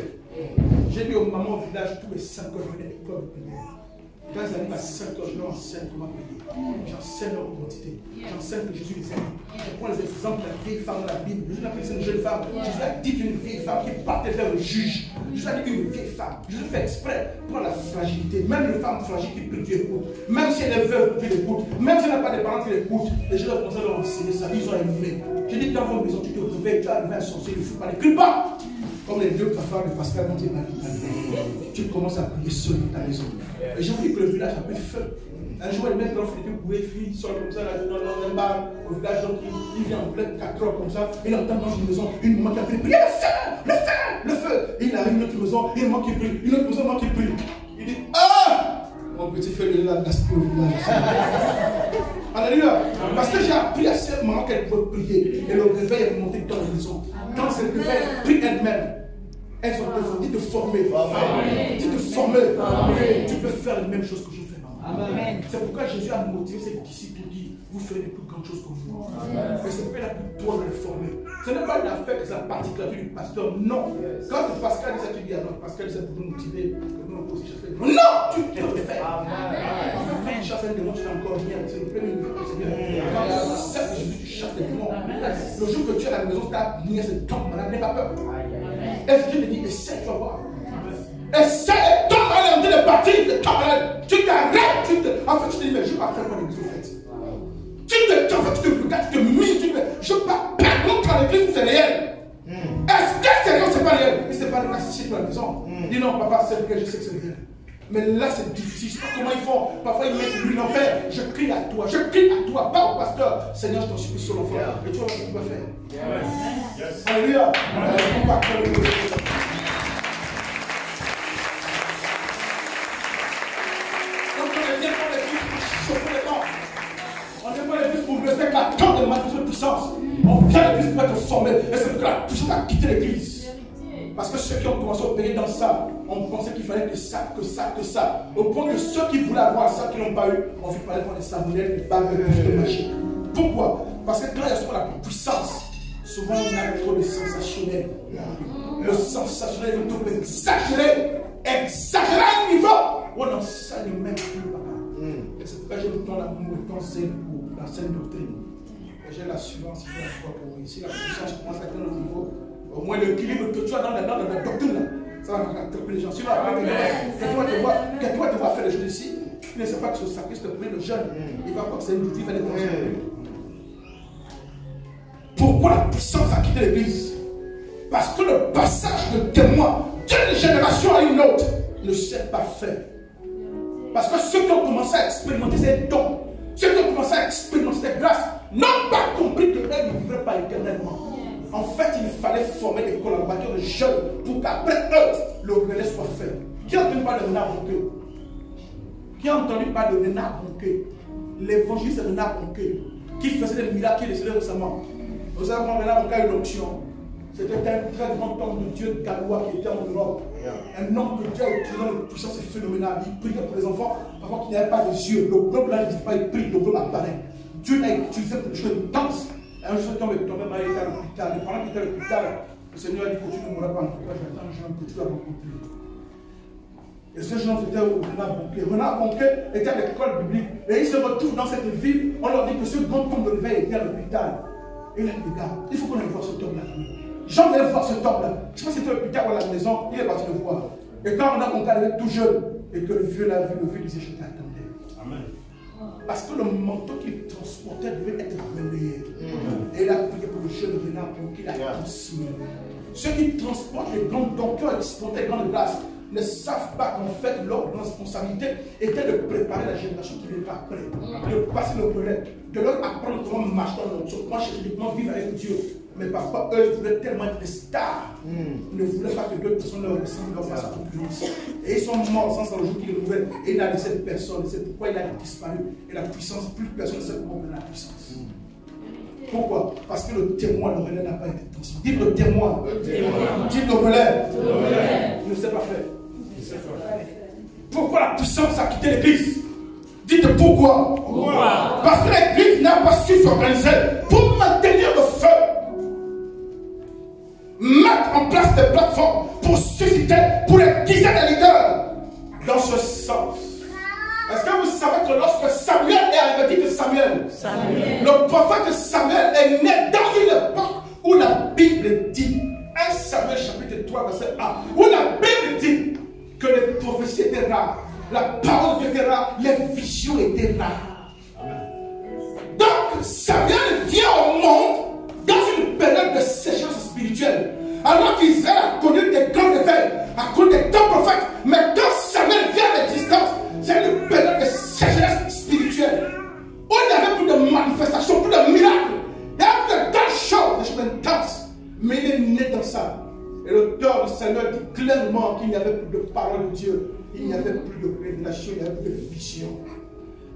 J'ai dit aux mamans au village, tous les 5 heures, je venais à l'école de prière. Quand ils arrivent à 5 heures, je leur enseigne comment prier. J'enseigne leur identité. J'enseigne que Jésus les aime. Je prends les exemples de la vieille femme dans la Bible. Jésus n'a pas dit une jeune femme. Jésus a dit qu'une vieille femme qui partait vers le juge. Jésus a dit qu'une vieille femme. Jésus fait exprès pour la fragilité. Même les femmes fragiles qui prient, Dieu écoute. Même si elle est veuve, Dieu l'écoute. Même si elle n'a pas de parents qui l'écoutent. Les gens ont commencé à leur enseigner ça. Ils ont aimé. J'ai dit dans vos maisons, tu te réveilles, tu as un sorcier, il ne faut pas les crie pas. Comme les deux frères de Pascal quand il m'a dit, tu commences à prier seul dans ta maison. Et j'ai oublié que le village a pris feu. Un jour, le mec l'offre était bourré, il sort comme ça, dans un bar au village, donc il vient en pleine 4 heures comme ça, il entend dans une maison, une maman qui a prié, le feu. Et il arrive une autre maison, une maman qui prie, une autre maison, une maman qui prie. Il dit, ah, mon petit frère, il est là, gaspille au village. Alléluia. Parce que j'ai appris à cette maman qu'elle pouvait prier. Et le réveil est monté dans la maison. Quand c'est le réveil, prie elle-même. Elles sont devenues te former. Tu te former. Tu peux faire les mêmes choses que je fais. C'est pourquoi Jésus a motivé ses disciples pour dire, vous ferez les plus grandes choses que vous. Mais c'est pas la plus toi de les former. Ce n'est pas une affaire que c'est la particularité du pasteur. Non. Quand Pascal dit ça, tu dis alors Pascal, c'est pour nous motiver. Nous aussi chasser. Non, tu peux le faire. Quand tu chasses un démon, tu fais encore rien. C'est le premier niveau que c'est bien. Quand tu acceptes Jésus, tu chasses les démons. Le jour que tu es à la maison, tu as mis ce temps, n'aie pas peur. Est-ce que Dieu te dit, essaie, tu vas voir. Essaie, ton malade, on est parti, ton malade, tu t'arrêtes, en fait, tu te dis, mais je ne vais pas faire quoi l'église au fait. Tu te regardes, tu te mises, je ne vais pas perdre notre temps à l'église, c'est réel. Est-ce que c'est réel ou c'est pas réel? Et c'est pas le cas ici pour la maison. Dis non, papa, c'est vrai, je sais que c'est réel. Mais là, c'est difficile. Je ne sais pas comment ils font. Parfois, ils mettent lui, non, père, je crie à toi, pas au pasteur. Seigneur, je t'en supplie sur l'enfant. Et tu vois ce que tu vas faire. Alléluia. On n'est pas l'église pour rester qu'à tant de manifestation de puissance. On vient à l'église pour être formé. Et c'est pourquoi la puissance a quitté l'église. Parce que ceux qui ont commencé à opérer dans ça, on pensait qu'il fallait que ça. Au point que ceux qui voulaient avoir ça, qui n'ont pas eu, on fait parler pour les savonnettes, les bagues, les machines. Pourquoi? Parce que quand il y a souvent la puissance, souvent on a trop de sensationnel. Le sensationnel est trop exagéré à un niveau où on n'enseigne même plus. Et c'est pourquoi j'ai le temps l'amour et le temps zèle pour l'ancienne doctrine. Et j'ai l'assurance, j'ai la foi pour ici, la puissance commence à atteindre le niveau. Au moins l'équilibre que tu as dans la doctrine, là, ça va attraper les gens. Si tu vas te voir faire les choses ici, tu ne sais pas que ce sacrifice te prend le jeune. Il va croire que c'est une vie, il va les transformer. Pourquoi la puissance a quitté l'église? Parce que le passage de témoin d'une génération à une autre ne s'est pas fait. Parce que ceux qui ont commencé à expérimenter ces dons, ceux qui ont commencé à expérimenter cette grâce, n'ont pas compris que eux ne vivraient pas éternellement. En fait, il fallait former des collaborateurs de jeunes pour qu'après eux, le relais soit fait. Qui a entendu parler de Renard Bonqueux? Qui a entendu parler de Renard Bonqueux? L'évangile, c'est Renard Bonqueux. qui faisait des miracles qui est décédé récemment. Nous avons maintenant encore une option. C'était un très grand homme de Dieu gallois qui était en Europe. Un homme que Dieu a utilisé dans une puissance phénoménale. Il priait pour les enfants, parfois qui n'avaient pas de yeux. Le globe là, il ne dit pas, il prie, le globe apparaît. Dieu l'a utilisé pour des choses intenses. Un jour, cet homme est tombé malade, il était à l'hôpital. Et pendant qu'il était à l'hôpital, le Seigneur a dit que tu ne mourras pas en tout cas, j'attends un jeune que tu vas rencontrer. Et ce jeune, c'était Renard Bonquet. Renard Bonquet était à l'école biblique. Et il se retrouve dans cette ville. On leur dit que ce grand homme de réveil était à l'hôpital. Et il a dit, gars, il faut qu'on aille voir cet homme-là. Jean allait voir cet homme-là. Je ne sais pas si c'était à l'hôpital ou à la maison. Il est parti le voir. Et quand Renard Bonquet arrivait tout jeune, et que le vieux l'a vu, le vieux disait, je t'attendais. Amen. Parce que le manteau qu'il transportait devait être meilleur. Et il a prié pour le jeune Renard Bonquet, il a transmis. Ceux qui transportent les grands dons, qui ont exporté les grandes grâces, ne savent pas qu'en fait leur responsabilité était de préparer la génération qui viendra après, de passer le relais, de leur apprendre comment marcher dans le monde, comment chercher, comment vivre avec Dieu. Mais parfois, eux, ils voulaient tellement être des stars, ils ne voulaient pas que d'autres personnes leur ressemblent, leur fassent concurrence. Et ils sont morts sans le jour qu'ils le nouvelle. Et il n'a laissé personne, c'est pourquoi il a disparu. Et la puissance, plus personne ne sait comment prendre la puissance. Pourquoi? Parce que le témoin, le relais n'a pas été transmis. Dites le témoin. Dites le relais. Il ne sait pas faire. Pourquoi la puissance a quitté l'église? Dites pourquoi. Parce que l'église n'a pas su s'organiser pour maintenir le feu. Mettre en place des plateformes pour susciter, pour les dizaines de leaders. Dans ce sens. Est-ce que vous savez que lorsque Samuel est arrivé, dites Samuel, le prophète Samuel est né dans une époque où la Bible dit, 1 Samuel chapitre 3 verset 1, où la Bible dit que les prophéties étaient rares, la parole était rare, les visions étaient rares. Donc Samuel vient au monde dans une période de sécheresse spirituelle, alors qu'Israël a connu des grands réveils, a connu des grands prophètes, mais quand Samuel vient à l'existence, c'est une période de sécheresse spirituelle. Où il n'y avait plus de manifestations, plus de miracles. Il y avait plus de grandes choses, des choses intenses. Mais il est né dans ça. Et l'auteur du Seigneur dit clairement qu'il n'y avait plus de parole de Dieu. Il n'y avait plus de révélation, il n'y avait plus de vision.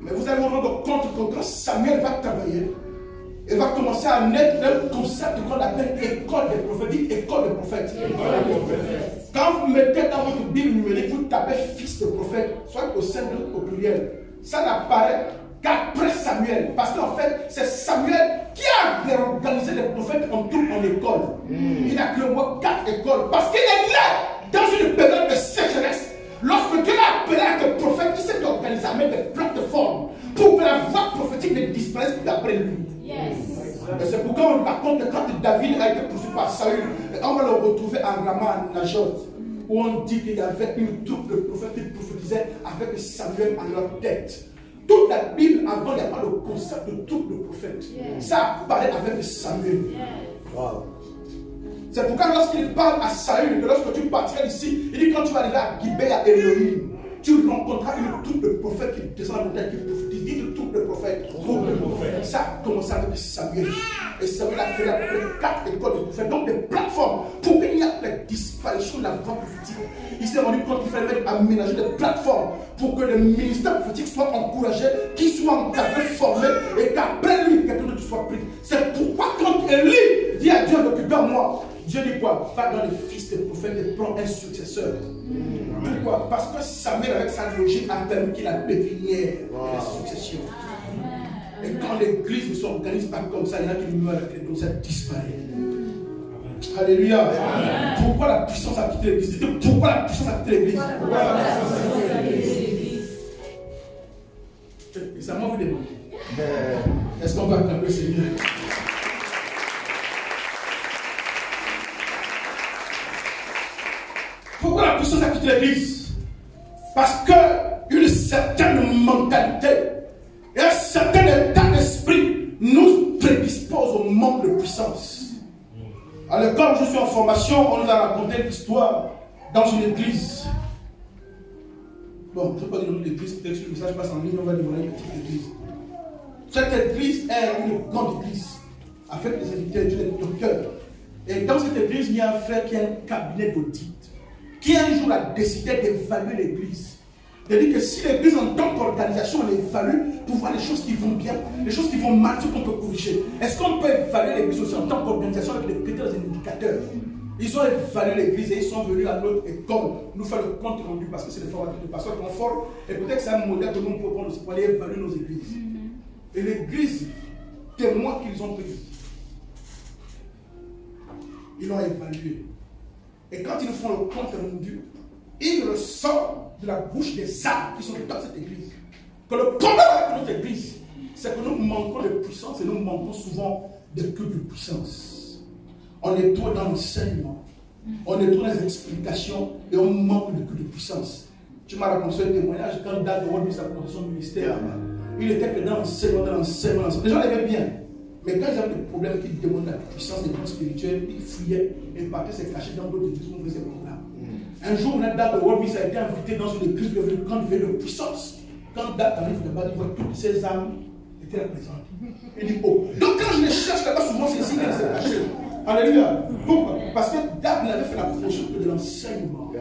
Mais vous allez vous rendre compte que quand Samuel va travailler, il va commencer à naître un concept qu'on appelle école des prophètes. Dites école des prophètes. Quand vous mettez dans votre Bible numérique, vous tapez fils de prophète, soit au singulier au pluriel. Ça n'apparaît qu'après Samuel. Parce qu'en fait, c'est Samuel qui a réorganisé les prophètes en tout en école. Il a créé au moins 4 écoles. Parce qu'il est né dans une période de sécheresse. Lorsque Dieu l'a appelé à être prophète, il s'est organisé à mettre des plateformes pour que la voix prophétique ne disparaisse plus d'après lui. Et c'est pourquoi on raconte que quand David a été poursuivi par Saül, on va le retrouver à Rama, à Najoth, où on dit qu'il y avait une troupe de prophètes qui prophétisaient avec Samuel à leur tête. Toute la Bible, avant, il n'y a pas le concept de troupe de prophètes. Ça apparaît avec Samuel. C'est pourquoi lorsqu'il parle à Saül, que lorsque tu partiras ici, il dit quand tu vas arriver à Gibée, à Elohim, tu rencontreras une troupe de prophètes qui descend à la montagne, qui prophétise. Dis une troupe de prophètes. Ça a commencé avec Samuel. Et Samuel a créé à peu près 4 écoles de prophètes, donc des plateformes pour qu'il n'y ait pas de disparition de la voix prophétique. Il s'est rendu compte qu'il fallait aménager des plateformes pour que les ministères prophétiques soient encouragés, qu'ils soient encadrés, formés, et qu'après lui, quelqu'un d'autre soit pris. C'est pourquoi quand Élie dit à Dieu d'occuper-moi, Dieu dit quoi? Va dans les fils des prophètes et prends un successeur. Pourquoi? Parce que Samuel, avec sa logique, a permis qu'il a pépinière de la succession. Et quand l'église ne s'organise pas comme ça, il y en a qui meurent et donc ça disparaît. Alléluia. Pourquoi la puissance a quitté l'église? Pourquoi la puissance a quitté l'église? Et ça m'a vu demander. Est-ce qu'on va acclamer le Seigneur? Pourquoi la puissance a quitté l'église? Parce qu'une certaine mentalité et un certain état d'esprit nous prédispose au manque de puissance. À l'école où je suis en formation, on nous a raconté l'histoire dans une église. Bon, je ne sais pas dire l'église, peut-être que le message passe en ligne, on va dévoiler une petite église. Cette église est une grande église, avec des invités, des docteurs. Et dans cette église, il y a un frère qui a un cabinet d'audit, qui un jour a décidé d'évaluer l'église. De dire que si l'église en tant qu'organisation, elle évalue pour voir les choses qui vont bien, les choses qui vont mal, ce qu'on peut corriger. Est-ce qu'on peut évaluer l'église aussi en tant qu'organisation avec les critères et les indicateurs? Ils ont évalué l'église et ils sont venus à notre école nous faire le compte rendu parce que c'est le formateur de pasteur confort. Et peut-être que c'est un modèle que nous pouvons prendre aussi pour aller évaluer nos églises. Et l'église, témoin qu'ils ont pris, ils l'ont évalué. Et quand ils font le compte rendu, ils ressortent de la bouche des âmes qui sont dans cette église. Que le problème avec notre église, c'est que nous manquons de puissance et nous manquons souvent de culte de puissance. On est trop dans l'enseignement, on est trop dans les explications et on manque de culte de puissance. Tu m'as raconté un témoignage quand Dad de Wall a commencé son ministère. Il était que dans l'enseignement, Les gens l'aimaient bien. Mais quand ils avaient des problèmes qui demandaient la puissance des plans spirituels, ils fuyaient et partaient se cacher dans d'autres églises où on faisait ces programmes. Un jour, on a Dad de Wall a été invité dans une église quand il veut de puissance. Quand Dad arrive là-bas, il voit toutes ces âmes étaient là présentes. Il dit, oh. Donc quand je les cherche là-bas, souvent c'est ici qu'elles se cachent. Alléluia. Pourquoi? Parce que Dad n'avait fait la promotion que de l'enseignement.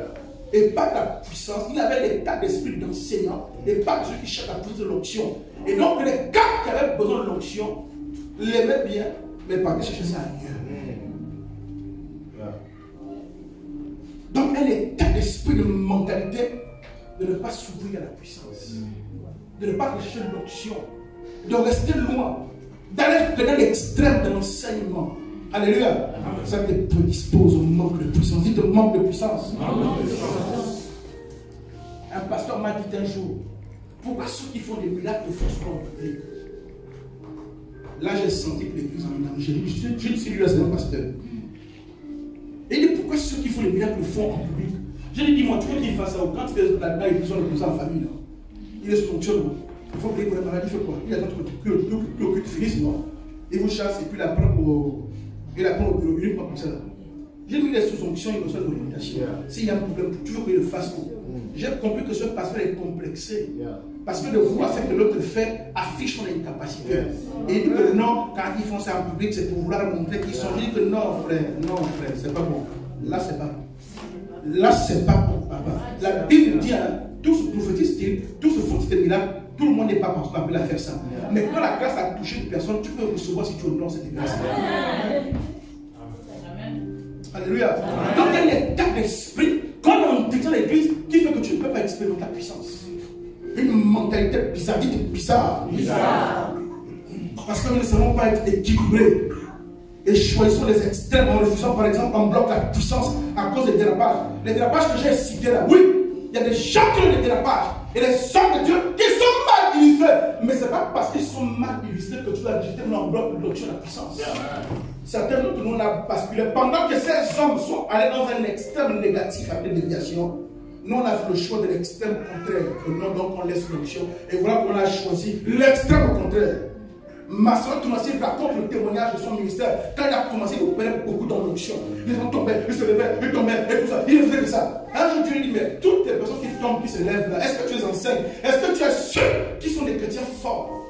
Et pas de la puissance. Il avait l'état d'esprit d'enseignant et pas de ceux qui cherchent la puissance de l'onction. Et donc les gars qui avaient besoin de l'onction l'aimaient bien, mais pas de chercher ça ailleurs. Donc un état d'esprit, de mentalité de ne pas s'ouvrir à la puissance, de ne pas chercher l'onction, de rester loin, d'aller dans l'extrême de l'enseignement. Alléluia. Ça te prédispose au manque de puissance. Dites manque de puissance. Un pasteur m'a dit un jour, pourquoi ceux qui font des miracles font souvent en public? Là, j'ai senti que l'église en danger. Je dis celui-là, c'est un pasteur. Et il dit, pourquoi ceux qui font des miracles font en public? Je lui dis, dis-moi, tu veux qu'il fasse ça? Quand tu es là-bas, ils sont le en famille. Là. Il est fonctionne. Il faut prier pour la maladie, il fait quoi? Il attend que tu finisses, non? Il vous chasse et puis il apprend au bureau, uniquement comme ça. J'ai mis les sous-fonctions, il reçoit l'orientation. S'il y a un problème, tu veux qu'il le fasse. J'ai compris que ce pasteur est complexé. Parce que de voir ce que l'autre fait affiche son incapacité. Et il dit que non, quand ils font ça en public, c'est pour vouloir montrer qu'ils sont. Il dit que non, frère, c'est pas bon. Là, c'est pas bon. Là, c'est pas bon, papa. La Bible dit, hein, tout se prophétise-t-il, tout se font des miracles, tout le monde n'est pas appelé à faire ça. Mais quand la grâce a touché une personne, tu peux recevoir si tu honores cette grâce. Alléluia. Donc il y a un état d'esprit, quand on est dans l'église, qui fait que tu ne peux pas expérimenter la puissance. Une mentalité bizarre, dites bizarre. Parce que nous ne savons pas être équilibrés. Et choisissons les extrêmes en refusant, par exemple, en bloc la puissance à cause des dérapages. Les dérapages que j'ai cités là, oui, il y a des gens qui ont des dérapages. Et les hommes de Dieu qui sont mal illustrés. Mais ce n'est pas parce qu'ils sont mal illustrés que tu dois jeter en bloc l'option de la puissance. Certains d'entre nous ont basculé. Pendant que ces hommes sont allés dans un extrême négatif avec des déviations, nous on a fait le choix de l'extrême contraire. Non, donc on laisse l'option. Et voilà qu'on a choisi l'extrême contraire. Ma soeur Thomasine raconte le témoignage de son ministère. Quand il a commencé, il opérait beaucoup dans l'onction. Les gens tombaient, ils se levaient, ils tombaient, et tout ça. Il faisait ça. Un jour, Dieu lui dit, mais toutes les personnes qui tombent, qui se lèvent là, est-ce que tu les enseignes? Est-ce que tu es ceux qui sont des chrétiens forts?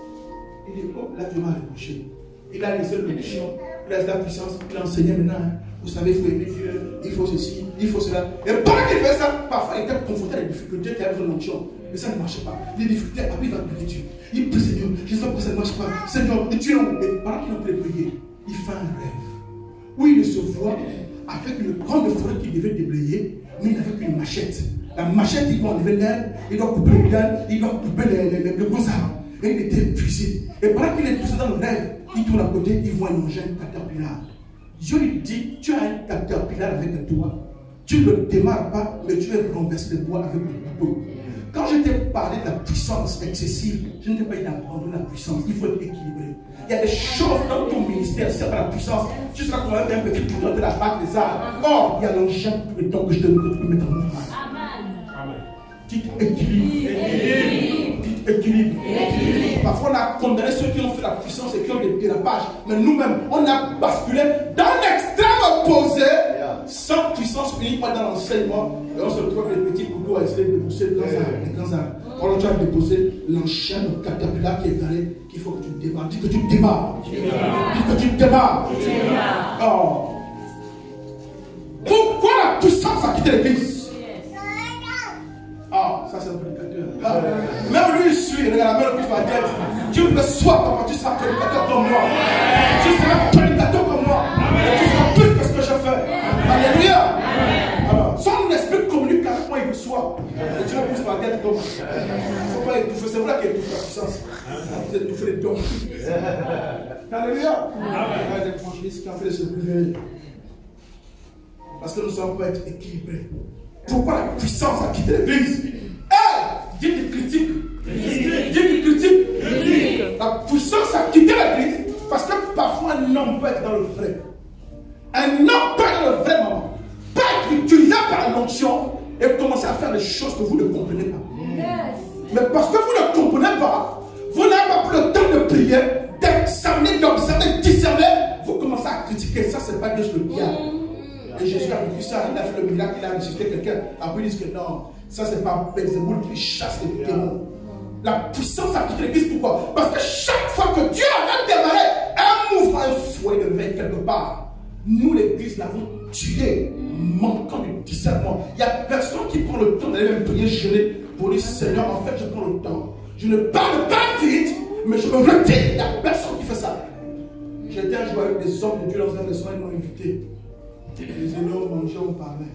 Il dit, oh, là, Dieu m'a reproché. Il a laissé l'onction, il a laissé la puissance, il a enseigné maintenant. Vous savez, il faut aimer Dieu, il faut ceci, il faut cela. Et pendant qu'il fait ça, parfois il était confronté à des difficultés qui avaient besoin de l'onction. Mais ça ne marchait pas. Les difficultés, après il va prier Dieu. Il prie Seigneur, je sais que ça ne marche pas. Seigneur, et tu es où? Et pendant qu'il est en train de prier, il fait un rêve. Où il se voit avec une grande forêt qu'il devait déblayer, mais il n'avait qu'une machette. La machette, il doit enlever l'aile, il doit couper les graines, il doit couper les gros arbres. Et il était épuisé. Et pendant qu'il est épuisé dans le rêve, il tourne à côté, il voit un engin, un caterpillar. Dieu lui dit, tu as un caterpillar avec toi. Tu ne le démarres pas, mais tu vas renverser le bois avec le couteau. Quand je t'ai parlé de la puissance excessive, je ne t'ai pas dit d'abandonner la puissance. Il faut être équilibré. Il y a des choses dans ton ministère, si c'est pas la puissance, tu seras quand même un petit pouvoir de la part des arts. Or, il y a l'engin pour le temps que je te donne que tu peux mettre en mouvement. Amen. Dites équilibre. Équilibre. Parfois, on a condamné ceux qui ont fait la puissance et qui ont des dérapages. Mais nous-mêmes, on a basculé dans l'extrême opposé, sans puissance, uniquement dans l'enseignement. Et on se retrouve avec les petits couteaux à essayer de pousser les grands arbres. On a déposé l'enchaîne, le caterpillar qui est garé, qu'il faut que tu démarres. Dis que tu démarres. Dis que tu démarres. Oh. Pourquoi la puissance a quitté l'église? Ah, ça c'est un prédicateur. Même lui, il suit. Regarde, la main sur la tête. Dieu me soit, papa, tu seras prédicateur comme moi. Tu seras prédicateur comme moi. Et tu feras plus que ce que je fais. Alléluia. Alors, son esprit communique avec moi, il me soit. Et tu vas pousser ma tête comme moi. Il ne faut pas étouffer. C'est vrai qu'il étouffe la puissance. Vous étouffez les dons. Alléluia. Les évangélistes qui ont fait se révéler. Parce que nous ne savons pas être équilibrés. Pourquoi la puissance a quitté l'église? Dieu qui critique. Dieu qui critique. La puissance a quitté l'église parce que parfois un homme peut être dans le vrai. Un homme peut être dans le vrai moment. Peut être utilisé par l'onction et commencer à faire des choses que vous ne comprenez pas. Mais parce que vous ne comprenez pas, vous n'avez pas pris le temps de prier, d'examiner, d'observer, de discerner, vous commencez à critiquer. Ça, c'est pas Dieu le diable. Et Jésus a vu ça, il a fait le miracle, il a ressuscité quelqu'un. Après, il dit que non, ça c'est pas Belzéboul qui chasse les démons. La puissance a quitté l'église, pourquoi? Parce que chaque fois que Dieu avait démarré un mouvement, un fouet de veille quelque part, nous l'église l'avons tué, manquant du discernement. Il n'y a personne qui prend le temps d'aller même prier, jeûner, pour dire Seigneur, en fait je prends le temps. Je ne parle pas vite, mais je me retire. Il n'y a personne qui fait ça. J'étais un jour avec des hommes de Dieu dans un restaurant, ils m'ont invité. Les énormes mangeaient, on parlait.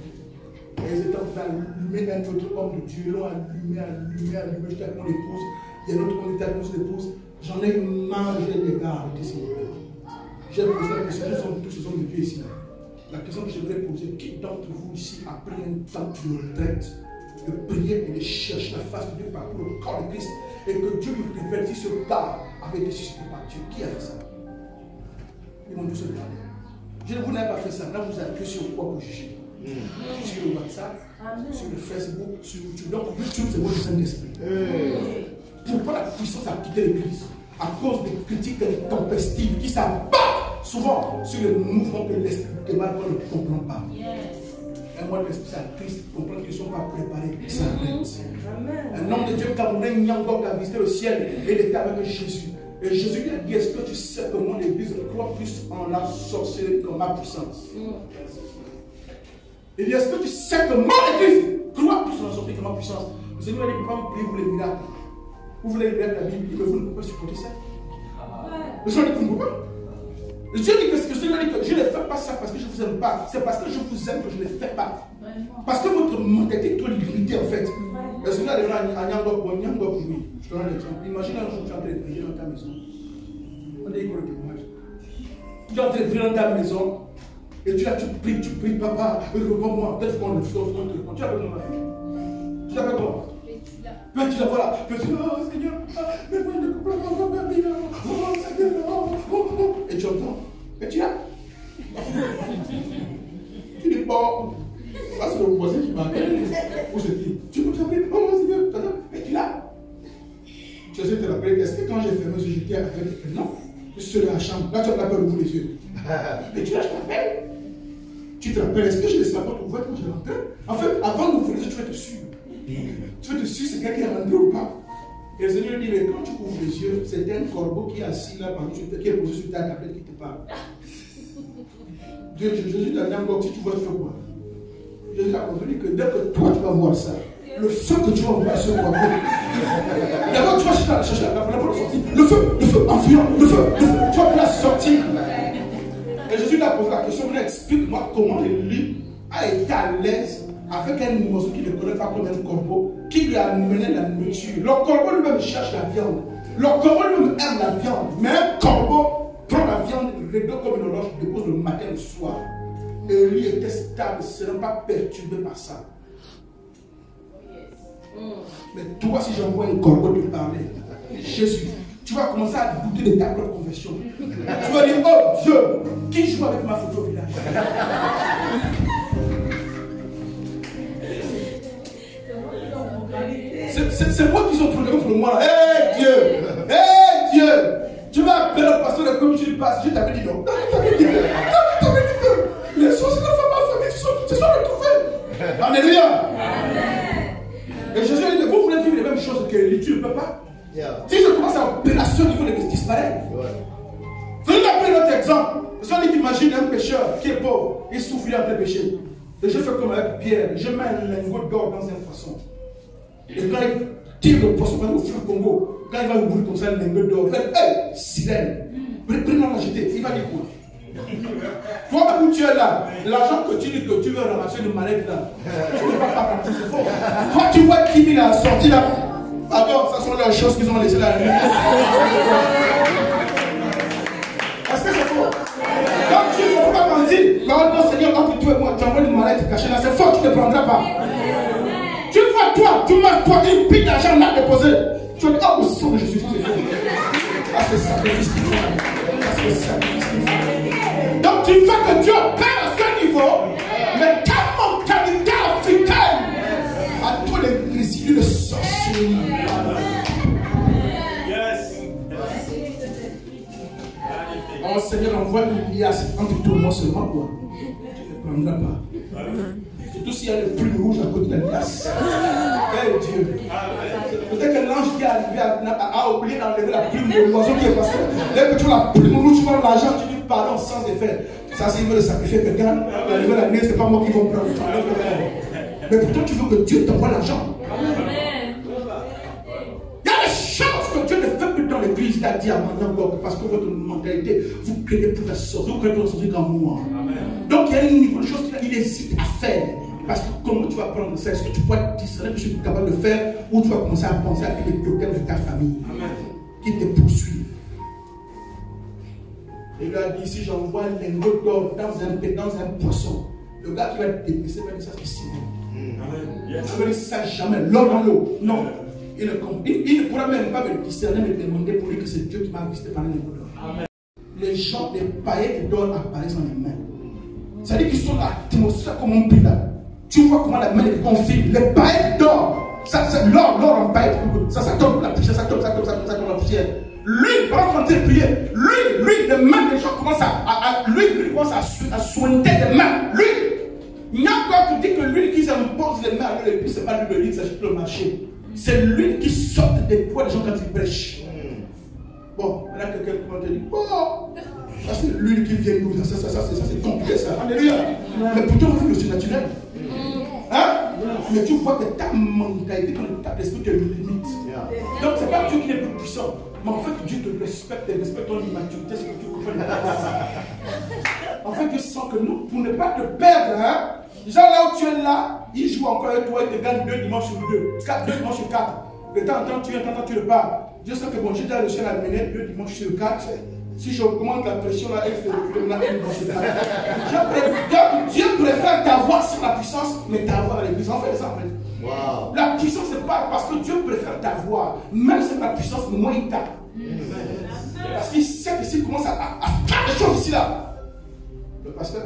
Et ils étaient en train d'allumer un autre homme de Dieu. Ils l'ont allumé. J'étais avec mon épouse. Il y a un autre homme qui était avec mon épouse. J'en ai mangé des gars avec s'il vous plaît. J'ai posé la question, tous ces hommes de Dieu ici. La question que je voudrais poser, qui d'entre vous ici a pris un temps de retraite, de prier et de chercher la face de Dieu par le corps de Christ et que Dieu lui révèle si ce gars avait été suscité par Dieu? Qui a fait ça? Ils m'ont tous regardé. Je ne vous n'avez pas fait ça. Là, vous appuyez sur quoi pour juger? Sur le WhatsApp, sur le Facebook, sur YouTube. Donc, YouTube, c'est votre Saint-Esprit. Pourquoi la puissance a quitté l'église? À cause des critiques tempestives qui s'abattent souvent sur le mouvement que l'esprit démarre qu'on ne comprend pas. Et moi, l'esprit triste, comprendre qu'ils ne sont pas préparés. Ça arrête. Un homme de Dieu camerounais, Nyangok, a visité le ciel et il était avec Jésus. Et Jésus lui a dit, est-ce que tu sais que mon église croit plus en la sorcellerie qu'en ma puissance? Il dit, est-ce que tu sais que mon église croit plus en la sorcellerie qu'en ma puissance? Le Seigneur a dit, pourquoi vous priez pour les miracles? Vous voulez lire la Bible, mais vous ne pouvez pas supporter ça. Le Seigneur dit, vous ne pouvez pas. Dieu dit que le Seigneur dit que je ne fais pas ça parce que je ne vous aime pas. C'est parce que je vous aime que je ne le fais pas. Parce que votre mentalité est trop limitée en fait. Le Seigneur est venu à Nyangok, oui. Je te rends l'exemple. Imagine un jour tu es en train de prier dans ta maison. On dit qu'on le témoignage. Tu es en train de prier dans ta maison. Et tu pries, papa, réponds-moi. Peut-être qu'on le fait, on te répond. Tu appelles comment ma fille? Tu l'appelles comment? Petit là, voilà. Petit, oh Seigneur, mais moi je ne comprends pas ma vie. Oh Seigneur, et tu entends. Et tu là. Tu dis pas. Ça c'est le voisin qui m'appelle. Où c'est qui? Tu peux t'appeler, oh mon Seigneur, et tu là. Tu essaies de te rappeler, est-ce que quand j'ai fermé ce j'étais avec quelqu'un? Non. Je suis dans la chambre. Là tu as la peur au bout des yeux. Et tu là, je t'appelle. Tu te rappelles, est-ce que je laisse la porte ouverte quand je rentre? En fait, avant d'ouvrir les yeux, tu vas te suivre. Tu veux te suivre, c'est quelqu'un qui est rentré ou pas? Et le Seigneur dit, mais quand tu ouvres les yeux, c'est un corbeau qui est assis là, qui est posé sur ta tablette qui te parle. Jésus t'a dit encore, si tu vois, tu fais quoi? Jésus a compris que dès que toi tu vas voir ça, le feu que tu vas voir sur le corbeau, d'abord tu vas chercher la bonne sortie. Le feu, enfuyant, le feu, tu vas la sortir. Et Jésus lui a posé la question, explique-moi comment lui a été à l'aise avec un oiseau qui ne connaît pas comme un corbeau, qui lui a amené la nourriture. Le corbeau lui-même cherche la viande. Le corbeau lui-même aime la viande. Mais un corbeau prend la viande, réglée comme une horloge, dépose le matin et le soir. Et lui était stable, ne serait pas perturbé par ça. Mais toi, si j'envoie un corbeau te parler, Jésus, tu vas commencer à douter de ta propre confession. Tu vas dire, oh Dieu, qui joue avec ma photo au village? C'est moi qui ont programmé pour moi. Hé Dieu, tu vas appeler le pasteur de comme tu passes. Je t'avais dit non. Les choses que la femme a famille se sont retrouvées. Alléluia. Et Jésus a dit, vous voulez vivre les mêmes choses que lui, tu ne peux pas. Si je commence à opération, il faut les disparaître. Venez appeler notre exemple. Vous allez imaginer un pécheur qui est pauvre, il souffre en plein péché. Et je fais comme avec Pierre, je mets un lingot d'or dans un poisson. Et tire le poisson au fleuve Congo. Quand il va ouvrir comme ça, le lingot d'or, il va dire, hey, sirène. Prenons la jeter. Il va dire quoi? Toi, où tu es là, l'argent que tu veux ramasser le malade là, tu ne vas pas partir, c'est faux. Quand tu vois qui a sorti là, alors, ça sont les choses qu'ils ont laissées là. Est-ce que c'est faux? Donc tu ne peux pas mentir. Non, Seigneur, entre toi et moi, tu envoies une maladie cachée là, c'est faux, tu ne prendras pas. Tu vois, toi, tu mets toi une pique d'argent là déposé. Tu vas dire, oh, au sang de Jésus, c'est faux. Ah, c'est sacrifice qu'il faut. Ah, c'est sacrifice qu'il faut. Donc tu fais que Dieu paie à ce niveau, mais ta mentalité africaine a tous les résidus de sorcellerie. Oh Seigneur, envoie une liasse entre toi et moi seulement, quoi. Tu ne prendras pas. Surtout s'il y a le plume rouge à côté de la liasse. Eh Dieu. Peut-être que l'ange qui est arrivé a oublié d'enlever la plume de l'oiseau qui est passé. Dès que tu vois la plume rouge, tu vois l'argent, tu dis pardon sans effet. Ça, s'il veut le sacrifier quelqu'un, la nouvelle année, c'est pas moi qui vais prendre. Mais pourtant, tu veux que Dieu t'envoie l'argent. Il y a des choses que Dieu ne fait plus dans l'église. Il a dit à Mandangok, parce que votre mentalité, vous créez pour la sortie, vous créez pour la sortie comme moi. Donc il y a un niveau de choses qu'il hésite à faire. Parce que comment tu vas prendre ça? Est-ce que tu pourras discerner que je suis capable de faire, ou tu vas commencer à penser à des problèmes de ta famille qui te poursuivent? Et il a dit, si j'envoie un lingot d'or dans un poisson, le gars qui va te déplacer va dire ça c'est si bon. Ça veut dire ça jamais, l'or dans l'eau. Non. Il ne pourra même pas me discerner, me demander pour lui que c'est Dieu qui m'a visité par un lingot d'or. Les gens, les paillettes d'or apparaissent dans les mains. C'est-à-dire qu'ils sont là, l'atmosphère comme on prie là. Tu vois comment la main est confirme. Les paillettes d'or, l'or en paillettes, ça tombe la poussière, ça tombe la poussière. Lui, pendant qu'on est prié, lui, les mains des gens commencent à soigner les mains. Lui, il y a encore qui dit que lui qui s'impose les mains à lui, c'est pas lui qui s'achète le marché. C'est lui qui sort des doigts des gens quand il prêche. Bon, là quelqu'un commence à dire, bon, ça c'est lui qui vient nous, ça c'est compliqué ça. Alléluia. Mais pourtant on fait le surnaturel. Hein? Mais tu vois que ta mentalité, ton état d'esprit te limite. Donc c'est pas Dieu qui est plus puissant. Mais en fait, Dieu te respecte et respecte ton immaturité, c'est que tu comprends. En fait, Dieu sent que nous, pour ne pas te perdre, hein, déjà là où tu es là, il joue encore avec toi, il te gagne 2 dimanches sur 2, 2 dimanches sur 4. De temps en temps, tu repars. Dieu sait que bon, j'ai déjà réussi à l'amener 2 dimanches sur 4. Si je augmente la pression là, elle se recule, on a une dimanche sur 4. Dieu préfère t'avoir sur la puissance, mais t'avoir à l'église. En fait, ça en fait. Wow. La puissance, c'est pas parce que Dieu préfère t'avoir, même si la puissance, moins il t'a. Parce qu'il sait que s'il commence à faire des choses ici là, le pasteur,